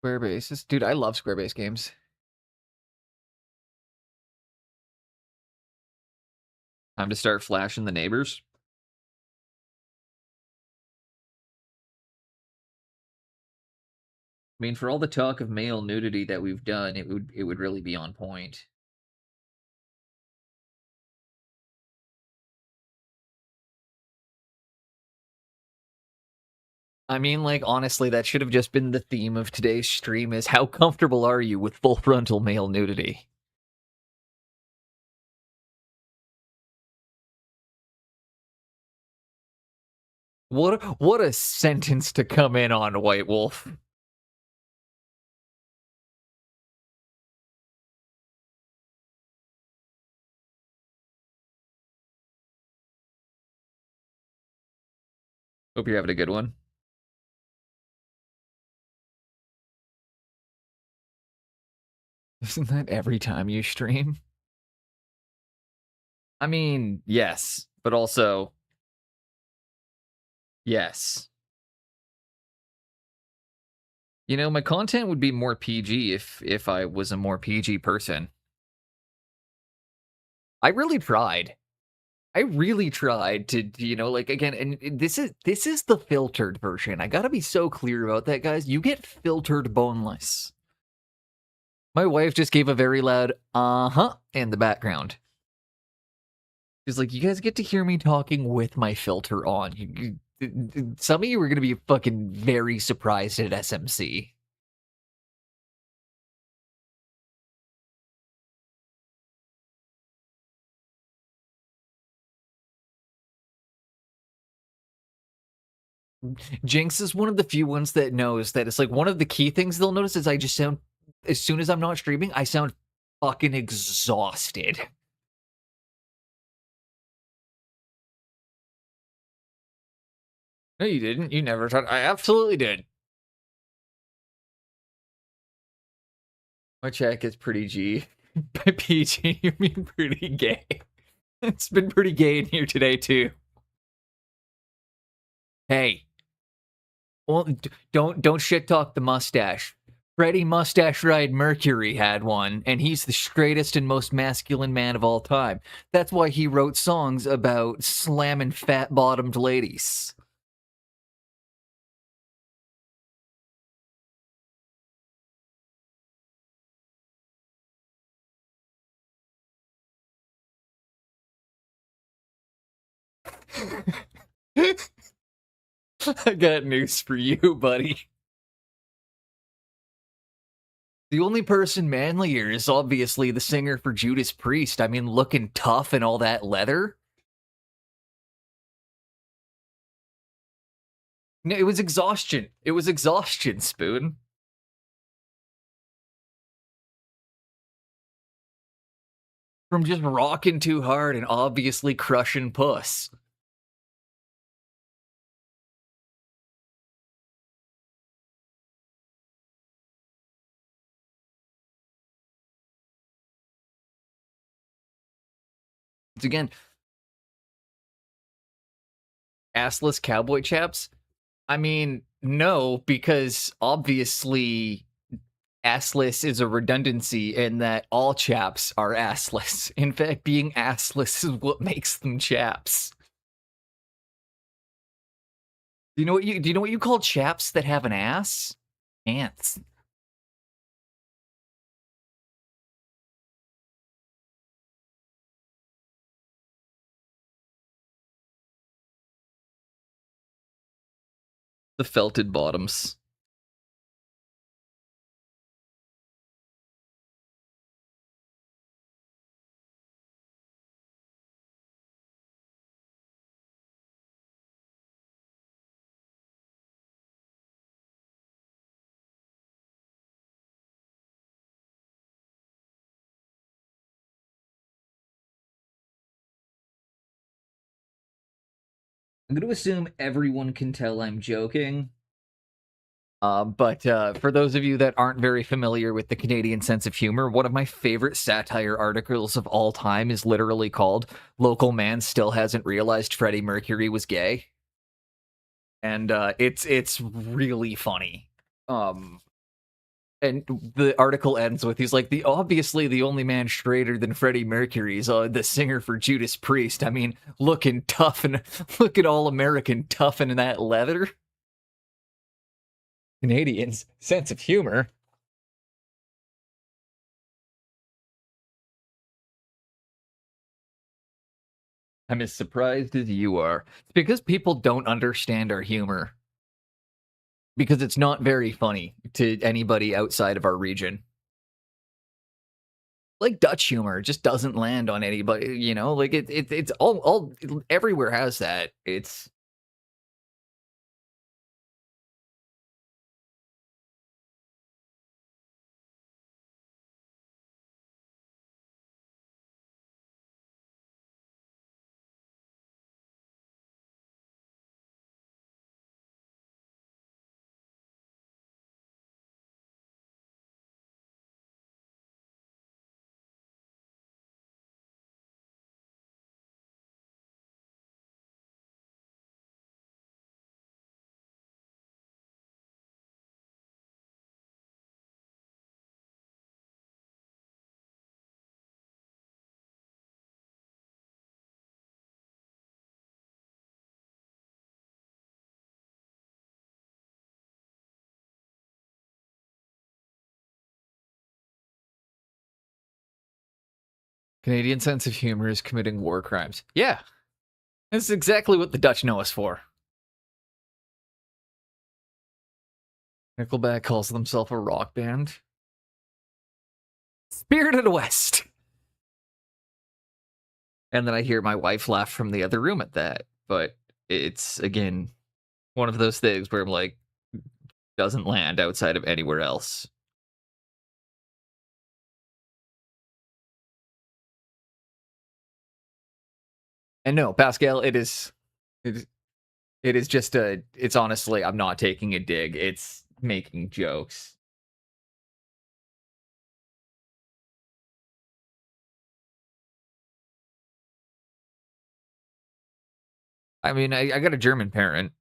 Square bases. Dude, I love square base games. Time to start flashing the neighbors. I mean, for all the talk of male nudity that we've done, it would really be on point. I mean, like, honestly, that should have just been the theme of today's stream is how comfortable are you with full frontal male nudity? What a sentence to come in on, White Wolf. Hope you're having a good one. Isn't that every time you stream? I mean, yes, but also... Yes. You know, my content would be more PG if I was a more PG person. I really tried. I really tried to, like, again, and this is the filtered version. I gotta be so clear about that, guys. You get filtered boneless. My wife just gave a very loud uh-huh in the background. She's like, you guys get to hear me talking with my filter on. Some of you are gonna be fucking very surprised at SMC. Jinx is one of the few ones that knows that it's like one of the key things they'll notice is I just sound, as soon as I'm not streaming, I sound fucking exhausted. No, you didn't. You never tried. I absolutely did. My check is pretty G. By PG, you mean pretty gay. It's been pretty gay in here today, too. Hey. Well, don't shit talk the mustache. Freddie Mustache Ride Mercury had one, and he's the straightest and most masculine man of all time. That's why he wrote songs about slamming fat-bottomed ladies. I got news for you, buddy. The only person manlier is obviously the singer for Judas Priest. I mean, looking tough and all that leather. No, it was exhaustion. It was exhaustion, Spoon. From just rocking too hard and obviously crushing puss. Once again, assless cowboy chaps? I mean, no, because obviously assless is a redundancy in that all chaps are assless. In fact, being assless is what makes them chaps. Do you know what you call chaps that have an ass? Ants. The felted bottoms. I'm going to assume everyone can tell I'm joking. But for those of you that aren't very familiar with the Canadian sense of humor, one of my favorite satire articles of all time is literally called "Local Man Still Hasn't Realized Freddie Mercury Was Gay," and it's really funny. And the article ends with he's like, obviously the only man straighter than Freddie Mercury is the singer for Judas Priest. I mean, looking tough and look at all American tough in that leather. Canadians' sense of humor. I'm as surprised as you are. It's because people don't understand our humor. Because it's not very funny to anybody outside of our region. Like Dutch humor just doesn't land on anybody, you know? Like it's all everywhere has that. It's Canadian sense of humor is committing war crimes. Yeah. That's exactly what the Dutch know us for. Nickelback calls themselves a rock band. Spirited West. And then I hear my wife laugh from the other room at that. But it's, again, one of those things where I'm like, doesn't land outside of anywhere else. And no, Pascal, it is just it's honestly, I'm not taking a dig. It's making jokes. I mean, I got a German parent.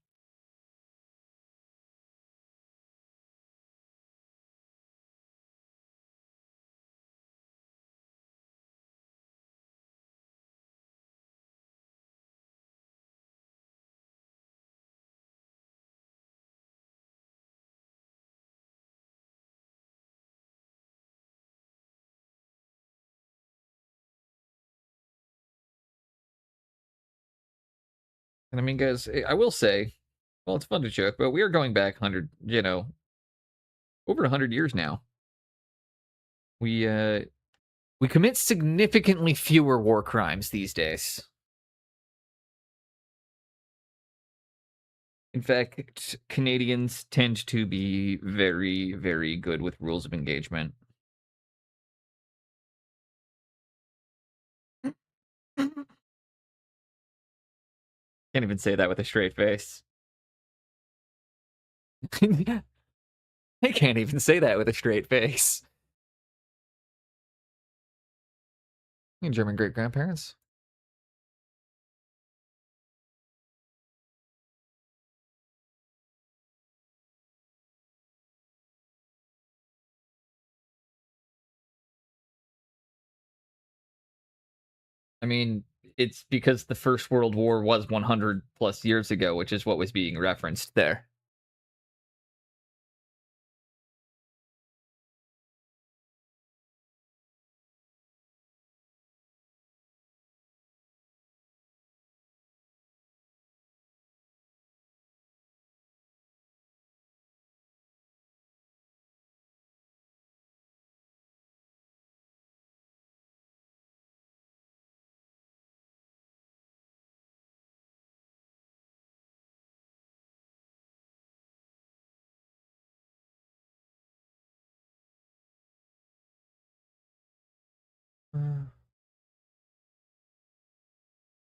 And I mean, guys, I will say, well, it's fun to joke, but we are going back 100, over 100 years now. We commit significantly fewer war crimes these days. In fact, Canadians tend to be very, very good with rules of engagement. Can't even say that with a straight face. I can't even say that with a straight face. German great grandparents. I mean, it's because the First World War was 100 plus years ago, which is what was being referenced there.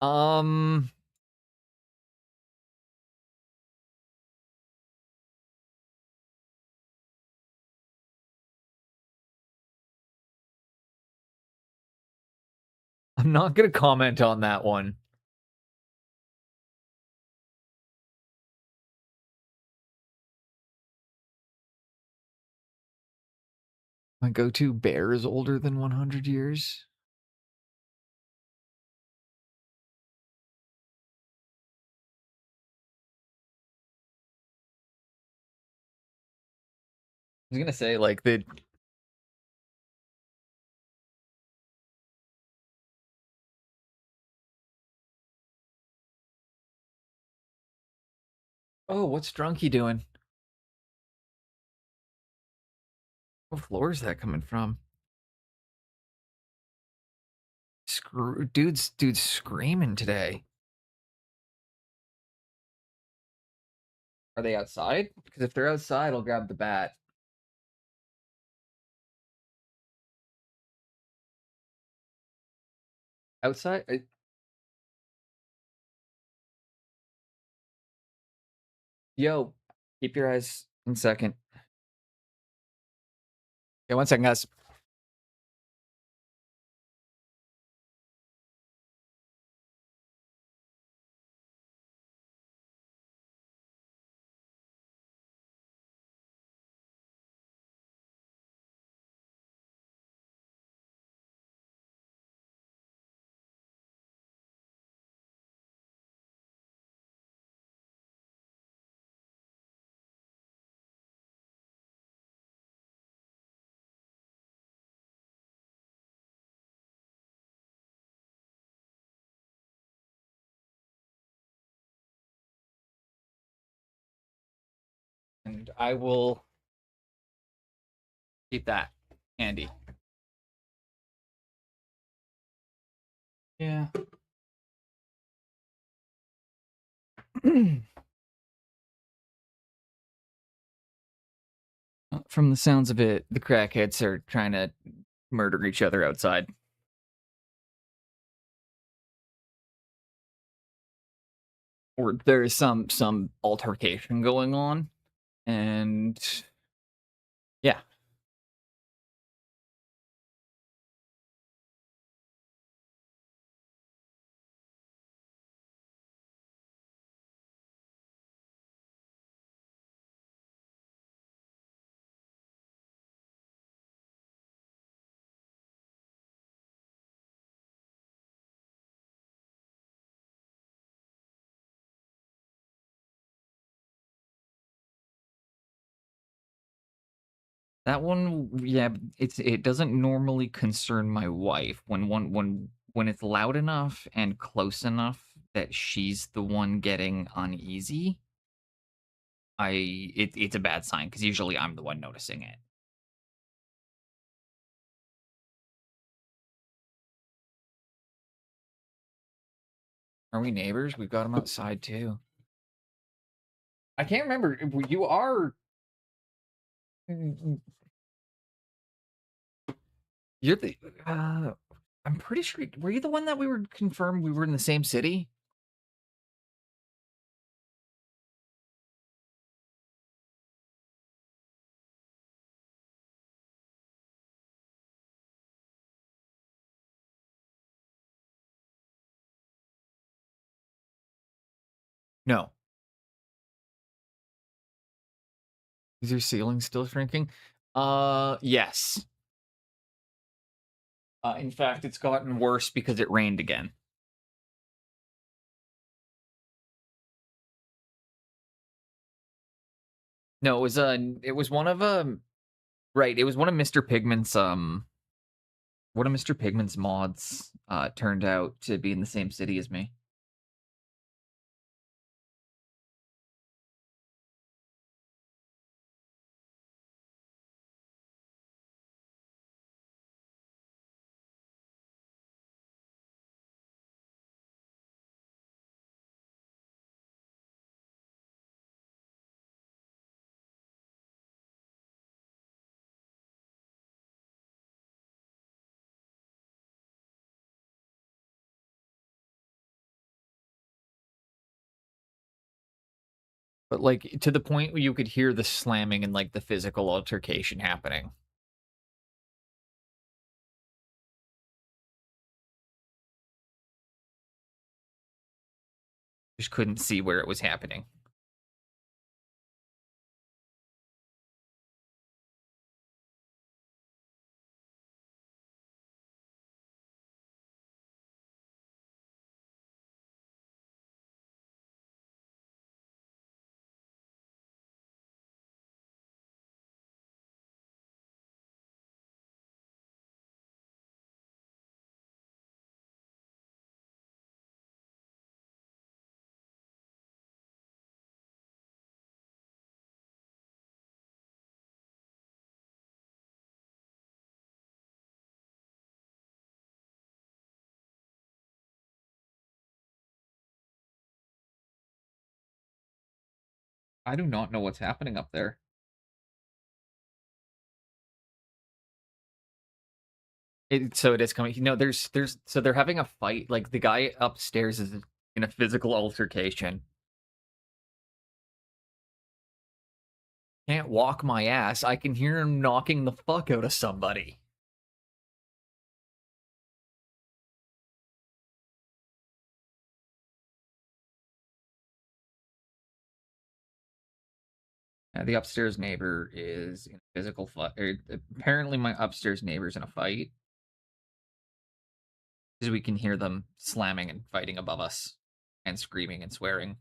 Um, I'm not gonna comment on that one. My go-to bear is older than 100 years. I was gonna say, like, the... Oh, what's Drunky doing? What floor is that coming from? Dude's screaming today. Are they outside? Because if they're outside, I'll grab the bat. Outside? Yo, keep your eyes 1 second. Yeah, 1 second, guys. and I will keep that handy. Yeah. From the sounds of it, the crackheads are trying to murder each other outside. Or there is some altercation going on, and yeah. That one, yeah, it doesn't normally concern my wife when it's loud enough and close enough that she's the one getting uneasy. It's a bad sign because usually I'm the one noticing it. Are we neighbors? We've got them outside too. I can't remember. You are. You're the. I'm pretty sure. Were you the one that we were confirmed we were in the same city? No. Is your ceiling still shrinking? Yes. In fact, it's gotten worse because it rained again. No, it was one of right, it was one of Mr. Pigment's one of Mr. Pigment's mods turned out to be in the same city as me. But like to the point where you could hear the slamming and like the physical altercation happening. Just couldn't see where it was happening. I do not know what's happening up there. So it is coming. There's so they're having a fight. Like the guy upstairs is in a physical altercation. Can't walk my ass. I can hear him knocking the fuck out of somebody. The upstairs neighbor is in a physical fight. Apparently, my upstairs neighbor's in a fight. Because we can hear them slamming and fighting above us, and screaming and swearing.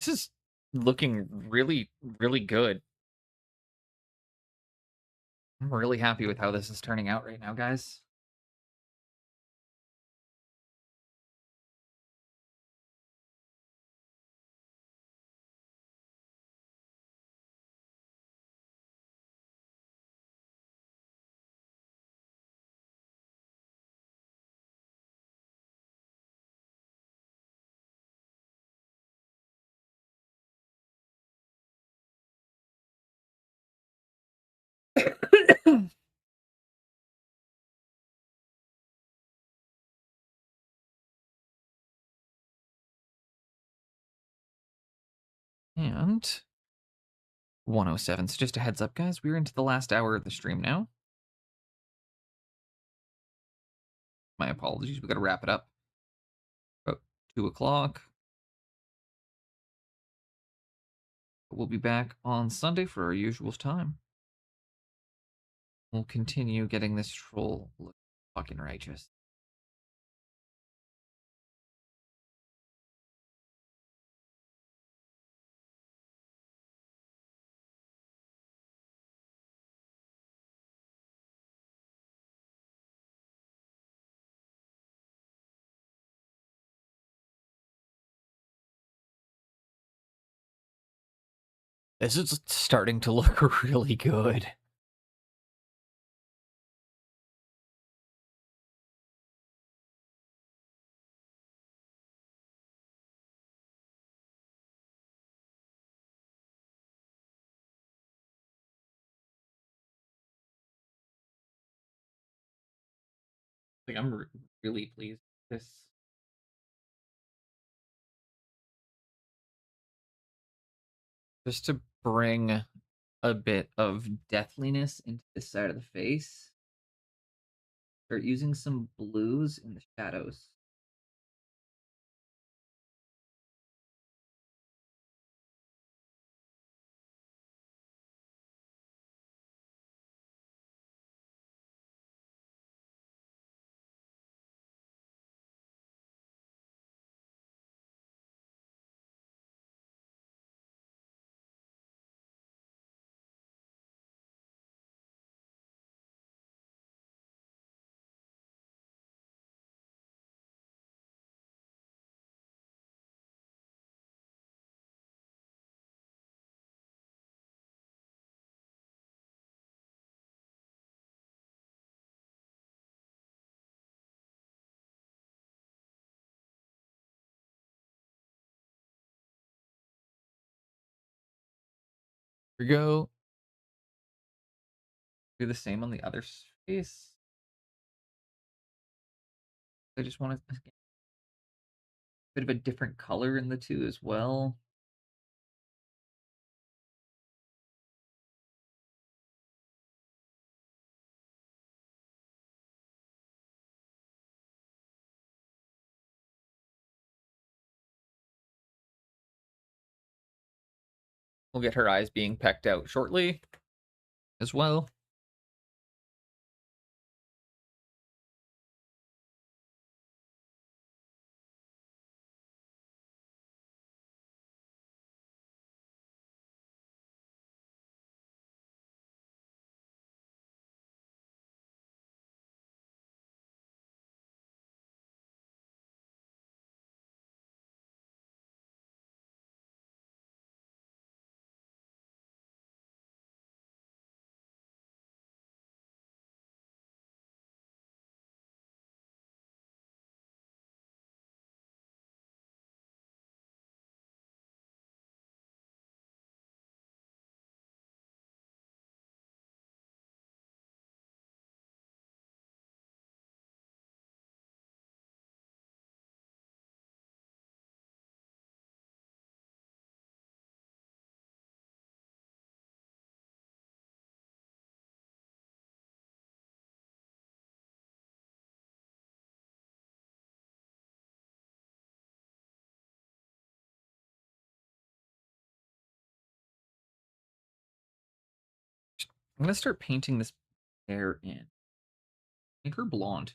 This is looking really, really good. I'm really happy with how this is turning out right now, guys. And 107. So just a heads up, guys. We're into the last hour of the stream now. My apologies. We got to wrap it up. About 2 o'clock. We'll be back on Sunday for our usual time. We'll continue getting this troll look fucking righteous. This is starting to look really good. Like, I'm really pleased with this. Just to bring a bit of deathliness into this side of the face. Start using some blues in the shadows. Here we go. Do the same on the other face. I just want a bit of a different color in the two as well. We'll get her eyes being pecked out shortly as well. I'm gonna start painting this hair in. Make her blonde.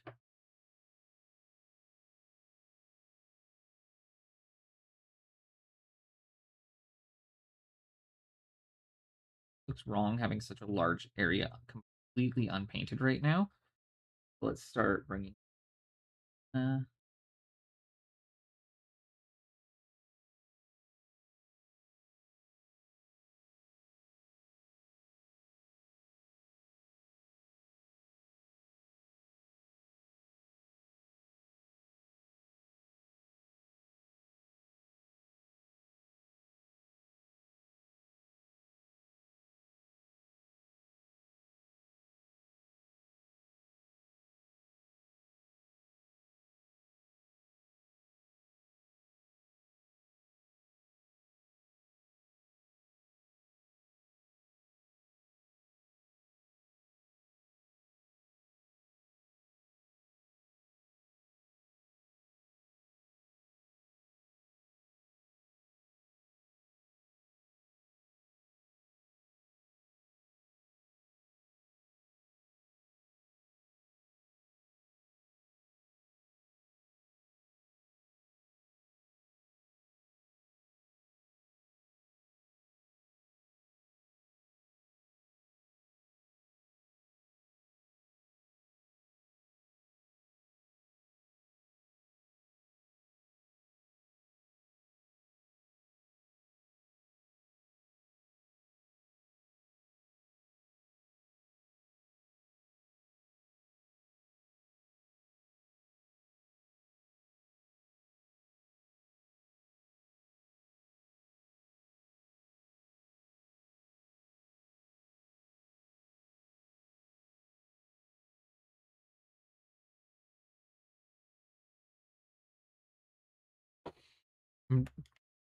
looks wrong having such a large area completely unpainted right now. Let's start bringing. Uh,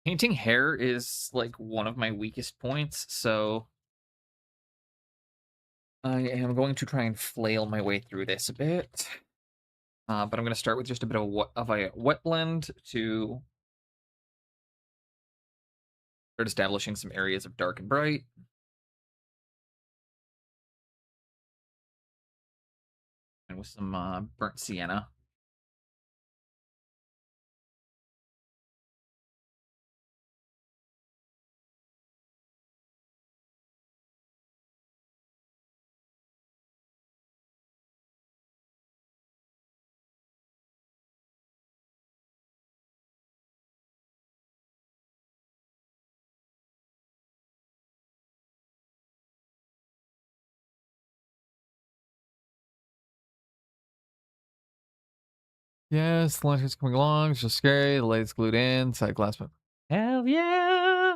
Painting hair is like one of my weakest points, so I am going to try and flail my way through this a bit. But I'm going to start with just a bit of a wet blend to start establishing some areas of dark and bright. And with some burnt sienna. Yes, the light is coming along. It's just scary. The light's glued in. Side glass. But hell yeah!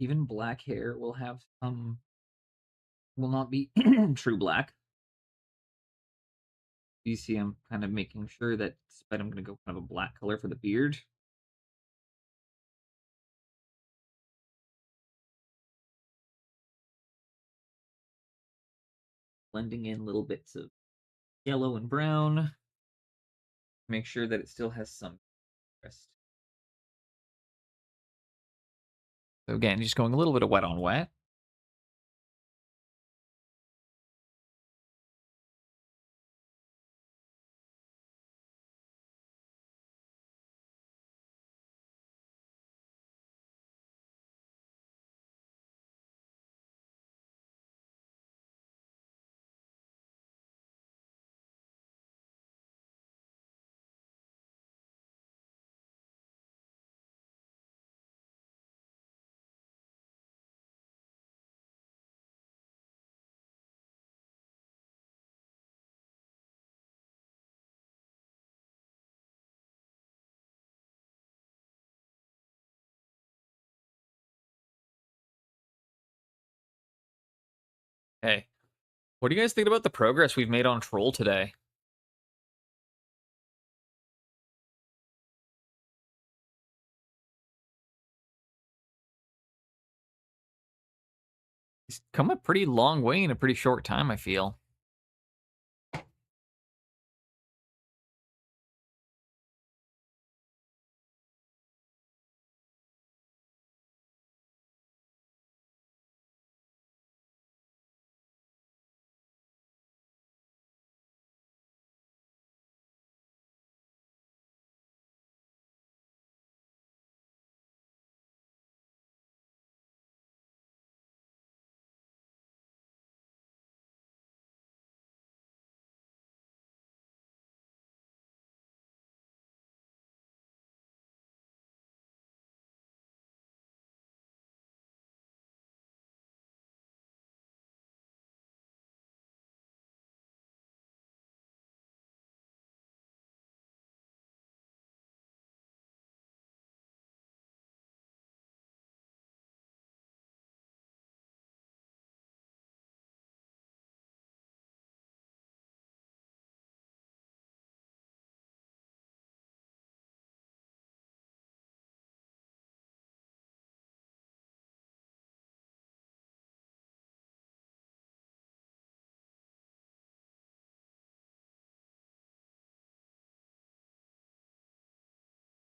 Even black hair will have some, will not be true black. You see, I'm kind of making sure that, despite I'm going to go kind of a black color for the beard. Blending in little bits of yellow and brown. Make sure that it still has some interest. So again, just going a little bit of wet on wet. Hey, what do you guys think about the progress we've made on Troll today? He's come a pretty long way in a pretty short time, I feel.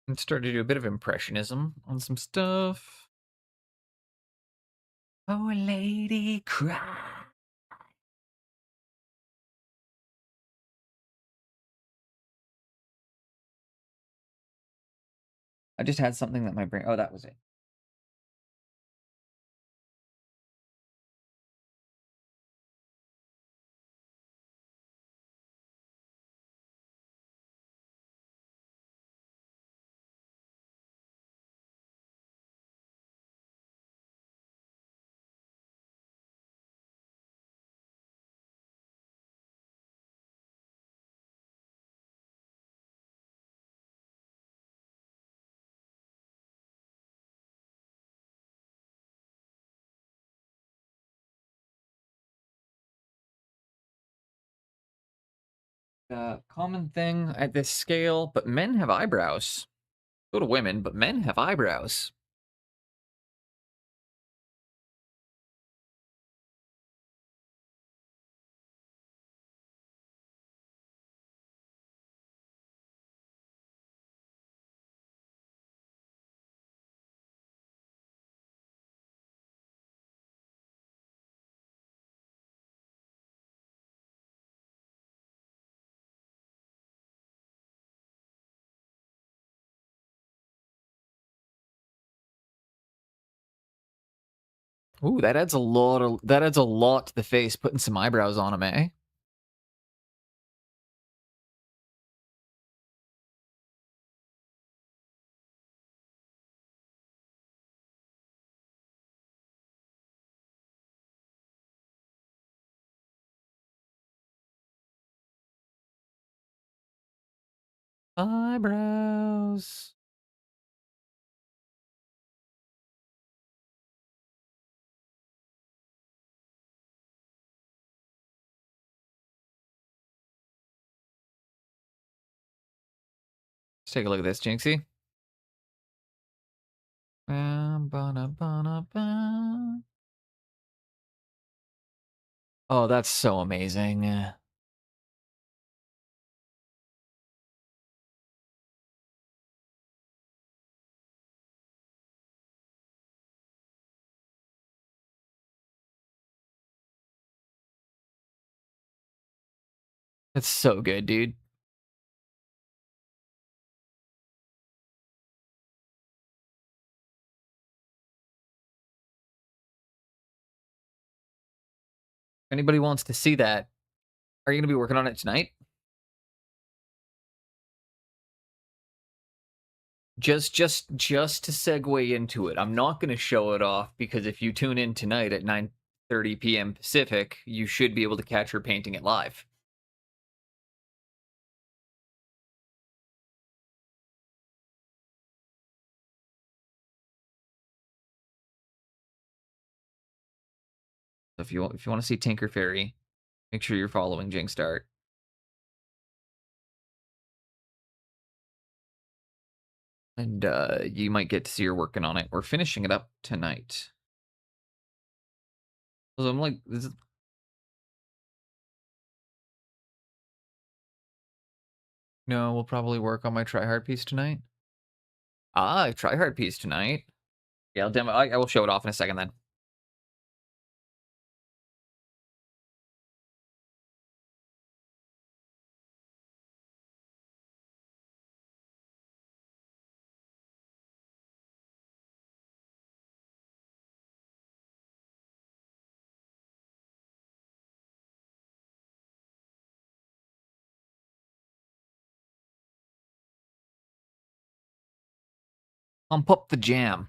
And started to do a bit of impressionism on some stuff. Oh, lady, cry. I just had something that my brain. Oh, that was it. Common thing at this scale, but men have eyebrows. So do women, but men have eyebrows. Ooh, that adds a lot to the face, putting some eyebrows on him, eh? Eyebrows. Let's take a look at this, Jinxie. Oh, that's so amazing. That's so good, dude. If anybody wants to see that, are you going to be working on it tonight? Just to segue into it, I'm not going to show it off because if you tune in tonight at 9:30 p.m. Pacific, you should be able to catch her painting it live. So if you want to see Tinker Fairy, make sure you're following Jinx Dart. And you might get to see her working on it. We're finishing it up tonight. So I'm like, no, we'll probably work on my try hard piece tonight. Ah, try hard piece tonight. Yeah, I'll demo. I will show it off in a second then. Pump up the jam.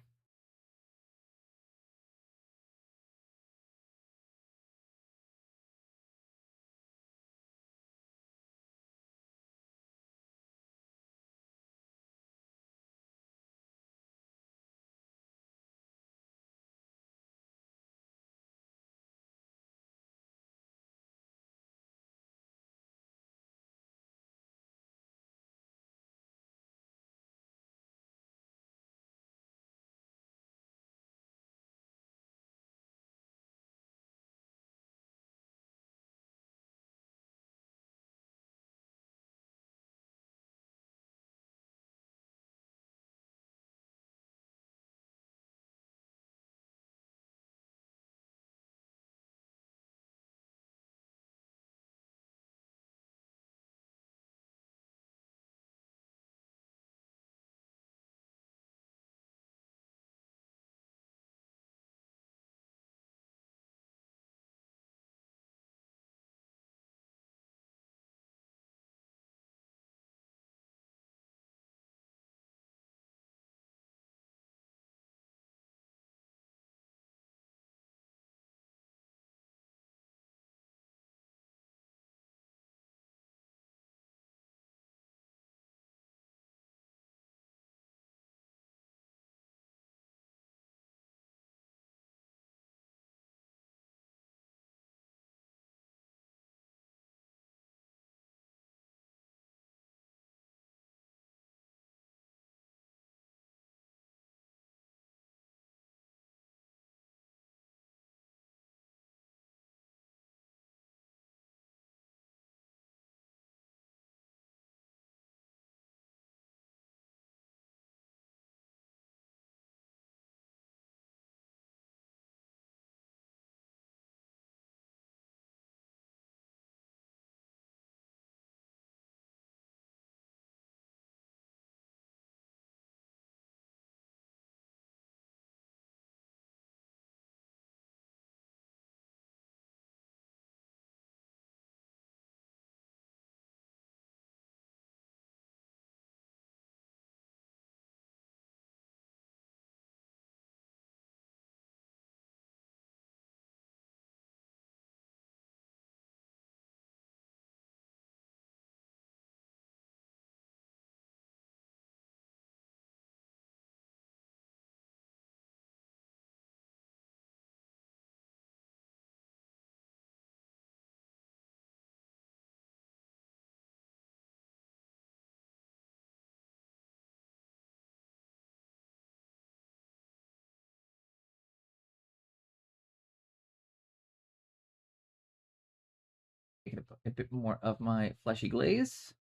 a bit more of my fleshy glaze.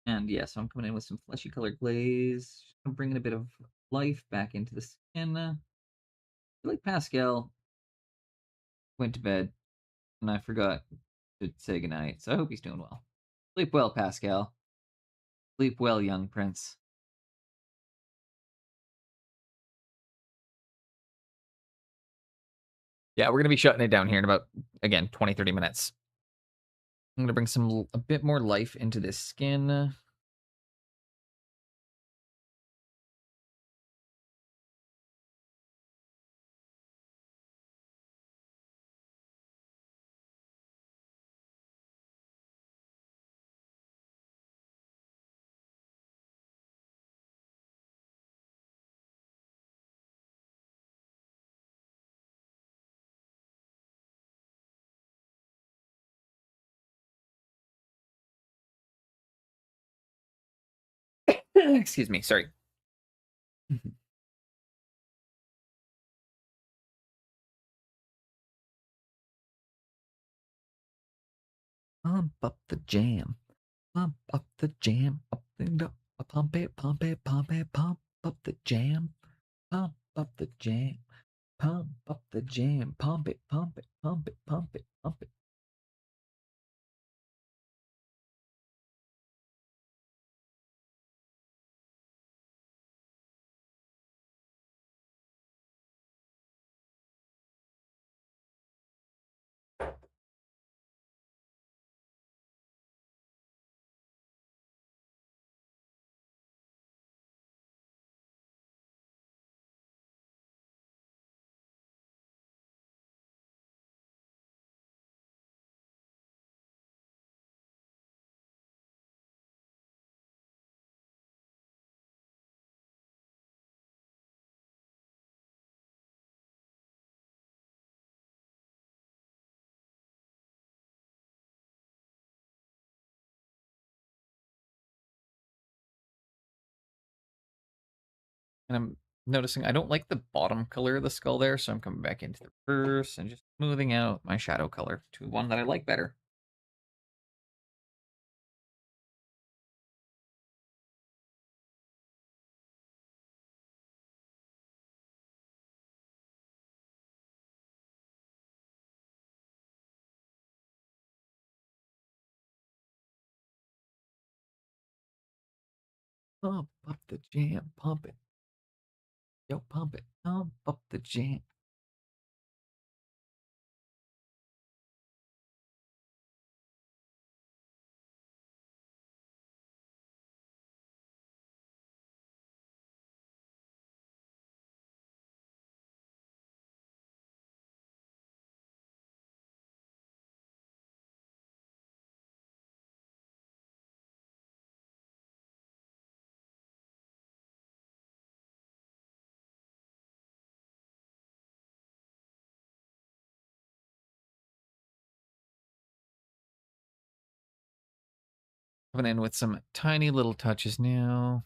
And yeah, so I'm coming in with some fleshy colored glaze. I'm bringing a bit of life back into the skin. I feel like Pascal went to bed and I forgot to say goodnight, so I hope he's doing well. Sleep well, Pascal. Sleep well, young prince. Yeah, we're going to be shutting it down here in about, again, 20, 30 minutes. I'm going to bring a bit more life into this skin. Excuse me, sorry. Pump up the jam. Pump up the jam. Up and up. Pump it, pump it, pump it, pump up the jam. Pump up the jam. Pump up the jam. Pump it, pump it, pump it, pump it, pump it. And I'm noticing I don't like the bottom color of the skull there, so I'm coming back into the reverse and just smoothing out my shadow color to one that I like better. Pump up the jam, pump it. Yo, pump it, pump up the jam. Coming in with some tiny little touches now.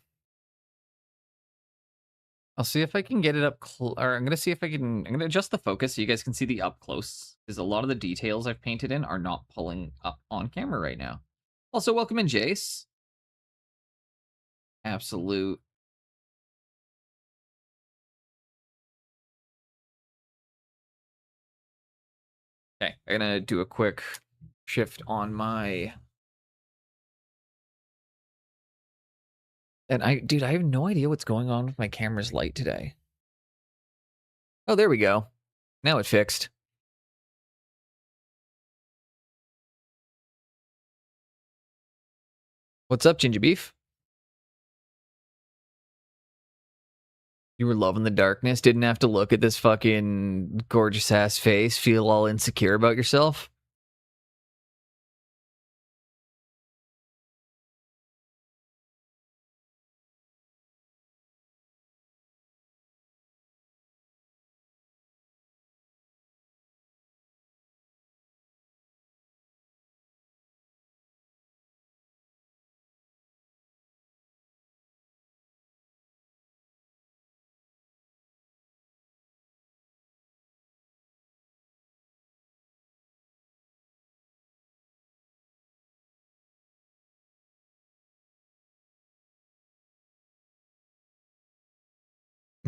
I'll see if I can get it up or I'm going to see if I'm going to adjust the focus so you guys can see the up close, because a lot of the details I've painted in are not pulling up on camera right now. Also, welcome in, Jace. Absolute. Okay, I'm going to do a quick shift on my... And dude, I have no idea what's going on with my camera's light today. Oh, there we go. Now it fixed. What's up, Ginger Beef? You were loving the darkness, didn't have to look at this fucking gorgeous ass face, feel all insecure about yourself?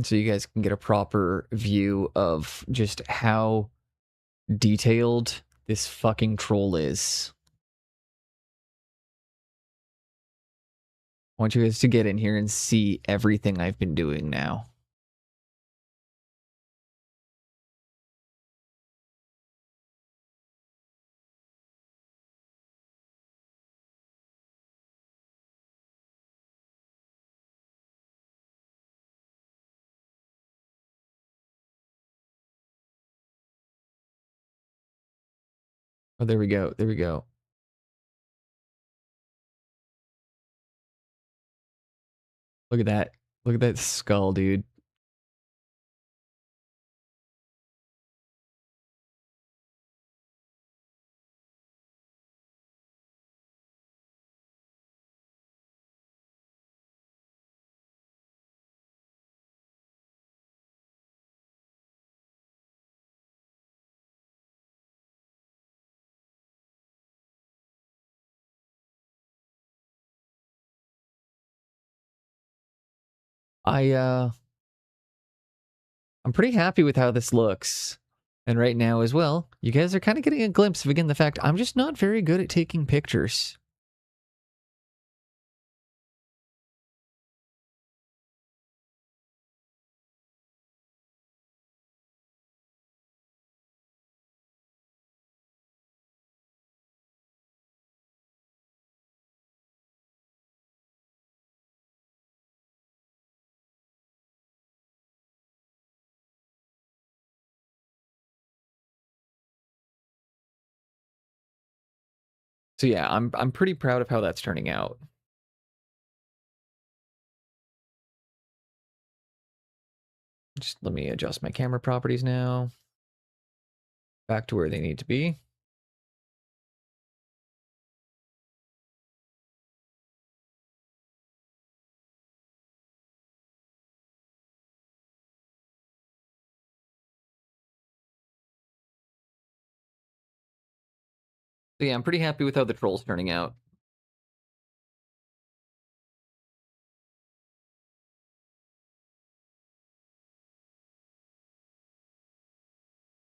so you guys can get a proper view of just how detailed this fucking troll is. I want you guys to get in here and see everything I've been doing now. Oh, there we go. There we go. Look at that. Look at that skull, dude. I'm pretty happy with how this looks. And right now as well, you guys are kind of getting a glimpse of, again, the fact I'm just not very good at taking pictures. So yeah, I'm pretty proud of how that's turning out. Just let me adjust my camera properties now. Back to where they need to be. So yeah, I'm pretty happy with how the troll's turning out.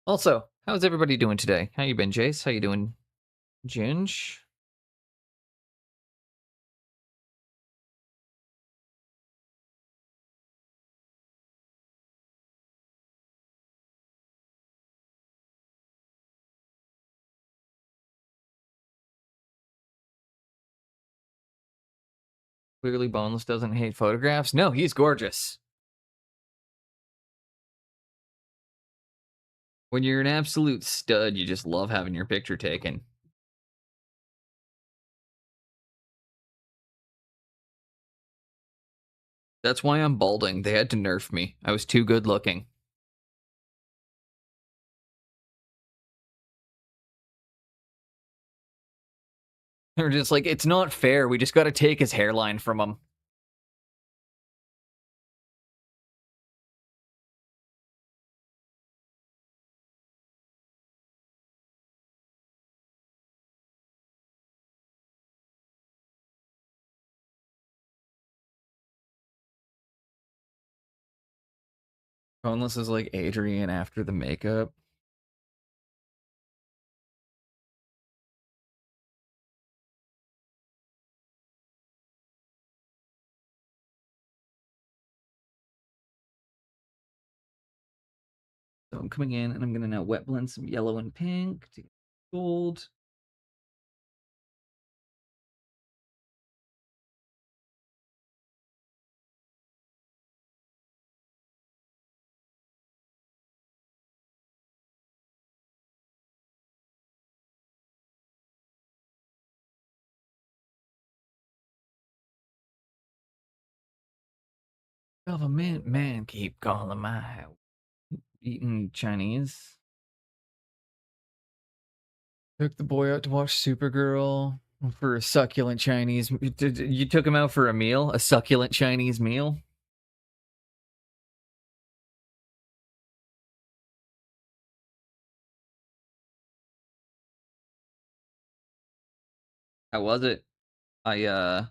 Also, how's everybody doing today? How you been, Jace? How you doing, Ginge? Clearly Boneless doesn't hate photographs. No, he's gorgeous. When you're an absolute stud, you just love having your picture taken. That's why I'm balding. They had to nerf me. I was too good looking. They're just like, it's not fair. We just got to take his hairline from him. Boneless is like Adrian after the makeup. So I'm coming in and I'm going to now wet blend some yellow and pink to get gold. Government man keep calling my house. Eating Chinese. Took the boy out to watch Supergirl for a succulent Chinese. You took him out for a meal? A succulent Chinese meal? How was it? I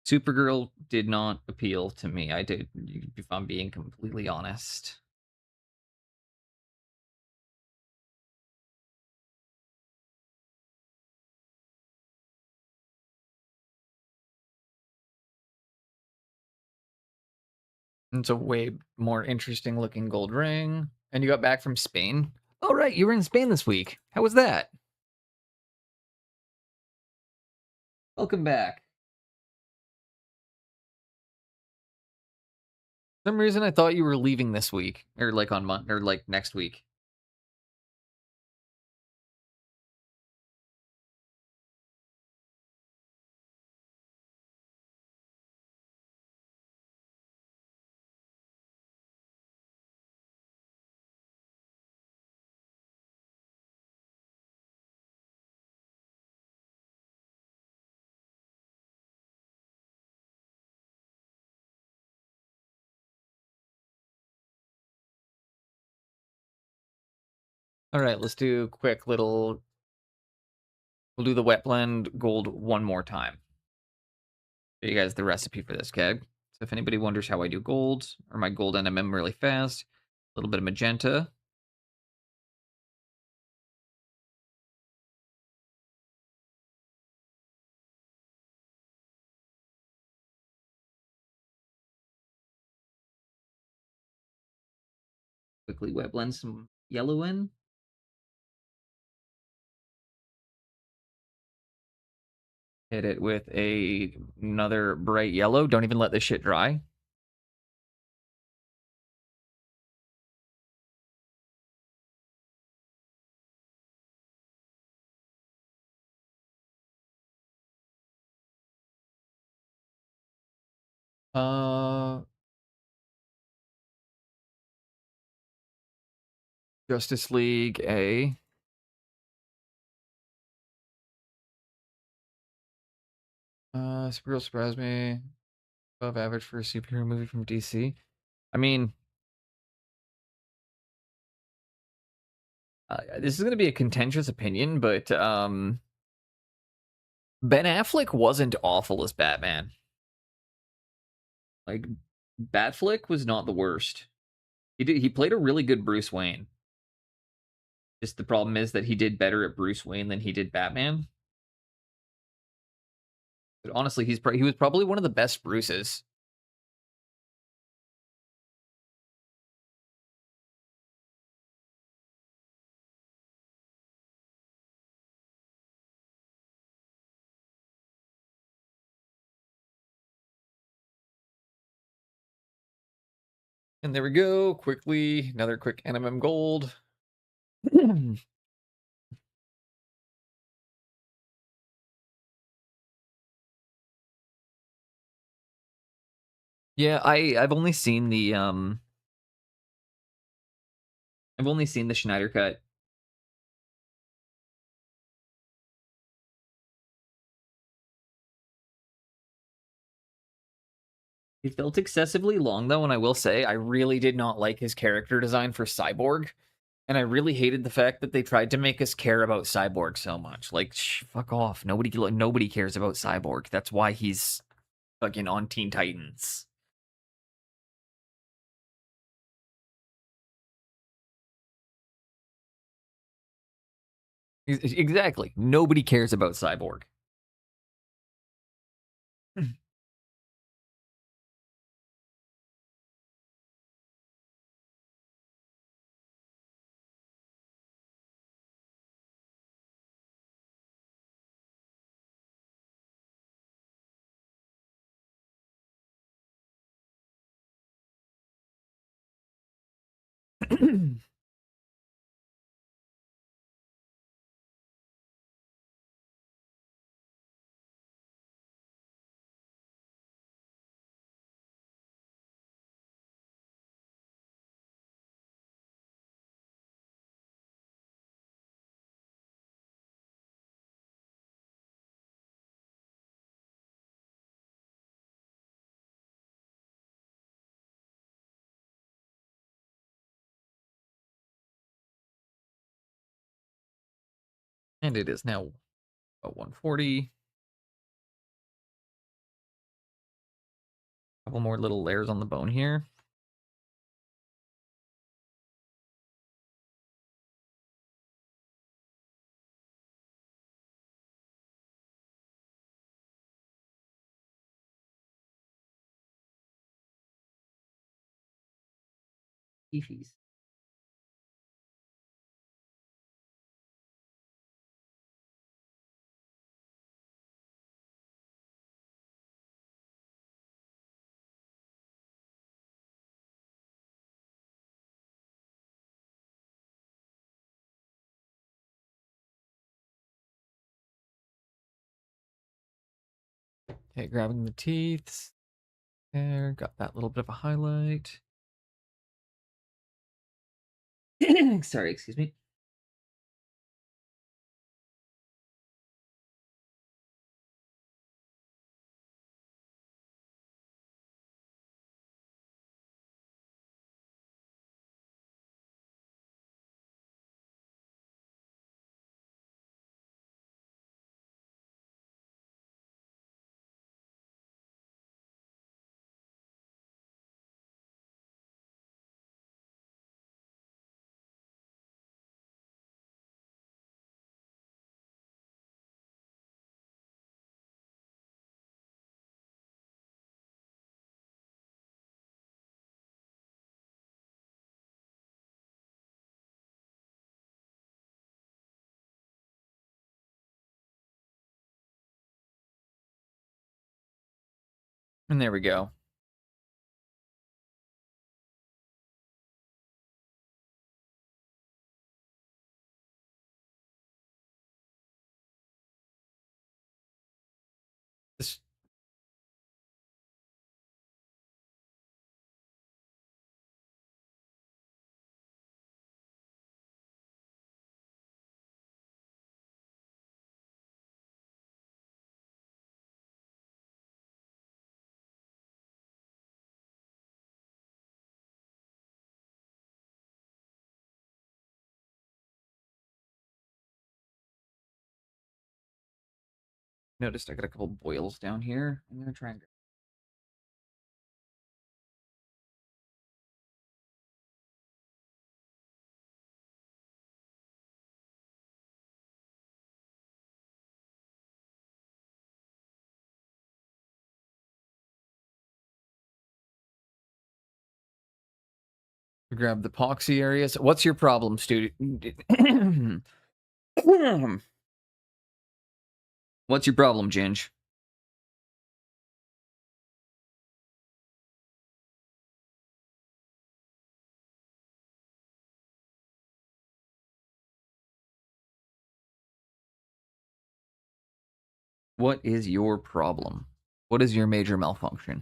Supergirl did not appeal to me. I did, if I'm being completely honest. It's a way more interesting looking gold ring. And you got back from Spain? Oh, right. You were in Spain this week. How was that? Welcome back. For some reason, I thought you were leaving this week, or like on Monday, or like next week. All right, let's do a quick little. We'll do the wet blend gold one more time. Show you guys the recipe for this, okay? So if anybody wonders how I do gold, or my gold NMM really fast, a little bit of magenta. Quickly wet blend some yellow in. Hit it with another bright yellow. Don't even let this shit dry. Uh, Justice League A. Supergirl surprised me. Above average for a superhero movie from DC. I mean, this is going to be a contentious opinion, but Ben Affleck wasn't awful as Batman. Like, Batflick was not the worst. He played a really good Bruce Wayne. Just the problem is that he did better at Bruce Wayne than he did Batman. But honestly, he was probably one of the best Bruces. And there we go. Quickly, another quick NMM gold. Yeah, I've only seen the Schneider cut. It felt excessively long though, and I will say I really did not like his character design for Cyborg. And I really hated the fact that they tried to make us care about Cyborg so much. Like, fuck off. Nobody cares about Cyborg. That's why he's fucking on Teen Titans. Exactly. Nobody cares about Cyborg. And it is now about 140. Couple more little layers on the bone here. Beefies. Okay, grabbing the teeth. There, got that little bit of a highlight. Sorry, excuse me. And there we go. This noticed I got a couple boils down here. I'm gonna try and grab the epoxy areas. What's your problem, student? What's your problem, Ginge? What is your problem? What is your major malfunction?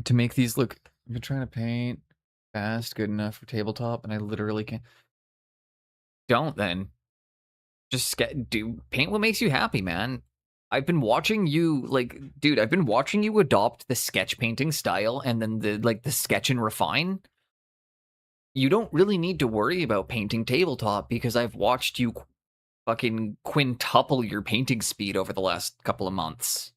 To make these look, I've been trying to paint fast, good enough for tabletop, and I literally can't. Don't then. Just do paint what makes you happy, man. I've been watching you, like, dude, I've been watching you adopt the sketch painting style and then the sketch and refine. You don't really need to worry about painting tabletop because I've watched you fucking quintuple your painting speed over the last couple of months.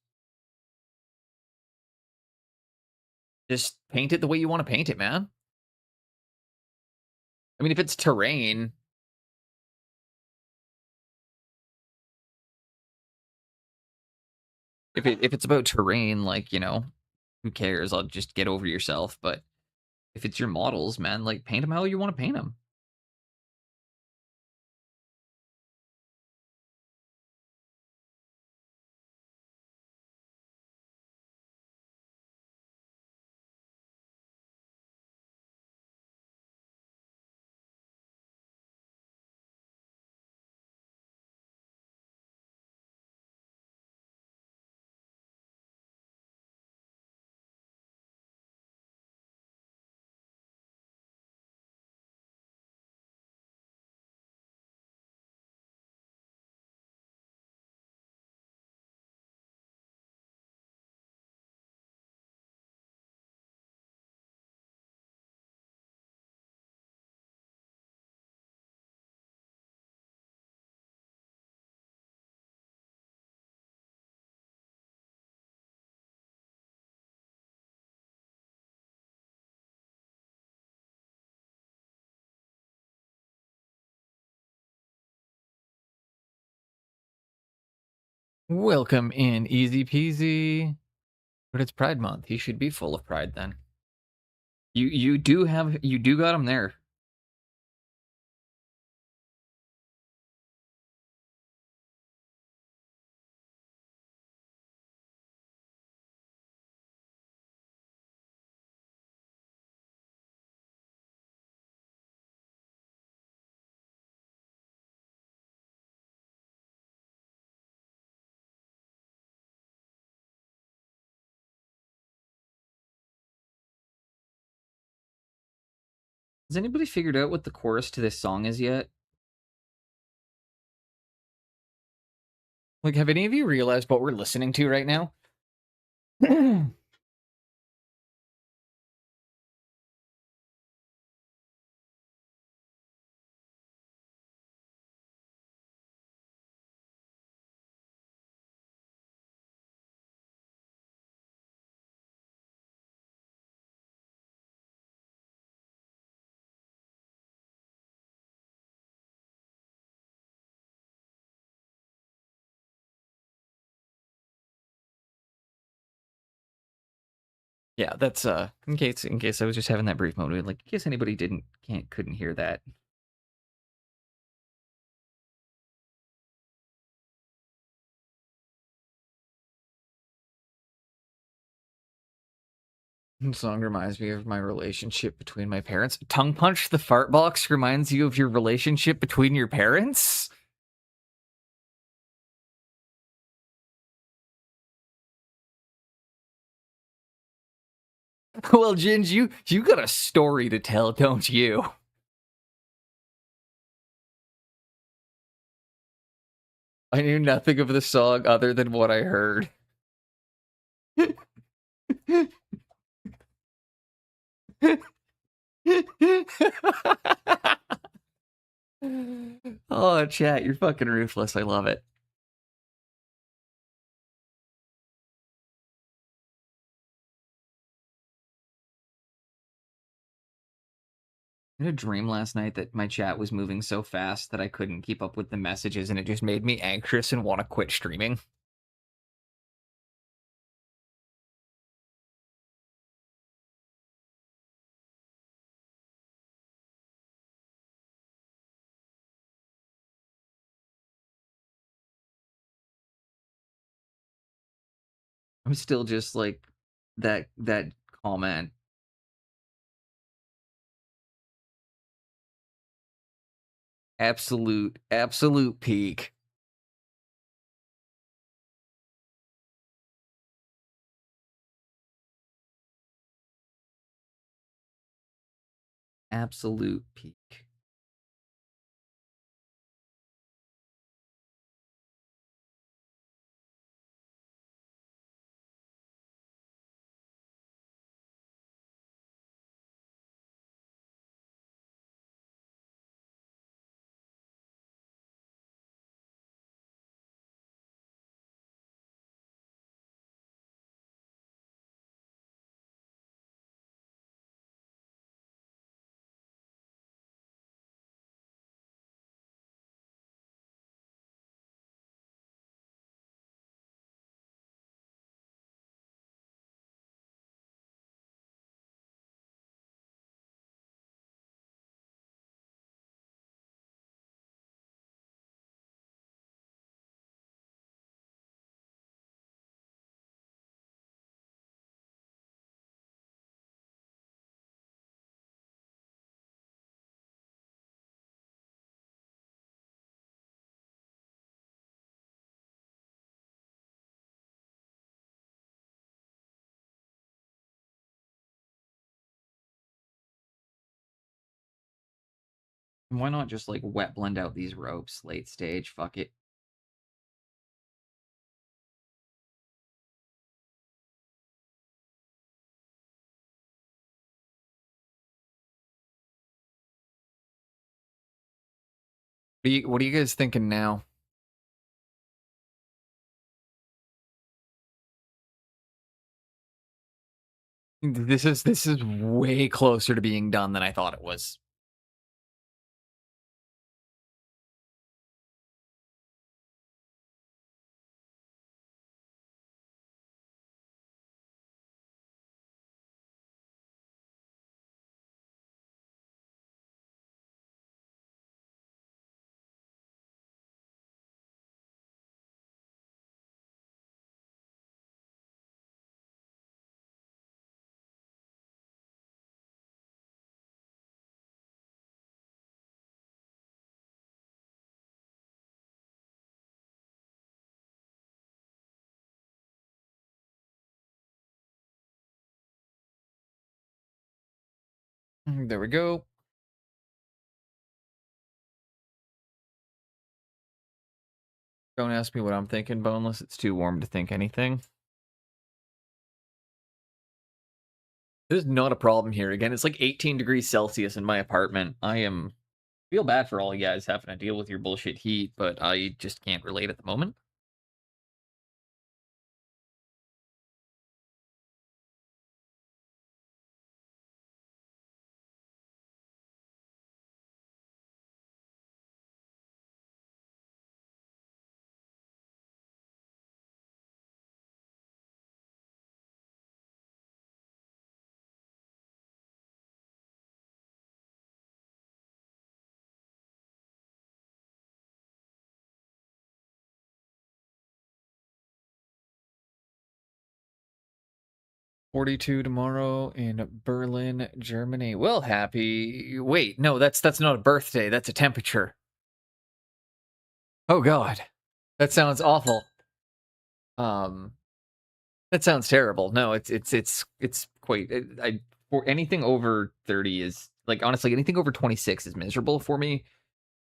Just paint it the way you want to paint it, man. I mean, if it's terrain, if it's about terrain, like, you know, who cares? I'll just get over yourself. But if it's your models, man, like, paint them how you want to paint them. Welcome in, easy peasy. But it's Pride Month. He should be full of pride then. You do got him there. Has anybody figured out what the chorus to this song is yet? Like, have any of you realized what we're listening to right now? Yeah, that's in case I was just having that brief moment, like in case anybody couldn't hear that. This song reminds me of my relationship between my parents. Tongue Punch the Fart Box reminds you of your relationship between your parents? Well, Ginge, you got a story to tell, don't you? I knew nothing of the song other than what I heard. Oh, chat, you're fucking ruthless. I love it. I had a dream last night that my chat was moving so fast that I couldn't keep up with the messages, and it just made me anxious and want to quit streaming. I'm still just like that comment. Absolute peak. Absolute peak. Why not just like wet blend out these ropes late stage? Fuck it. What are you guys thinking now? This is way closer to being done than I thought it was. There we go. Don't ask me what I'm thinking, Boneless. It's too warm to think anything. There's not a problem here. Again, it's like 18 degrees Celsius in my apartment. Feel bad for all you guys having to deal with your bullshit heat, but I just can't relate at the moment. $42 tomorrow in Berlin, Germany. Well, happy. Wait, no, that's not a birthday. That's a temperature. Oh God, that sounds awful. That sounds terrible. No, it's quite. For anything over 30 is like, honestly, anything over 26 is miserable for me.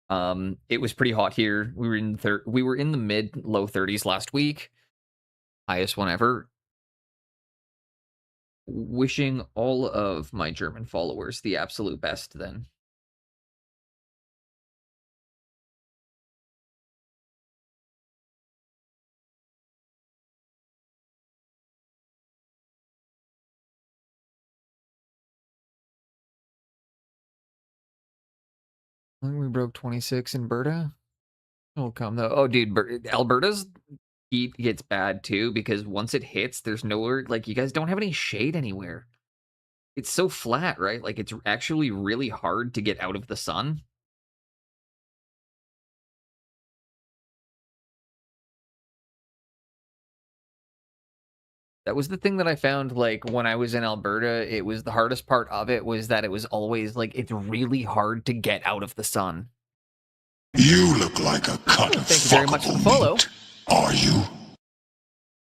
It was pretty hot here. We were in the mid low 30s last week. Highest one ever. Wishing all of my German followers the absolute best then. I think we broke 26 in Alberta. It'll come though. Oh, dude, Alberta's heat gets bad too because once it hits, there's nowhere. Like, you guys don't have any shade anywhere. It's so flat, right? Like, it's actually really hard to get out of the sun. That was the thing that I found, like, when I was in Alberta. It was the hardest part of it was that it was always, like, it's really hard to get out of the sun. You look like a cut of Thank you very much for the follow. meat. Are you?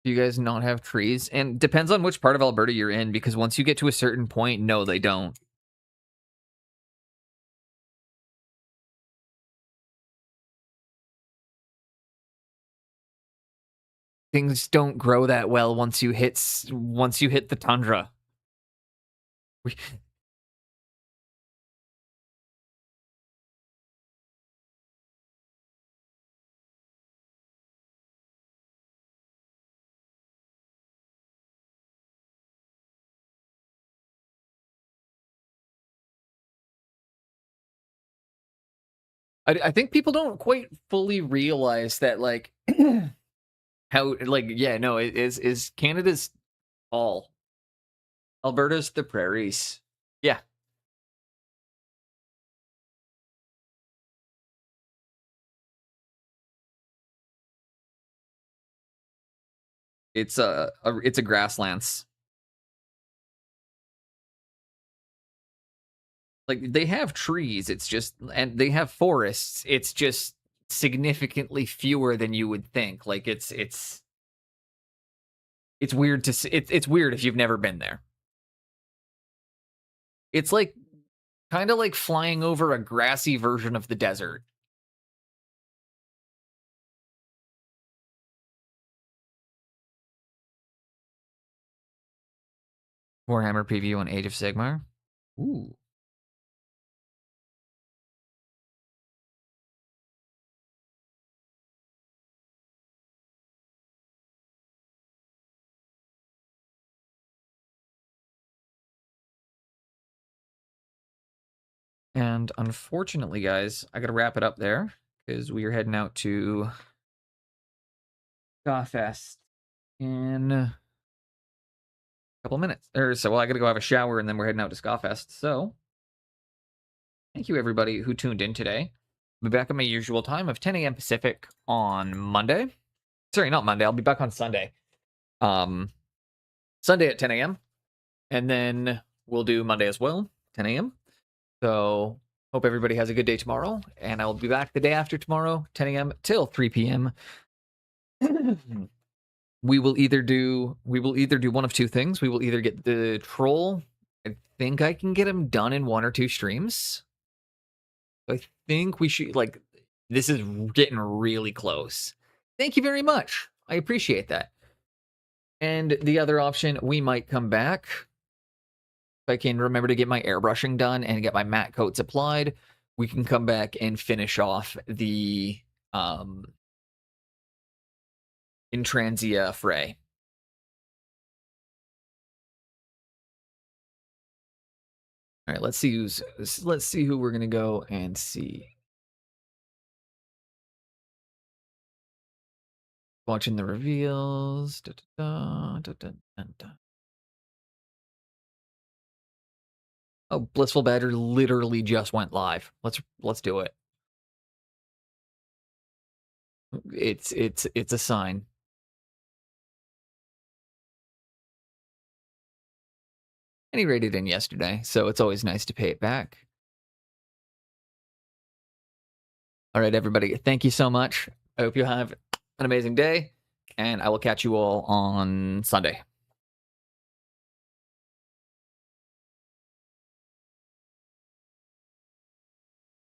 Do you guys not have trees? And depends on which part of Alberta you're in, because once you get to a certain point, no, they don't. Things don't grow that well once you hit the tundra. I think people don't quite fully realize that, like, how, like, yeah, no, it is Canada's all. Alberta's the prairies. Yeah. It's a grasslands. Like, they have trees, it's just, and they have forests. It's just significantly fewer than you would think. Like, it's weird to see. It's weird if you've never been there. It's like kind of like flying over a grassy version of the desert. Warhammer preview on Age of Sigmar. Ooh. And unfortunately, guys, I got to wrap it up there because we are heading out to Gawfest in a couple minutes. Well, I got to go have a shower and then we're heading out to Gawfest. So, thank you everybody who tuned in today. I'll be back at my usual time of 10 a.m. Pacific on Monday. Sorry, not Monday. I'll be back on Sunday. Sunday at 10 a.m. And then we'll do Monday as well, 10 a.m. So, hope everybody has a good day tomorrow, and I'll be back the day after tomorrow, 10 a.m. till 3 p.m. We will either do one of two things. We will either get the Troll I think I can get him done in 1 or 2 streams. I think we should, like, this is getting really close. Thank you very much. I appreciate that. And the other option, we might come back. If I can remember to get my airbrushing done and get my matte coats applied, we can come back and finish off the Intransia fray. All right, let's see who we're gonna go and see. Watching the reveals. Oh, Blissful Badger literally just went live. Let's do it. It's a sign. And he rated in yesterday, so it's always nice to pay it back. All right, everybody, thank you so much. I hope you have an amazing day, and I will catch you all on Sunday.